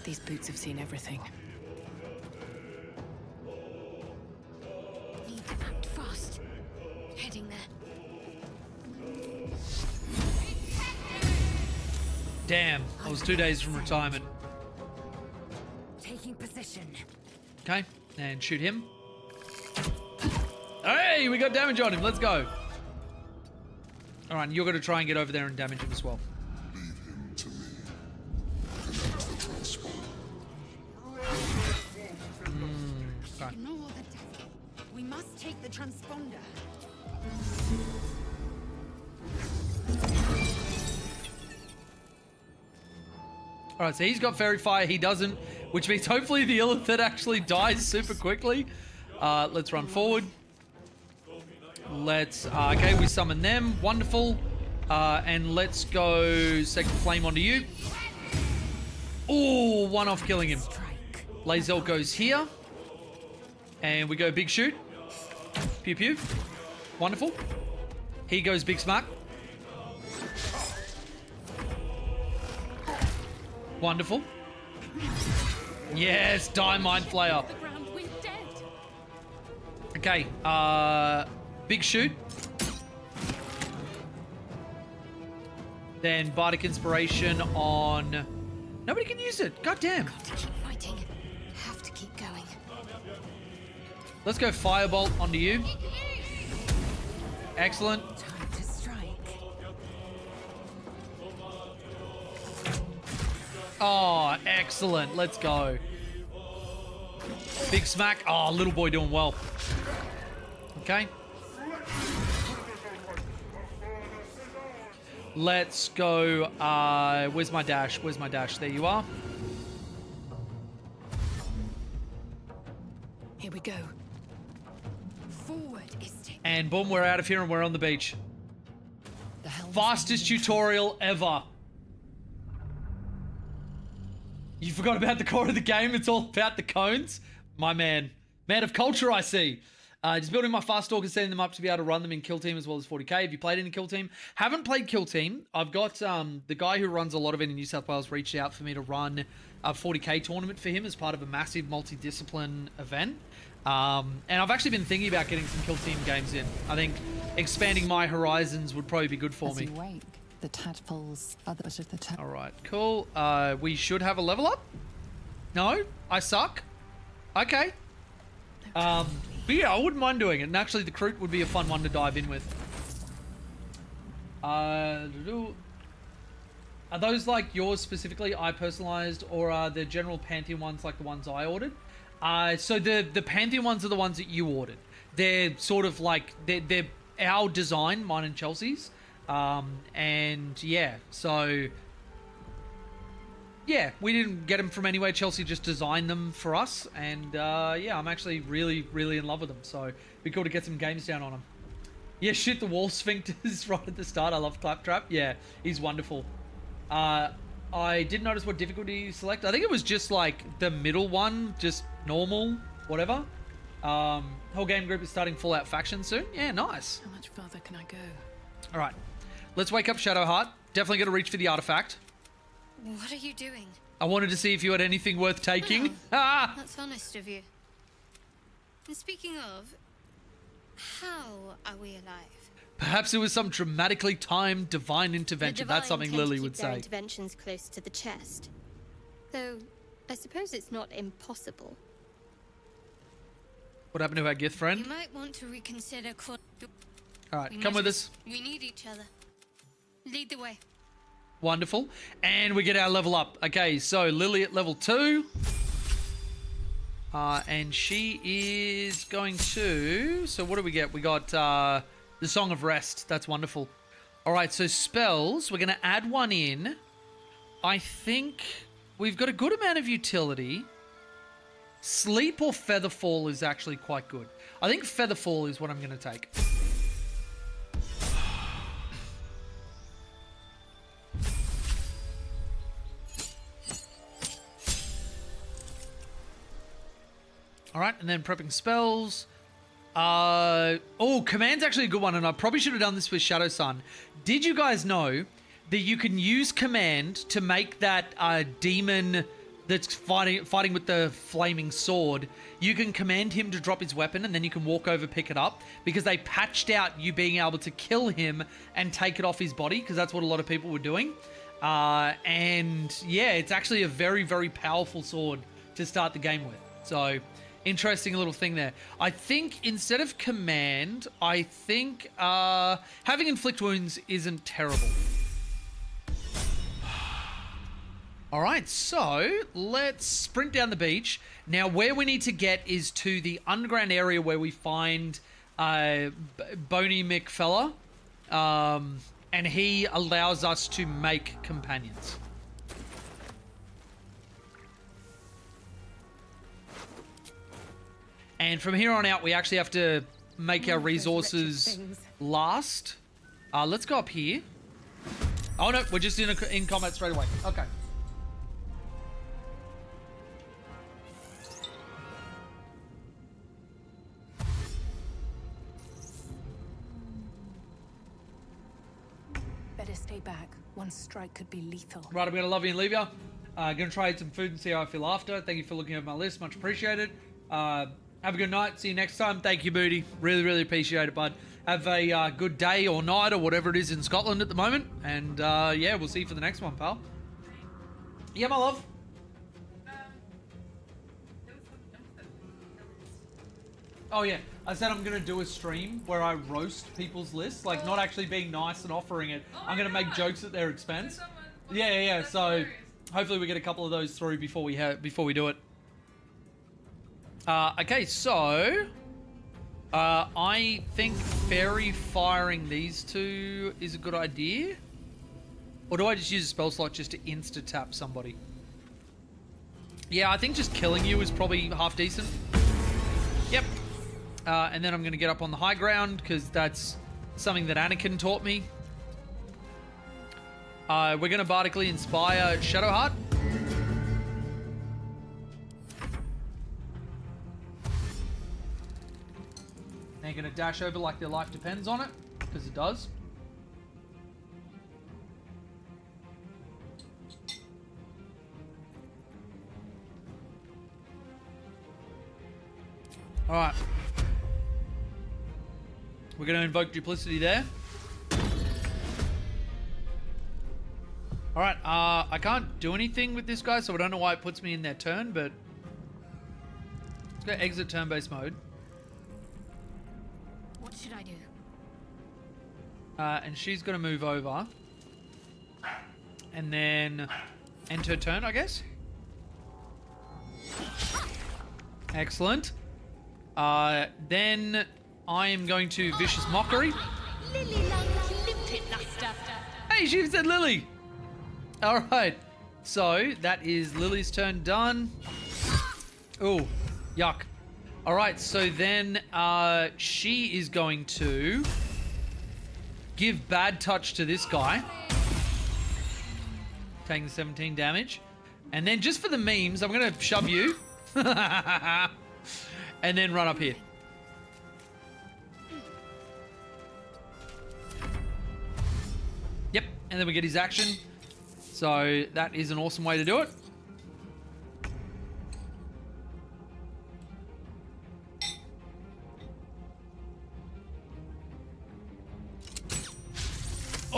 These boots have seen everything. Need to act fast. Heading there. Damn, I was 2 days from retirement. Taking position. Okay, and shoot him. Hey, we got damage on him. Let's go. All right, you're going to try and get over there and damage him as well. Okay. Ignore the devil. We must take the transponder. All right, so he's got Fairy Fire. He doesn't, which means hopefully the Illithid actually dies super quickly. Let's run forward. Let's... okay, we summon them. Wonderful. And let's go Sacred Flame onto you. Oh, one off killing him. Lae'zel goes here. And we go Big Shoot. Pew pew. Wonderful. He goes Big Smack. Wonderful. Yes, Die Mind Flayer. Okay, Big Shoot. Then Bardic Inspiration on... Nobody can use it. God damn. Got to keep fighting. Have to keep going. Let's go Firebolt onto you. Excellent. Time to strike. Oh, excellent. Let's go. Big Smack. Oh, little boy doing well. Okay. Let's go. Where's my dash? Where's my dash? There you are. Here we go. Forward is And boom, we're out of here and we're on the beach. Fastest tutorial ever. You forgot about the core of the game. It's all about the cones. My man. Man of culture, I see. Just building my fast stalkers, setting them up to be able to run them in Kill Team as well as 40k. Have you played any Kill Team? Haven't played Kill Team. I've got the guy who runs a lot of it in New South Wales reached out for me to run a 40k tournament for him as part of a massive multi-discipline event. And I've actually been thinking about getting some Kill Team games in. I think expanding my horizons would probably be good for me. As you wake, the tadpoles are the of the All right, cool. We should have a level up. No, I suck. Okay. But yeah, I wouldn't mind doing it. And actually, the Kroot would be a fun one to dive in with. Are those like yours specifically, I personalized, or are the general Pantheon ones like the ones I ordered? So the Pantheon ones are the ones that you ordered. They're sort of like, they're our design, mine and Chelsea's. And yeah, so... Yeah, we didn't get them from anywhere. Chelsea just designed them for us. And yeah, I'm actually really, really in love with them. So it'd be cool to get some games down on them. Yeah, shit, the wall sphincters right at the start. I love Claptrap. Yeah, he's wonderful. I did notice what difficulty you select. I think it was just like the middle one, just normal, whatever. Whole game group is starting Fallout Faction soon. Yeah, nice. How much further can I go? All right, let's wake up Shadowheart. Definitely going to reach for the artifact. What are you doing? I wanted to see if you had anything worth taking. Oh, that's honest of you. And speaking of, how are we alive? Perhaps it was some dramatically timed divine intervention. That's something Lily would say. Interventions close to the chest. Though, I suppose it's not impossible. What happened to our Gith friend? You might want to reconsider. All right, come with us. We need each other. Lead the way. Wonderful. And we get our level up. Okay, so Lily at level 2. And she is going to... So what do we get? We got the Song of Rest. That's wonderful. All right, so spells. We're going to add one in. I think we've got a good amount of utility. Sleep or Featherfall is actually quite good. I think Featherfall is what I'm going to take. All right, and then prepping spells. Oh, Command's actually a good one, and I probably should have done this with Shadow Sun. Did you guys know that you can use Command to make that demon that's fighting with the flaming sword? You can command him to drop his weapon, and then you can walk over, pick it up, because they patched out you being able to kill him and take it off his body, because that's what a lot of people were doing. And yeah, it's actually a very, very powerful sword to start the game with. So... interesting little thing there. I think instead of Command, I think having Inflict Wounds isn't terrible. All right, so let's sprint down the beach. Now, where we need to get is to the underground area where we find Boney McFella, and he allows us to make companions. And from here on out, we actually have to make our resources last. Let's go up here. Oh no, we're just in combat straight away. Okay. Better stay back. One strike could be lethal. Right, I'm going to love you and leave you. Going to try eat some food and see how I feel after. Thank you for looking over my list. Much appreciated. Have a good night. See you next time. Thank you, Booty. Really, really appreciate it, bud. Have a good day or night or whatever it is in Scotland at the moment. And yeah, we'll see you for the next one, pal. Yeah, my love. Oh yeah, I said I'm gonna do a stream where I roast people's lists, like not actually being nice and offering it. I'm gonna make jokes at their expense. Yeah. So hopefully we get a couple of those through before we do it. Okay, so I think fairy firing these two is a good idea. Or do I just use a spell slot just to insta-tap somebody? Yeah, I think just killing you is probably half decent. Yep. And then I'm going to get up on the high ground because that's something that Anakin taught me. We're going to bardically inspire Shadowheart. And you're going to dash over like their life depends on it, because it does. Alright. We're going to invoke Duplicity there. Alright, I can't do anything with this guy, so I don't know why it puts me in their turn, but... let's go exit turn-based mode. What should I do? And she's going to move over. And then end her turn, I guess. Excellent. Then I am going to Vicious Mockery. Hey, she said Lily! Alright. So, that is Lily's turn done. Oh, yuck. Alright, so then she is going to give Bad Touch to this guy. Taking 17 damage. And then just for the memes, I'm going to shove you. And then run up here. Yep, and then we get his action. So that is an awesome way to do it.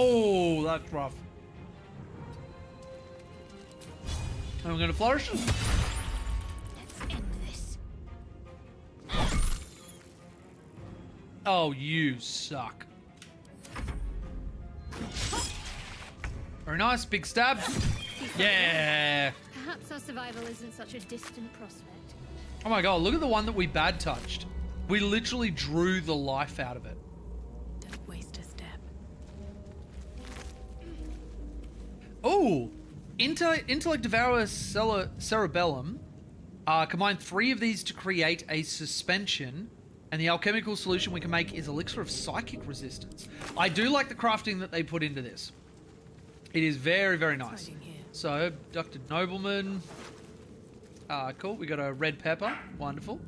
Oh, that's rough. And we're going to flourish. Let's end this. Oh, you suck. Very nice, big stab. Yeah. Perhaps our survival isn't such a distant prospect. Oh my god, look at the one that we bad touched. We literally drew the life out of it. Don't waste a step. Oh, Intellect Devourer Cerebellum. Combine 3 of these to create a suspension. And the alchemical solution we can make is Elixir of Psychic Resistance. I do like the crafting that they put into this. It is very, very nice. So, Abducted Nobleman. Cool. We got a red pepper. Wonderful.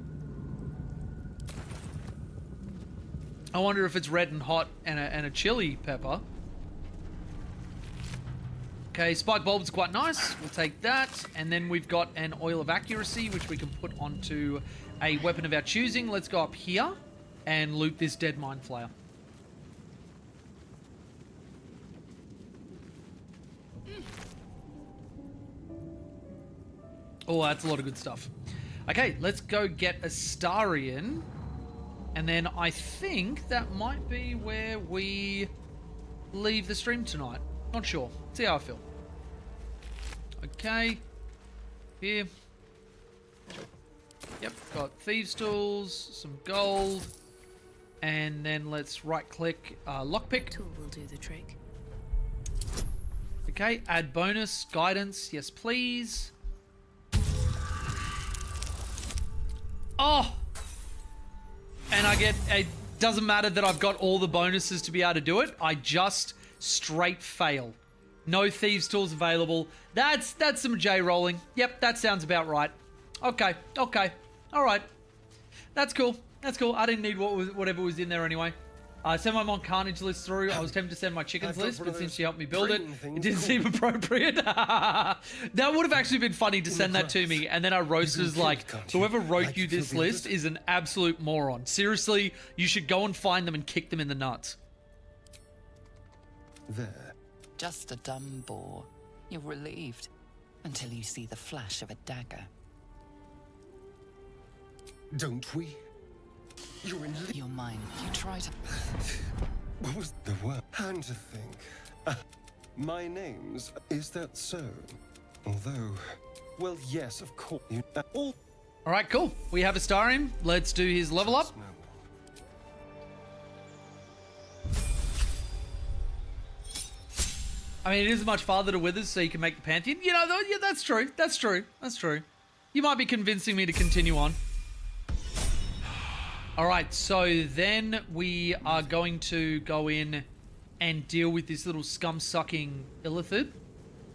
I wonder if it's red and hot and a chili pepper. Okay, Spike Bulb's quite nice. We'll take that. And then we've got an Oil of Accuracy, which we can put onto a weapon of our choosing. Let's go up here and loot this Dead Mind Flayer. Oh, that's a lot of good stuff. Okay, let's go get Astarion. And then I think that might be where we leave the stream tonight. Not sure. See how I feel. Okay. Here. Yep, got Thieves' Tools, some gold. And then let's right-click Lockpick. Tool will do the trick. Okay, add bonus, guidance, yes please. Oh! And I get, it doesn't matter that I've got all the bonuses to be able to do it, I just straight fail. No thieves tools available. That's some J rolling. Yep, that sounds about right. Okay. All right. That's cool. I didn't need whatever was in there anyway. Send my Mon Carnage list through. I was tempted to send my chickens list, but since you helped me build it, it didn't seem appropriate. That would have actually been funny to send that to me, and then our roaster's like, whoever wrote you this list is an absolute moron. Seriously, you should go and find them and kick them in the nuts. There. Just a dumb bore. You're relieved until you see the flash of a dagger. Don't we? You're in your mind. You try to. What was the word? And to think. My name's. Is that so? Although. Well, yes, of course. You. All right, cool. We have a star in. Let's do his level up. I mean, it is much farther to Withers, so you can make the Pantheon. You know, though, yeah, that's true. That's true. You might be convincing me to continue on. All right, so then we are going to go in and deal with this little scum-sucking Illithid.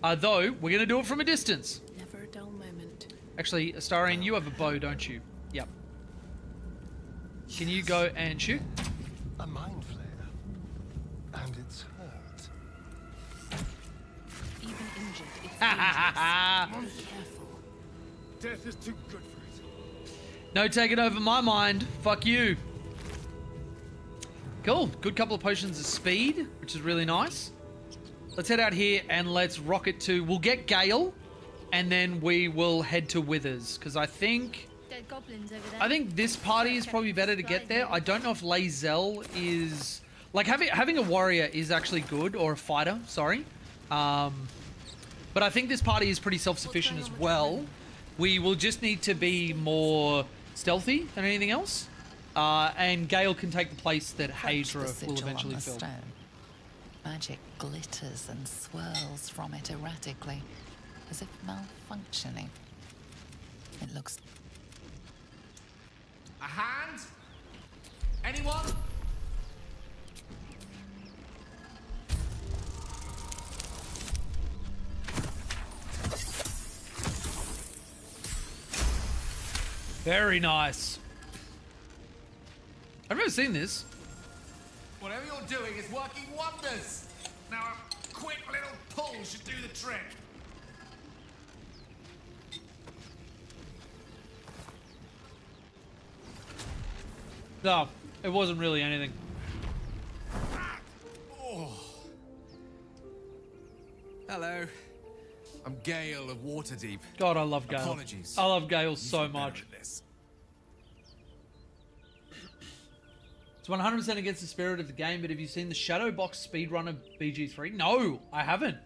Though, we're going to do it from a distance. Never a dull moment. Actually, Astarion, you have a bow, don't you? Yep. Can you go and shoot? A mind flare. And it's hurt. Even injured, it's dangerous. Be careful. Death is too good for it. No taking over my mind. Fuck you. Cool. Good couple of potions of speed, which is really nice. Let's head out here and let's rocket to... We'll get Gale, and then we will head to Withers, because I think... Dead goblins over there. I think this party is probably better to get there. I don't know if Lae'zel is... Like, having a warrior is actually good, or a fighter, sorry. But I think this party is pretty self-sufficient as well. We will just need to be more stealthy than anything else. And Gale can take the place that Haedra will eventually fill. Magic glitters and swirls from it erratically, as if malfunctioning. It looks... A hand? Anyone? Very nice. I've never seen this. Whatever you're doing is working wonders. Now a quick little pull should do the trick. No, it wasn't really anything. Oh. Hello. I'm Gale of Waterdeep. God, I love Gale. Apologies. I love Gale so much. It's 100% against the spirit of the game, but have you seen the Shadowbox speedrun of BG3? No, I haven't.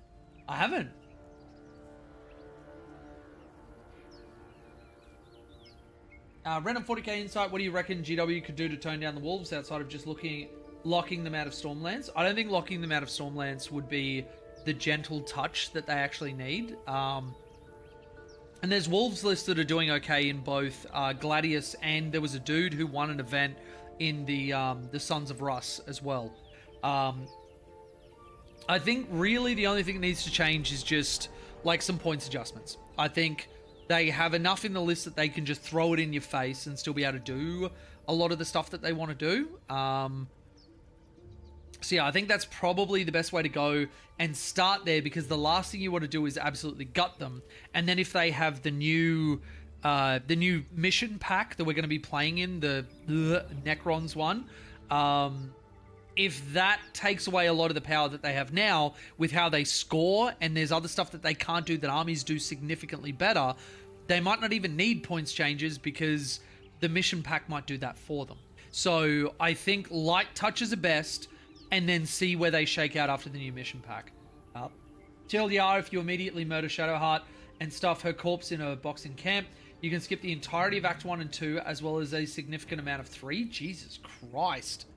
Random 40k insight, what do you reckon GW could do to tone down the wolves outside of just locking them out of Stormlands? I don't think locking them out of Stormlands would be the gentle touch that they actually need. And there's wolves lists that are doing okay in both Gladius, and there was a dude who won an event in the Sons of Russ as well. I think really the only thing that needs to change is just like some points adjustments. I think they have enough in the list that they can just throw it in your face and still be able to do a lot of the stuff that they want to do. So yeah, I think that's probably the best way to go and start there, because the last thing you want to do is absolutely gut them. And then if they have the new mission pack that we're going to be playing in, the Necrons one, if that takes away a lot of the power that they have now with how they score, and there's other stuff that they can't do that armies do significantly better, they might not even need points changes because the mission pack might do that for them. So I think light touches are best, and then see where they shake out after the new mission pack. TLDR, if you immediately murder Shadowheart and stuff her corpse in a box in camp, you can skip the entirety of Act 1 and 2, as well as a significant amount of 3. Jesus Christ.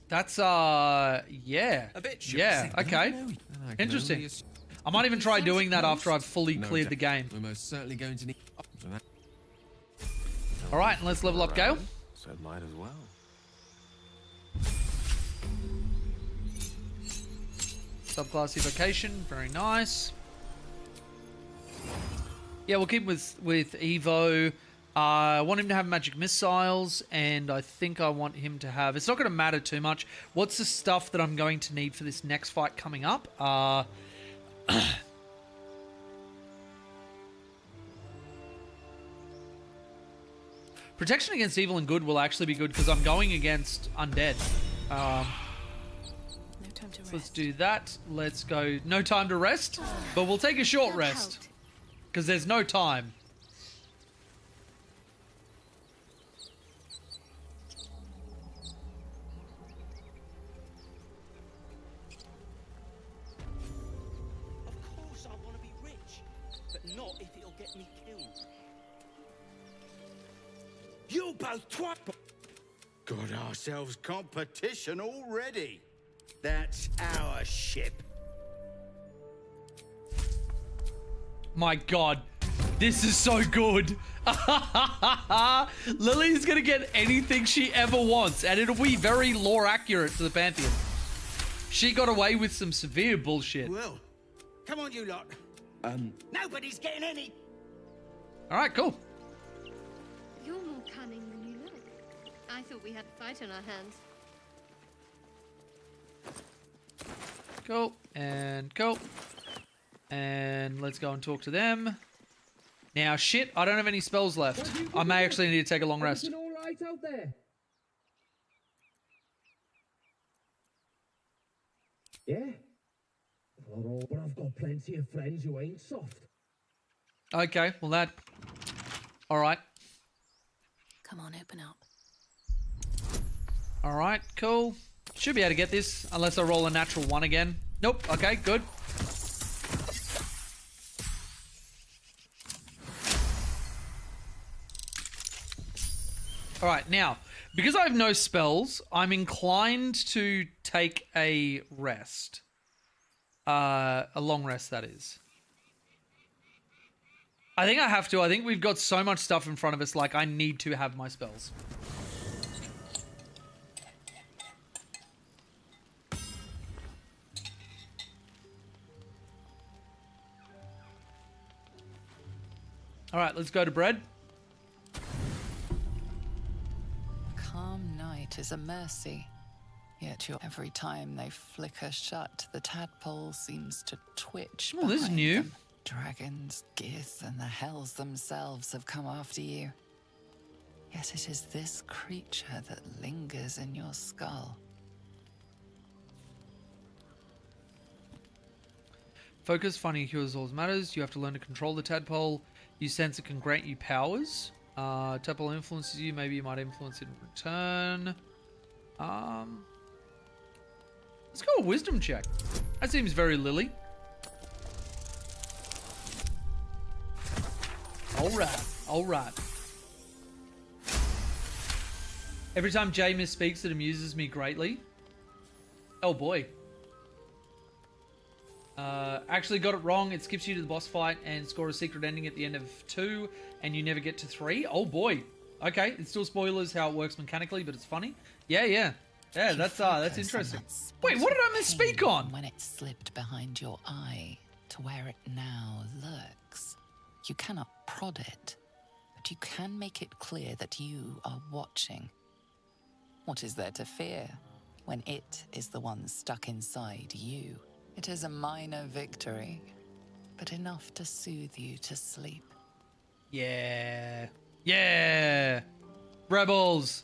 That's, yeah. A bit yeah, okay. Interesting. I might even try doing that after I've fully cleared the game. We're most certainly going to need... Alright, and let's level up Gale. So might as well. Subclass evocation, very nice. Yeah, we'll keep with Evo. I want him to have magic missiles, and I think I want him to have... It's not going to matter too much. What's the stuff that I'm going to need for this next fight coming up? Protection against evil and good will actually be good because I'm going against undead. No time to So let's do that. Let's go. No time to rest, but we'll take a short rest because there's no time. Of course I want to be rich, but not if it'll get me killed. You both twat. Got ourselves competition already. That's our ship. My God, this is so good. Lily's gonna get anything she ever wants, and it'll be very lore accurate to the Pantheon. She got away with some severe bullshit. Well, come on, you lot. Nobody's getting any. All right, cool. You're more cunning than you look. I thought we had a fight on our hands. Cool, and cool. And let's go and talk to them. Now, shit, I don't have any spells left. I may actually need to take a long rest. All right out there? Yeah. Not all, but I've got plenty of friends who ain't soft. Okay, well that... Alright. Come on, open up. Alright, cool. Should be able to get this, unless I roll a natural 1 again. Nope, okay, good. Alright, now, because I have no spells, I'm inclined to take a rest. A long rest, that is. I think I have to. I think we've got so much stuff in front of us, like, I need to have my spells. Alright, let's go to bread. Calm night is a mercy. Yet every time they flicker shut, the tadpole seems to twitch. Oh, this is new. Them. Dragons, Gith, and the hells themselves have come after you. Yet it is this creature that lingers in your skull. Focus, finding cures all matters. You have to learn to control the tadpole. You sense it can grant you powers. Tadpole influences you. Maybe you might influence it in return. Let's go a wisdom check. That seems very Lily. Alright, alright. Every time Jay misspeaks, it amuses me greatly. Oh boy. Actually got it wrong. It skips you to the boss fight and score a secret ending at the end of 2, and you never get to 3. Oh boy. Okay, it's still spoilers how it works mechanically, but it's funny. Yeah, that's interesting. Wait, what did I misspeak on? When it slipped behind your eye to where it now lurks, you cannot prod it, but you can make it clear that you are watching. What is there to fear when it is the one stuck inside you? It is a minor victory, but enough to soothe you to sleep. Yeah. Yeah. Rebels.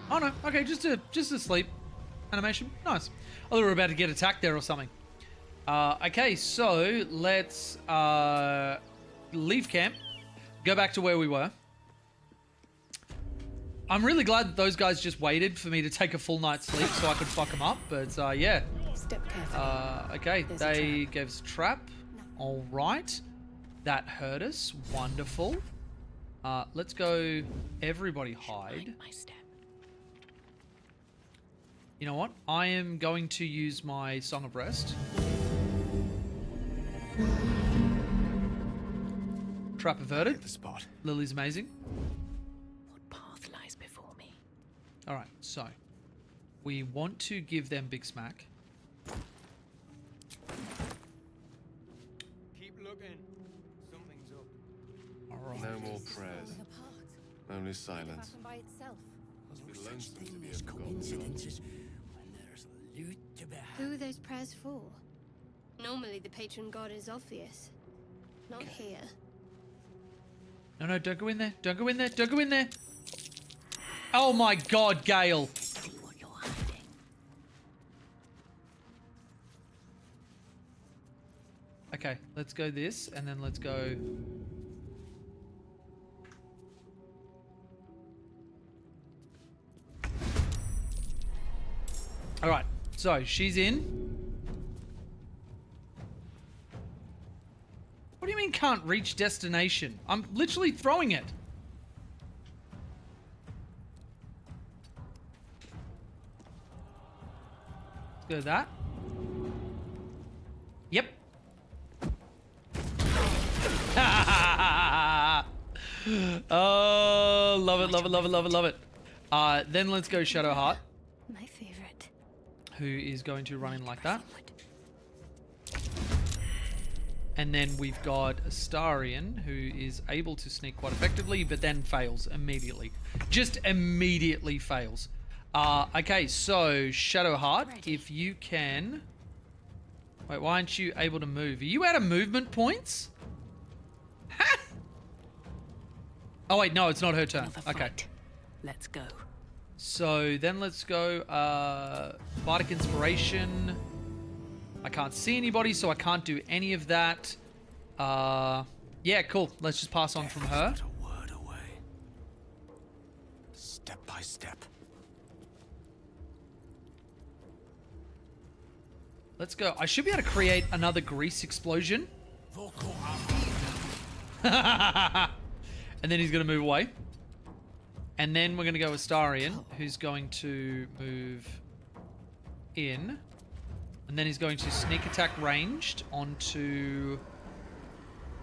Oh no, okay, just a sleep animation. Nice. I thought we were about to get attacked there or something. Okay, so let's leave camp, go back to where we were. I'm really glad that those guys just waited for me to take a full night's sleep so I could fuck them up, but yeah. Step carefully. Okay, they gave us a trap. All right. That hurt us. Wonderful. Let's go. Everybody hide. My step. You know what? I am going to use my Song of Rest. Trap averted. The spot. Lily's amazing. What path lies before? All right, so we want to give them Big Smack. Keep looking. Something's up. All right. No more prayers. Only silence. By itself. It's lonesome to be a forgotten Coincidences when there's loot to be had. Who are those prayers for? Normally the patron god is obvious. Not here. No, no, don't go in there. Don't go in there. Don't go in there. Oh my God, Gale. Okay, let's go this, and then let's go... Alright, so she's in. What do you mean can't reach destination? I'm literally throwing it. Let's go that. Yep. Oh, love it, love it, love it, love it, love it. Then let's go Shadowheart. My favorite. Who is going to run in like that. And then we've got Astarion, who is able to sneak quite effectively, but then fails immediately. Just immediately fails. Okay, so Shadowheart, if you can... Wait, why aren't you able to move? Are you out of movement points? Oh wait, no, it's not her turn. Okay. Let's go. So then let's go Bardic Inspiration. I can't see anybody, so I can't do any of that. Yeah, cool. Let's just pass on from her. A word away. Step by step. Let's go. I should be able to create another grease explosion. And then he's going to move away. And then we're going to go with Astarion, who's going to move in. And then he's going to sneak attack ranged onto...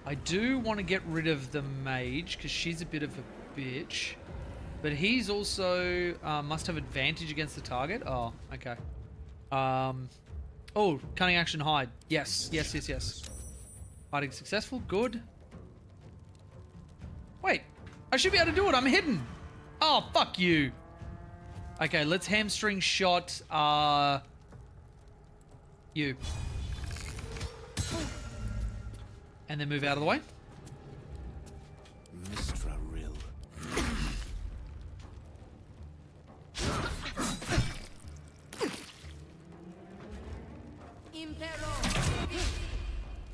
I do want to get rid of the mage, because she's a bit of a bitch. But he's also... must have advantage against the target. Oh, okay. Oh, cunning action hide. Yes, yes, yes, yes. Hiding successful. Good. Wait. I should be able to do it. I'm hidden. Oh, fuck you. Okay, let's hamstring shot, you. And then move out of the way. Mistra Rill.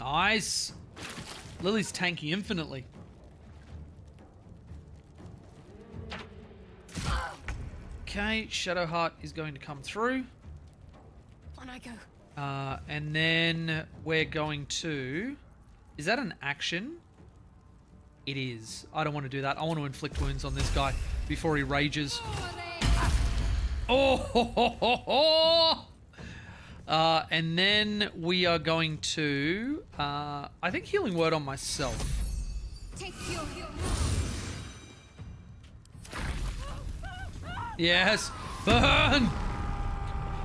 Nice. Lily's tanking infinitely. Okay, Shadowheart is going to come through. On I go. And then we're going to... Is that an action? It is. I don't want to do that. I want to inflict wounds on this guy before he rages. Oh! Ho, ho, ho, ho. And then we are going to... I think Healing Word on myself. Take your... Yes! Burn!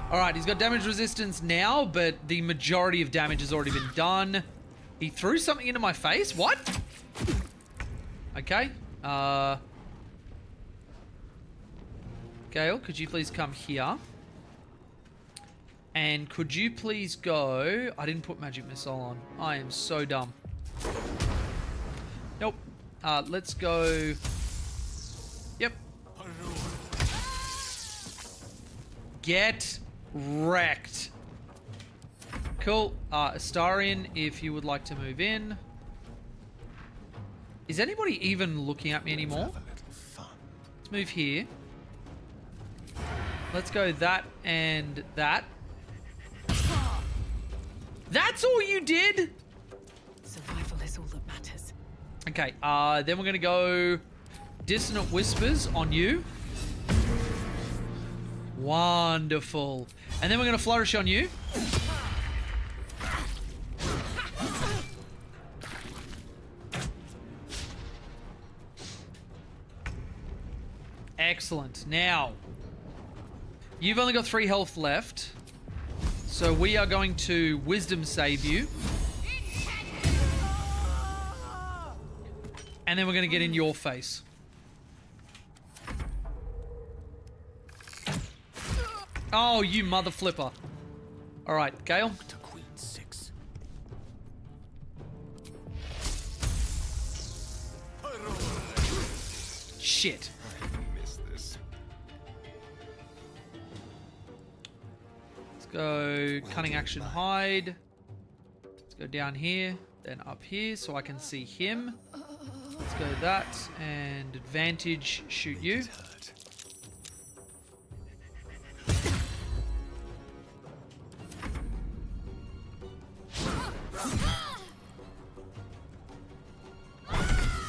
Alright, he's got damage resistance now, but the majority of damage has already been done. He threw something into my face? What? Okay. Gale, could you please come here? And could you please go... I didn't put Magic Missile on. I am so dumb. Nope. Let's go... Yep. Get wrecked. Cool. Astarion, if you would like to move in. Is anybody even looking at me anymore? Let's move here. Let's go that and that. That's all you did? Survival is all that matters. Okay, then we're going to go Dissonant Whispers on you. Wonderful. And then we're going to Flourish on you. Excellent. Now, You've only got 3 health left. So we are going to wisdom save you. And then we're going to get in your face. Oh, you mother flipper. All right, Gale. To Queen 6. Shit. I missed this. Let's go cunning action hide. Let's go down here, then up here so I can see him. Let's go that and advantage shoot you.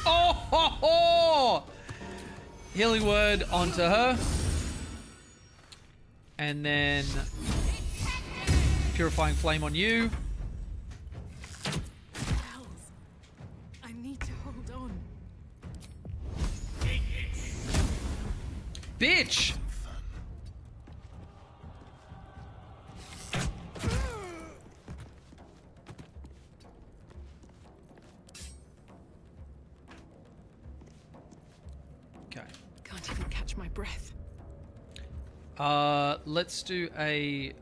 Oh ho ho! Healing word onto her. And then purifying flame on you. I need to hold on. Bitch! Okay. Can't even catch my breath. Let's do a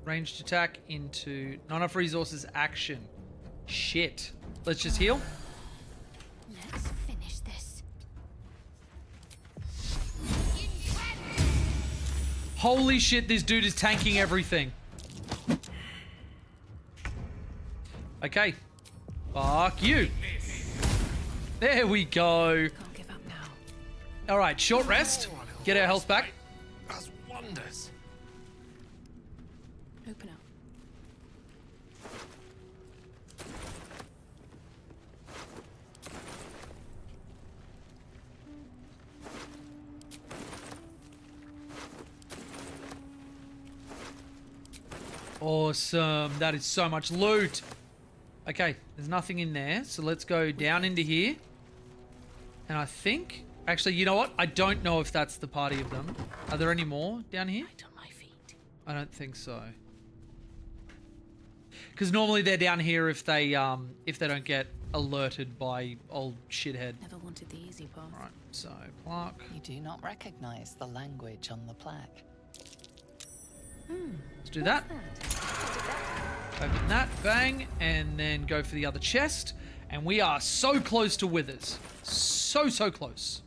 ranged attack into not enough resources action. Shit. Let's just heal. Let's finish this. Holy shit, this dude is tanking everything. Okay. Fuck you. There we go. Can't give up now. All right, short rest. Get our health back. As wonders. Open up. Awesome. That is so much loot. Okay, there's nothing in there. So let's go down into here. And I think... Actually, you know what? I don't know if that's the party of them. Are there any more down here? Right on my feet. I don't think so. Because normally they're down here if they don't get alerted by old shithead. Never wanted the easy path. Right, so plaque. You do not recognize the language on the plaque. Let's do that. Open that, bang, and then go for the other chest. And we are so close to Withers. So close.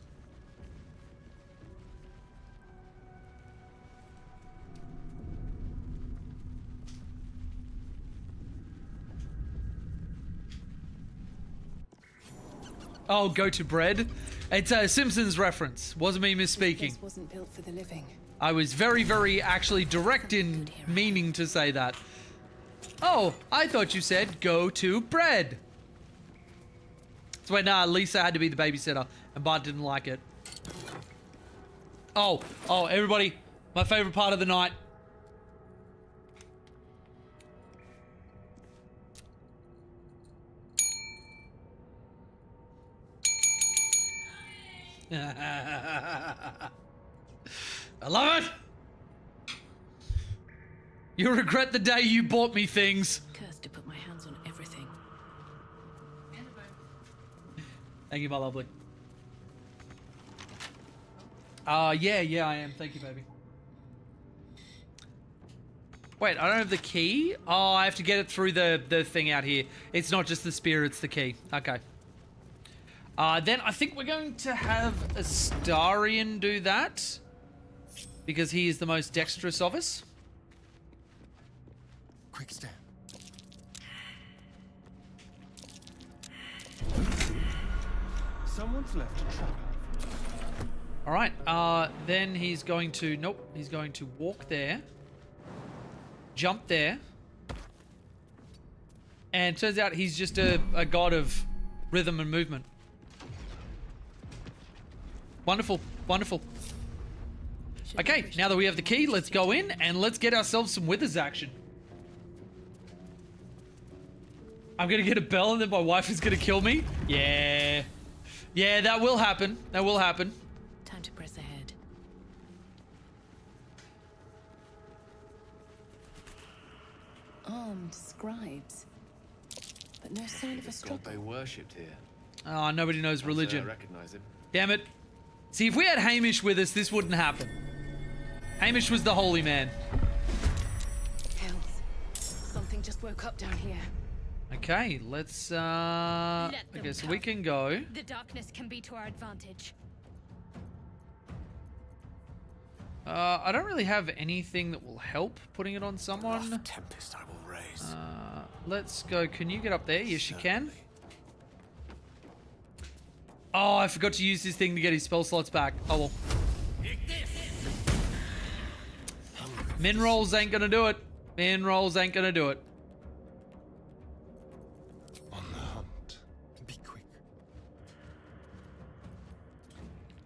Oh, go to bread. It's a Simpsons reference. Wasn't me misspeaking. This wasn't built for the living. I was very actually direct in meaning to say that. Oh, I thought you said go to bread. It's when Lisa had to be the babysitter and Bart didn't like it. Oh, everybody, my favorite part of the night. I love it! You'll regret the day you bought me things. Cursed to put my hands on everything. Thank you, my lovely. Yeah, I am. Thank you, baby. Wait, I don't have the key? Oh, I have to get it through the thing out here. It's not just the spear, it's the key. Okay. Then I think we're going to have Astarion do that. Because he is the most dexterous of us. Quick step. Someone's left a trap. All right. Then he's going to... Nope. He's going to walk there. Jump there. And it turns out he's just a god of rhythm and movement. Wonderful. Wonderful. Okay, now that we have the key, let's go in and let's get ourselves some Withers action. I'm gonna get a bell and then my wife is gonna kill me? Yeah. Yeah, that will happen. That will happen. Time to press ahead. armed scribes. But no sign of a God struggle. they worshipped here. Oh, nobody knows I religion. recognize him. Damn it. See, if we had Hamish with us, this wouldn't happen. Hamish was the holy man. Hells. Something just woke up down here. Okay, let's, okay, so we can go. The darkness can be to our advantage. I don't really have anything that will help putting it on someone. Tempest I will raise. Let's go. Can you get up there? Yes, you can. Oh, I forgot to use this thing to get his spell slots back. Oh, well. Min rolls ain't gonna do it. Min rolls ain't gonna do it. On the hunt. Be quick.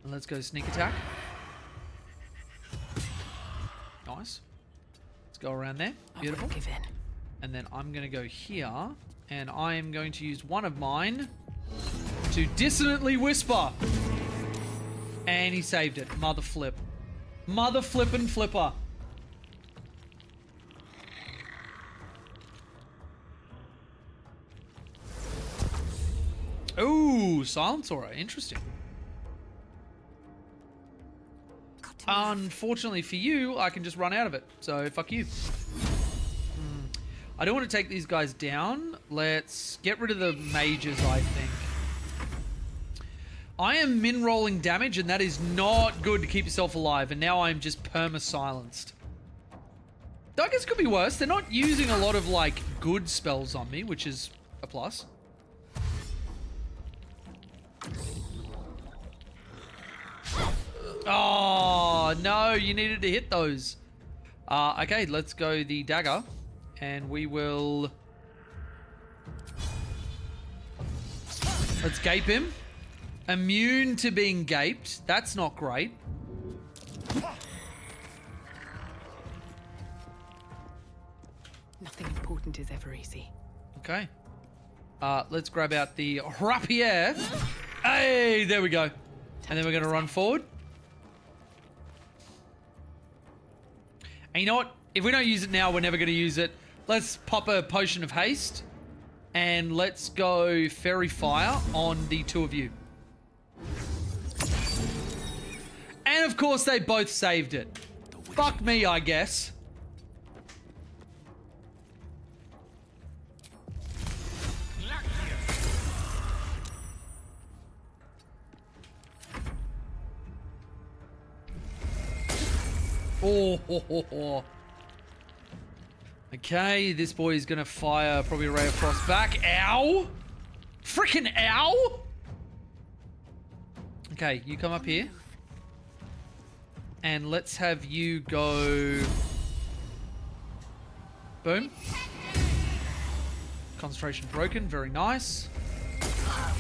And let's go sneak attack. Nice. Let's go around there. Beautiful. Give in. And then I'm going to go here, and I am going to use one of mine to dissonantly whisper. And he saved it. Mother flip. Mother flippin' flipper. Ooh, silence aura. Interesting. Unfortunately for you, I can just run out of it. So, fuck you. I don't want to take these guys down. Let's get rid of the mages, I think. I am min-rolling damage, and that is not good to keep yourself alive. And now I'm just perma-silenced. Though I guess it could be worse. They're not using a lot of, like, good spells on me, which is a plus. Oh, no, you needed to hit those. Okay, let's go the dagger. And we will... Let's gape him. Immune to being gaped. That's not great. Nothing important is ever easy. Okay. Let's grab out the rapier. Hey, there we go. And then we're going to run forward. And you know what? If we don't use it now, we're never going to use it. Let's pop a potion of haste. And let's go fairy fire on the two of you. And of course, they both saved it. Fuck me, I guess. Oh. Okay, this boy is going to fire probably a ray of frost back. Ow! Freaking ow! Okay, you come up here. And let's have you go... Boom. Concentration broken, very nice.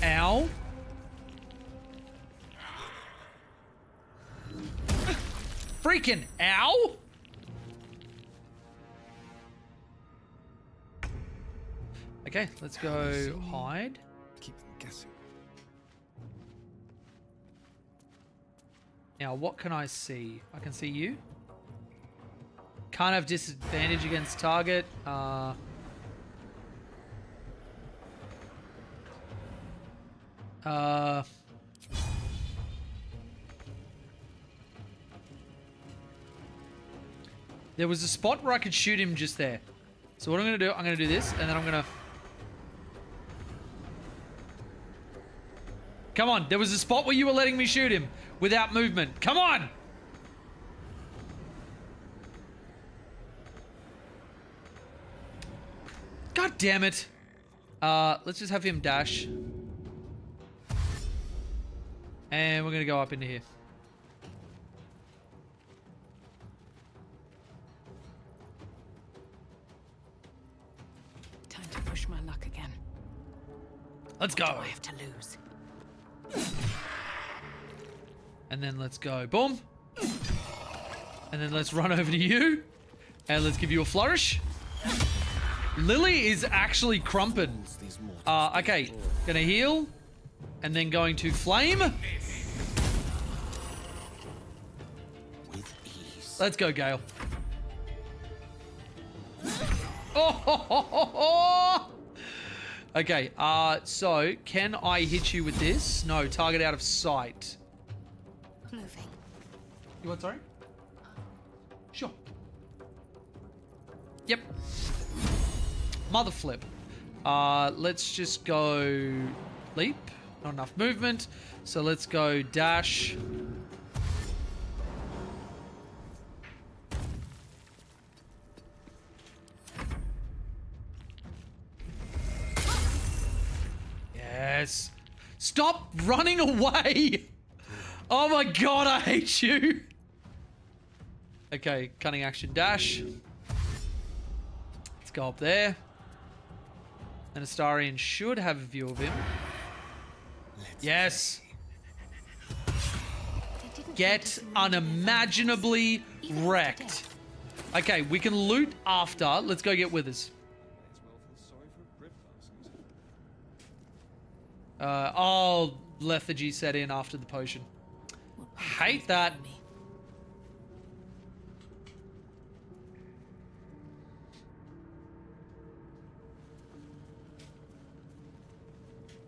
Ow. Freaking ow! Okay, let's go hide. Keep them guessing. Now, what can I see? I can see you. Can't have disadvantage against target. There was a spot where I could shoot him just there. So what I'm going to do, I'm going to do this, and then I'm going to... Come on, there was a spot where you were letting me shoot him without movement. Come on! God damn it. Let's just have him dash. And we're going to go up into here. Time to push my luck again. Let's go. What do I have to lose? And then let's go. Boom. And then let's run over to you. And let's give you a flourish. Lily is actually crumping. Okay. Gonna heal. And then going to flame. Let's go, Gale. Oh! Okay, so can I hit you with this? No, target out of sight. Moving. You what, sorry? Sure. Yep. Mother flip. Let's just go leap. Not enough movement. So let's go dash. Yes. Stop running away. Oh my god, I hate you. Okay, cunning action dash. Let's go up there. And Astarion should have a view of him. Yes. Get unimaginably wrecked. Okay, we can loot after. Let's go get Withers. Oh, lethargy set in after the potion. Hate that.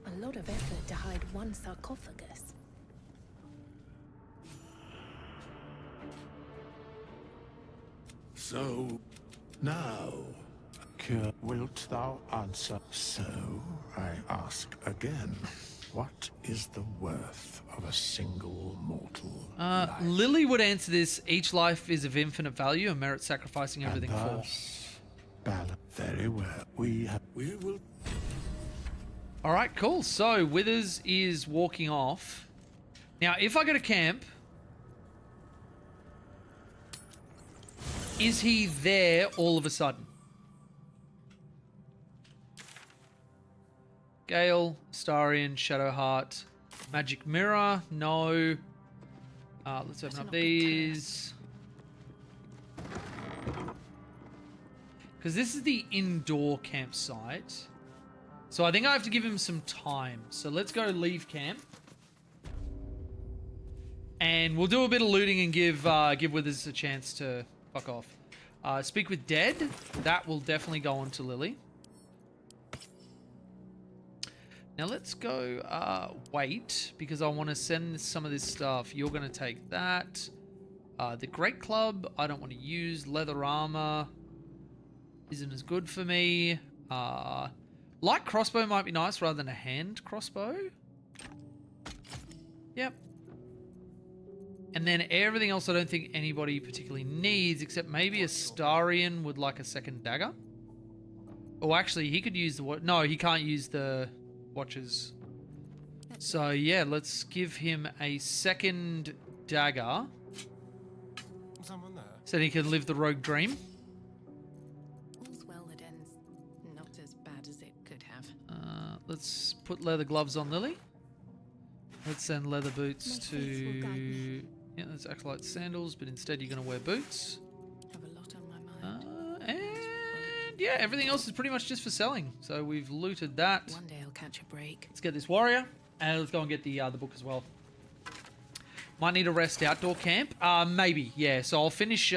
A lot of effort to hide one sarcophagus. So, now, wilt thou answer? So, I ask again, what is the worth of a single mortal life? Lily would answer this. Each life is of infinite value and merits sacrificing everything for. Very well. We will. All right, cool. So Withers is walking off. Now, if I go to camp, is he there all of a sudden? Gale, Astarion, Shadowheart, Magic Mirror, no. Let's open up these. Because this is the indoor campsite. So I think I have to give him some time. So let's go leave camp. And we'll do a bit of looting and give Withers a chance to fuck off. Speak with Dead. That will definitely go on to Lily. Now let's go wait, because I want to send some of this stuff. You're going to take that. The Great Club, I don't want to use. Leather armor isn't as good for me. Light crossbow might be nice rather than a hand crossbow. Yep. And then everything else I don't think anybody particularly needs, except maybe Astarion would like a second dagger. Oh, actually, he could use the... No, he can't use the watches. So, yeah, let's give him a second dagger. Someone there? So he can live the rogue dream. All's well that ends not as bad as it could have. Let's put leather gloves on Lily. Let's send leather boots to... Yeah, that's Acolyte sandals, but instead you're going to wear boots. Have a lot on my mind. And yeah, everything else is pretty much just for selling. So we've looted that. One day I'll catch a break. Let's get this warrior, and let's go and get the book as well. Might need a rest outdoor camp. Maybe, yeah. So I'll finish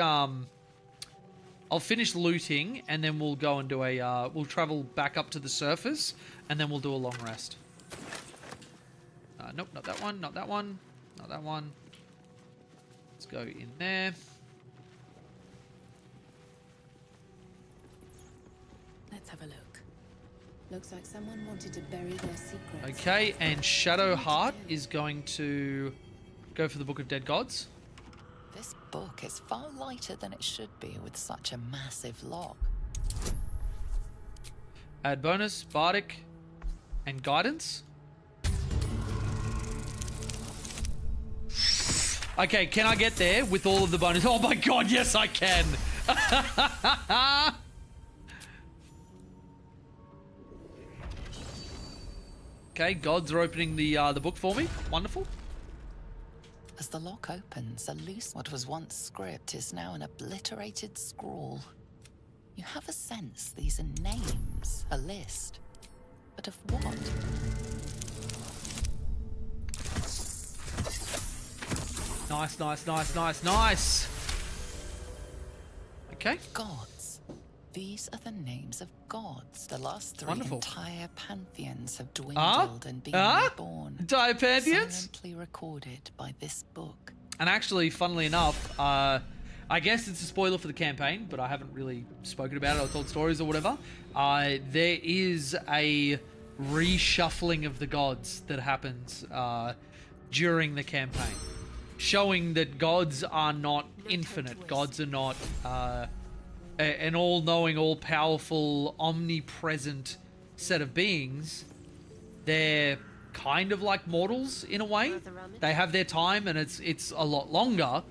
looting, and then we'll go and do a. We'll travel back up to the surface, and then we'll do a long rest. Nope, not that one. Not that one. Not that one. Let's go in there. Let's have a look. Looks like someone wanted to bury their secrets. Okay, and Shadowheart is going to go for the Book of Dead Gods. This book is far lighter than it should be with such a massive log. Add bonus, Bardic, and Guidance. Okay, can I get there with all of the bonus? Oh my god, yes I can! Okay, gods are opening the book for me. Wonderful. As the lock opens, a loose what was once script is now an obliterated scrawl. You have a sense these are names, a list. But of what? Nice, nice, nice, nice, nice. Okay. Gods. These are the names of gods. The last three Wonderful. entire pantheons have dwindled and been reborn. Entire pantheons? Silently recorded by this book. And actually, funnily enough, I guess it's a spoiler for the campaign, but I haven't really spoken about it or told stories or whatever. There is a reshuffling of the gods that happens during the campaign, showing that gods are not infinite. Gods are not an all-knowing, all-powerful, omnipresent set of beings. They're kind of like mortals in a way. They have their time, and it's a lot longer,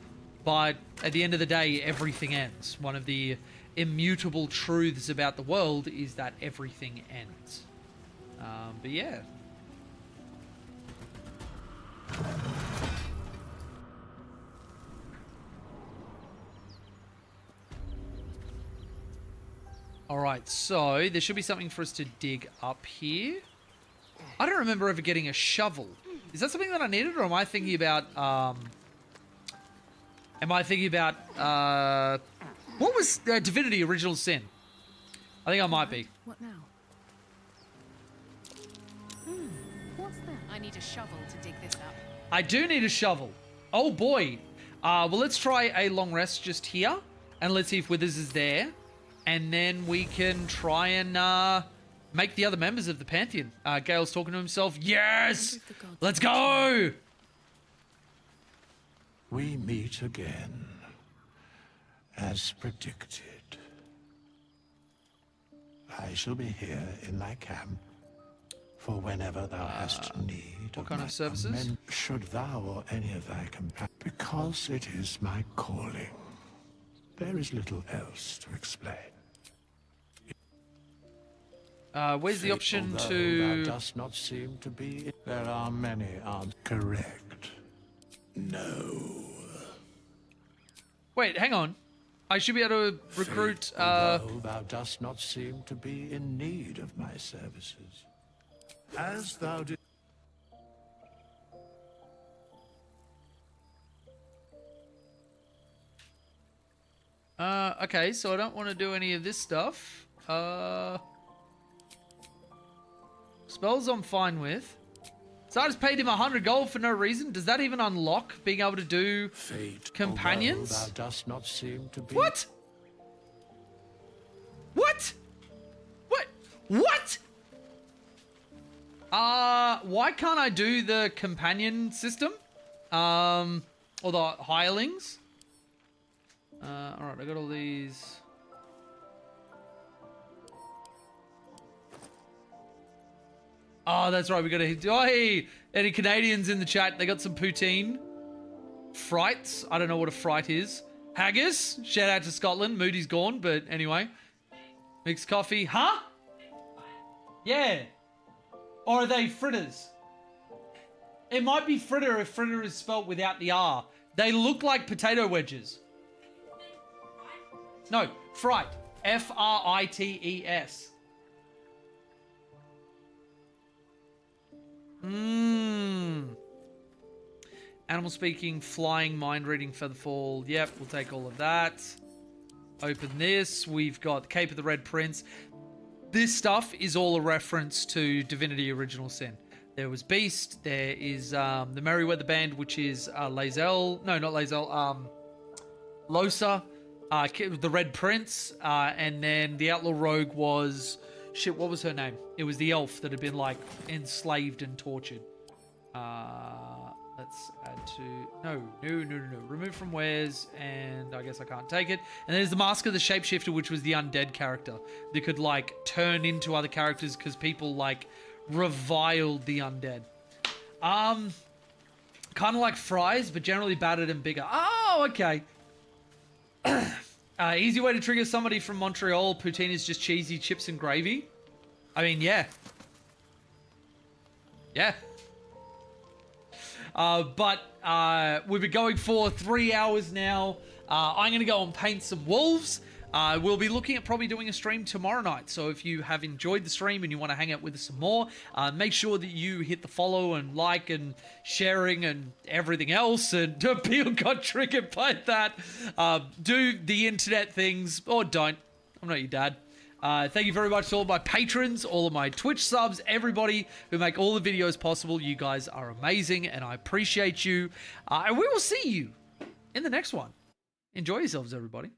but at the end of the day, everything ends. One of the immutable truths about the world is that everything ends. But yeah. Alright, so there should be something for us to dig up here. I don't remember ever getting a shovel. Is that something that I needed, or am I thinking about, what was Divinity Original Sin? I think I might be. What now? What's that? I need a shovel to dig this up. I do need a shovel. Oh boy. Well, let's try a long rest just here, and let's see if Withers is there, and then we can try and make the other members of the Pantheon. Gale's talking to himself. Yes! Let's go! We meet again, as predicted. I shall be here in thy camp for whenever thou hast need. What kind of services? Should thou or any of thy companions, because it is my calling. There is little else to explain. Where's the option Although to... Thou dost not seem to be... There are many aren't correct. No. Wait, hang on. I should be able to recruit... Although thou dost not seem to be in need of my services. As thou did... Okay, so I don't want to do any of this stuff. Spells I'm fine with. So I just paid him 100 gold for no reason. Does that even unlock being able to do companions? Thou dost not seem to be... What? What? What? What? Why can't I do the companion system? Or the hirelings? Alright, I got all these. Oh, that's right. We got to. Oh, hey, any Canadians in the chat? They got some poutine. Frights. I don't know what a fright is. Haggis. Shout out to Scotland. Moody's gone, but anyway. Mixed coffee. Huh? Yeah. Or are they fritters? It might be fritter if fritter is spelt without the R. They look like potato wedges. No, fright. F-R-I-T-E-S. Animal speaking, flying, mind reading, featherfall. Yep, we'll take all of that. Open this. We've got Cape of the Red Prince. This stuff is all a reference to Divinity Original Sin. There was Beast. There is the Merryweather Band, which is Lae'zel. No, not Lae'zel. Losa. The Red Prince. And then the Outlaw Rogue was... Shit, what was her name? It was the elf that had been, like, enslaved and tortured. Let's add to... No. Remove from wares, and I guess I can't take it. And there's the Mask of the Shapeshifter, which was the undead character that could, like, turn into other characters because people, like, reviled the undead. Kind of like fries, but generally battered and bigger. Oh, okay. Easy way to trigger somebody from Montreal. Poutine is just cheesy chips and gravy. I mean, yeah. Yeah. But we've been going for 3 hours now. I'm going to go and paint some wolves. We'll be looking at probably doing a stream tomorrow night. So if you have enjoyed the stream and you want to hang out with us some more, make sure that you hit the follow and like and sharing and everything else. And Peel got triggered by that. Do the internet things or don't. I'm not your dad. Thank you very much to all of my patrons, all of my Twitch subs, everybody who make all the videos possible. You guys are amazing, and I appreciate you. And we will see you in the next one. Enjoy yourselves, everybody.